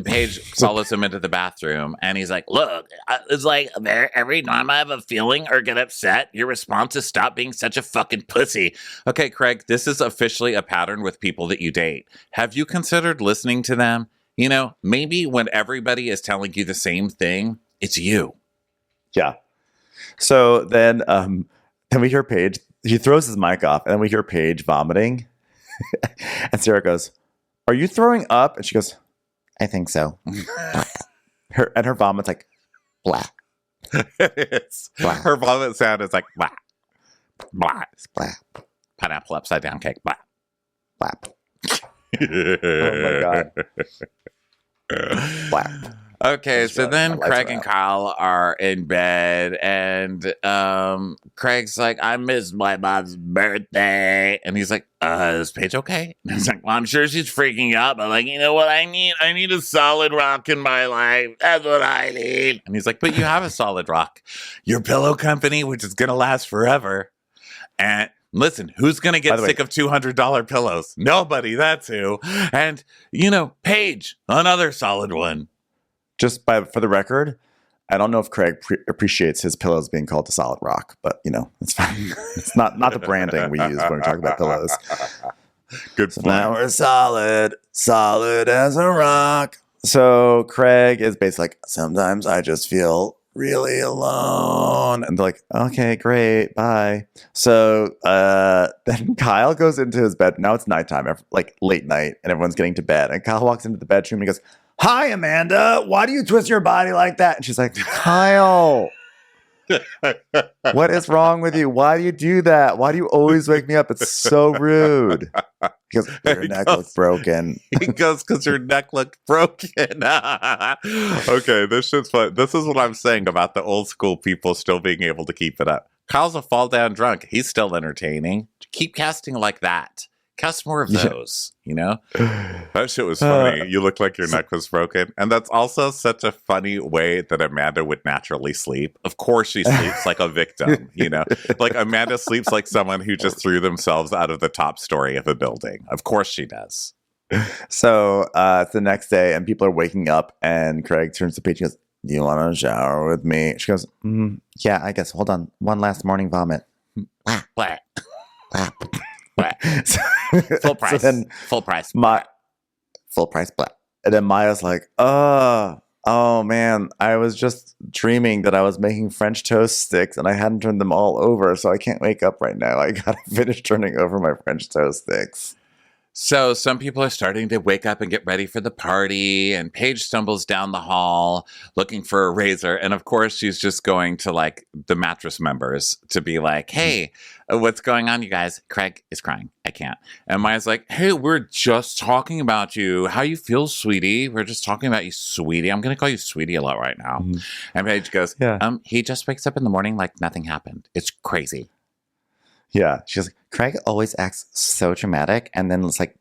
Paige follows him into the bathroom and he's like, "Look, it's like every time I have a feeling or get upset, your response is stop being such a fucking pussy." Okay, Craig, this is officially a pattern with people that you date. Have you considered listening to them? You know, maybe when everybody is telling you the same thing, it's you. Yeah. So then we hear Paige. He throws his mic off and then we hear Paige vomiting. And Sarah goes, "Are you throwing up?" And she goes, "I think so." her vomit's like, blah. Blah. Her vomit sound is like, blah, blah, blah. Pineapple upside down cake, blah, blah. Oh my God. Blah. Okay, so then Craig and Kyle are in bed, and Craig's like, "I missed my mom's birthday," and he's like, "Is Paige okay?" And he's like, "Well, I'm sure she's freaking out, but like, you know what I need? I need a solid rock in my life. That's what I need." And he's like, "But you have a solid rock, your pillow company, which is gonna last forever." And listen, who's going to get sick of $200 pillows? Nobody, that's who. And, you know, Paige, another solid one. For the record, I don't know if Craig appreciates his pillows being called the Solid Rock, but, you know, it's fine. It's not the branding we use when we talk about pillows. Good So point. now we're solid as a rock. So Craig is basically like, sometimes I just feel really alone. And they're like, okay, great, bye. So then Kyle goes into his bed. Now it's nighttime, like late night, and everyone's getting to bed. And Kyle walks into the bedroom and he goes, hi, Amanda. Why do you twist your body like that? And she's like, Kyle, what is wrong with you? Why do you do that? Why do you always wake me up? It's so rude. Because your neck looks broken. He goes, because your neck looked broken. Okay, this shit's fun. This is what I'm saying about the old school people still being able to keep it up. Kyle's a fall down drunk. He's still entertaining. Keep casting like that. Cast more of those, you know? That shit was funny. You look like your neck was broken. And that's also such a funny way that Amanda would naturally sleep. Of course she sleeps like a victim, you know? Like Amanda sleeps like someone who just threw themselves out of the top story of a building. Of course she does. So it's the next day and people are waking up and Craig turns to Paige and goes, do you want to shower with me? She goes, yeah, I guess. Hold on. One last morning vomit. What? So, Full price. So then full price. Full price black. And then Maya's like, oh man, I was just dreaming that I was making French toast sticks and I hadn't turned them all over, so I can't wake up right now. I gotta finish turning over my French toast sticks. So some people are starting to wake up and get ready for the party, and Paige stumbles down the hall looking for a razor. And of course, she's just going to like the mattress members to be like, hey, what's going on, you guys? Craig is crying. I can't. And Maya's like, hey, we're just talking about you. How you feel, sweetie? We're just talking about you, sweetie. I'm going to call you sweetie a lot right now. Mm-hmm. And Paige goes, he just wakes up in the morning like nothing happened. It's crazy. Yeah. She's like, Craig always acts so dramatic, and then it's like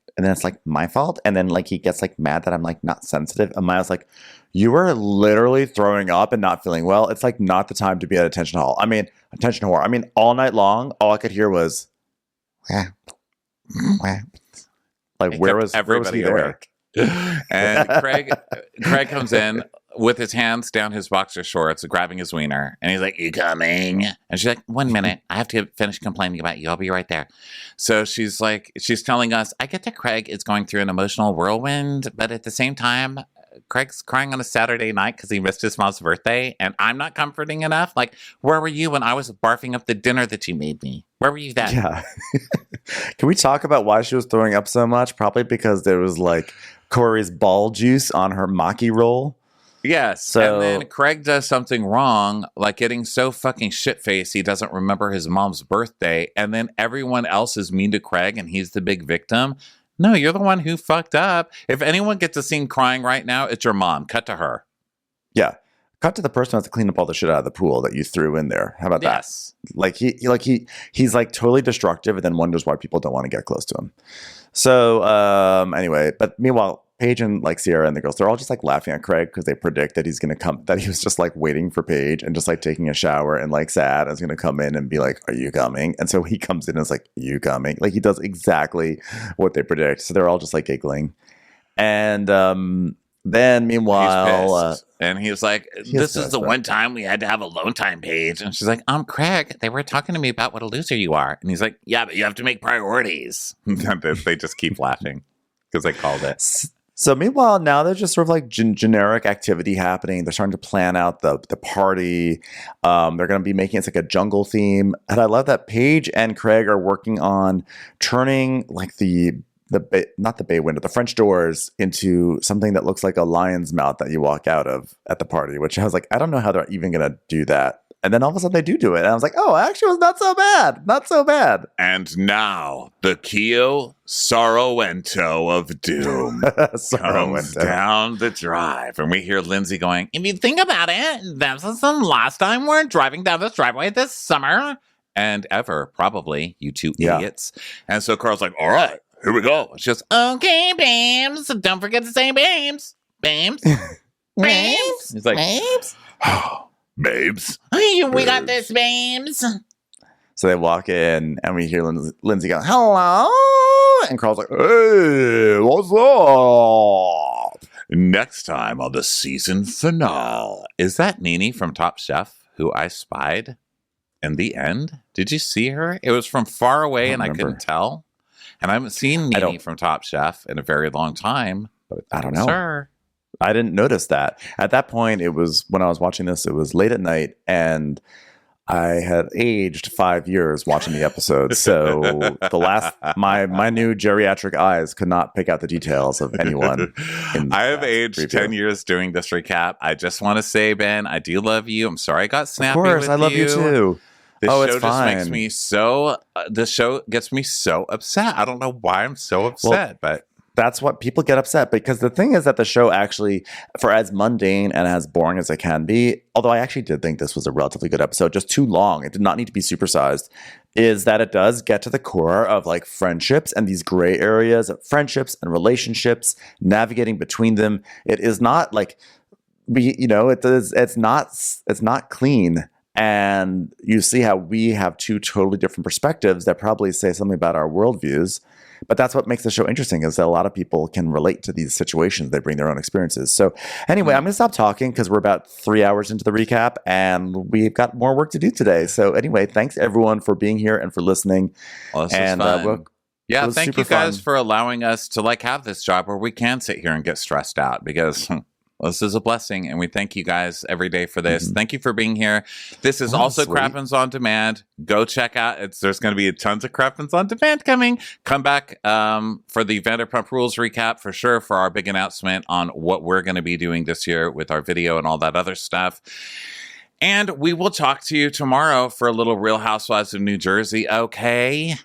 my fault, and then like he gets like mad that I'm like not sensitive. And Maya's like, you were literally throwing up and not feeling well. It's like not the time to be at attention whore. I mean, all night long, all I could hear was, like where was everybody he there? And Craig comes in with his hands down his boxer shorts, grabbing his wiener. And he's like, you coming? And she's like, 1 minute. I have to finish complaining about you. I'll be right there. So she's telling us, I get that Craig is going through an emotional whirlwind, but at the same time, Craig's crying on a Saturday night because he missed his mom's birthday. And I'm not comforting enough. Like, where were you when I was barfing up the dinner that you made me? Where were you then? Yeah. Can we talk about why she was throwing up so much? Probably because there was like Corey's ball juice on her maki roll. Yes. So, and then Craig does something wrong, like getting so fucking shit-faced he doesn't remember his mom's birthday. And then everyone else is mean to Craig and he's the big victim. No, you're the one who fucked up. If anyone gets a scene crying right now, it's your mom. Cut to her. Yeah. Cut to the person who has to clean up all the shit out of the pool that you threw in there. How about that? Like he's like totally destructive and then wonders why people don't want to get close to him. So anyway, but meanwhile, Paige and like Sierra and the girls, they're all just like laughing at Craig because they predict that he's going to come, that he was just like waiting for Paige and just like taking a shower and like sad and is going to come in and be like, are you coming? And so he comes in and is like, are you coming? Like he does exactly what they predict. So they're all just like giggling. And then meanwhile, and he was like, this is the one time we had to have alone time, Paige. And she's like, Craig, they were talking to me about what a loser you are. And he's like, yeah, but you have to make priorities. They just keep laughing because they called it. So meanwhile, now there's just sort of like generic activity happening. They're starting to plan out the party. They're going to be making it's like a jungle theme. And I love that Paige and Craig are working on turning like not the bay window, the French doors into something that looks like a lion's mouth that you walk out of at the party, which I was like, I don't know how they're even going to do that. And then all of a sudden they do it. And I was like, oh, actually it was not so bad. Not so bad. And now the Kio Sorrowento of Doom comes down the drive. And we hear Lindsay going, if you think about it, this is the last time we're driving down this driveway this summer. And ever, probably, you two idiots. And so Carl's like, all right, here we go. She goes, okay, babes. Don't forget to say babes. Babes. Babes. He's like, babes. Babes. We got this, babes. So they walk in and we hear Lindsay go, hello. And Carl's like, hey, what's up? Next time on the season finale. Is that Nene from Top Chef who I spied in the end? Did you see her? It was from far away and I couldn't tell. And I haven't seen Nene from Top Chef in a very long time. But I don't know. Sure. I didn't notice that. At that point, it was when I was watching this, it was late at night, and I had aged 5 years watching the episode. So my new geriatric eyes could not pick out the details of anyone. I have aged 10 years doing this recap. I just want to say, Ben, I do love you. I'm sorry I got snappy with you. Of course, I love you too. This show just fine. makes me so. This show gets me so upset. I don't know why I'm so upset, but that's what people get upset, because the thing is that the show actually, for as mundane and as boring as it can be, although I actually did think this was a relatively good episode, just too long, it did not need to be supersized, is that it does get to the core of like friendships and these gray areas of friendships and relationships, navigating between them. It is not like it's not clean. And you see how we have two totally different perspectives that probably say something about our worldviews. But that's what makes the show interesting, is that a lot of people can relate to these situations. They bring their own experiences. So anyway, I'm going to stop talking because we're about 3 hours into the recap and we've got more work to do today. So anyway, thanks everyone for being here and for listening. Well, thank you guys for allowing us to have this job where we can sit here and get stressed out, because this is a blessing, and we thank you guys every day for this. Thank you for being here. This is also Crappens on Demand. Go check out. There's going to be tons of Crappens on Demand coming. Come back for the Vanderpump Rules recap for sure, for our big announcement on what we're going to be doing this year with our video and all that other stuff. And we will talk to you tomorrow for a little Real Housewives of New Jersey. Okay.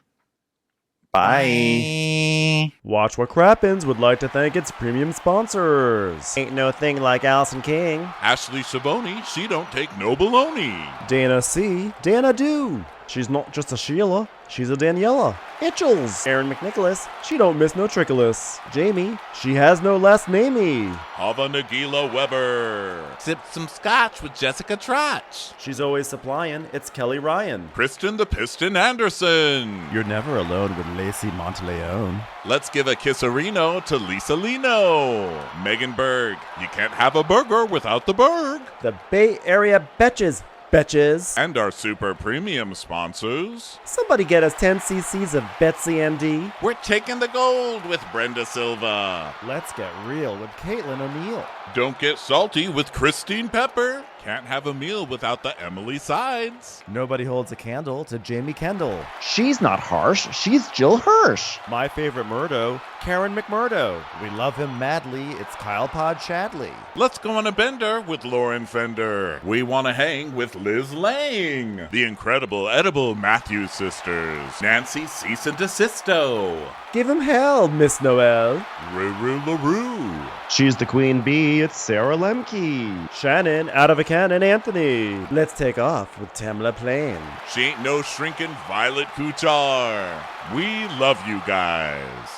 Bye. Watch What Crappens would like to thank its premium sponsors. Ain't no thing like Allison King. Ashley Saboni, she don't take no baloney. Dana C. Dana Do. She's not just a Sheila, she's a Daniela. Itchels. Aaron McNicholas, she don't miss no trickolas. Jamie, she has no last namey. Hava Nagila Weber. Sip some scotch with Jessica Trotch. She's always supplying, it's Kelly Ryan. Kristen the Piston Anderson. You're never alone with Lacey Monteleone. Let's give a kisserino to Lisa Lino. Megan Berg, you can't have a burger without the Berg. The Bay Area Betches. Betches. And our super premium sponsors. Somebody get us 10 cc's of Betsy MD. We're taking the gold with Brenda Silva. Let's get real with Caitlin O'Neill. Don't get salty with Christine Pepper. Can't have a meal without the Emily Sides. Nobody holds a candle to Jamie Kendall. She's not harsh, she's Jill Hirsch. My favorite Murdo, Karen McMurdo. We love him madly, it's Kyle Pod Shadley. Let's go on a bender with Lauren Fender. We want to hang with Liz Lang. The incredible edible Matthews sisters. Nancy Cease and Desisto. Give him hell, Miss Noel. Ruru LaRue. She's the queen bee, it's Sarah Lemke. Shannon, out of a cannon, Anthony. Let's take off with Tamla Plain. She ain't no shrinking Violet Kuchar. We love you guys.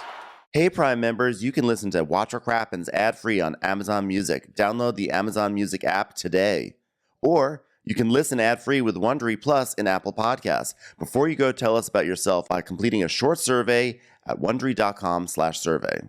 Hey, Prime members, you can listen to Watch What Crappens ad-free on Amazon Music. Download the Amazon Music app today. Or you can listen ad-free with Wondery Plus in Apple Podcasts. Before you go, tell us about yourself by completing a short survey at Wondery.com/survey.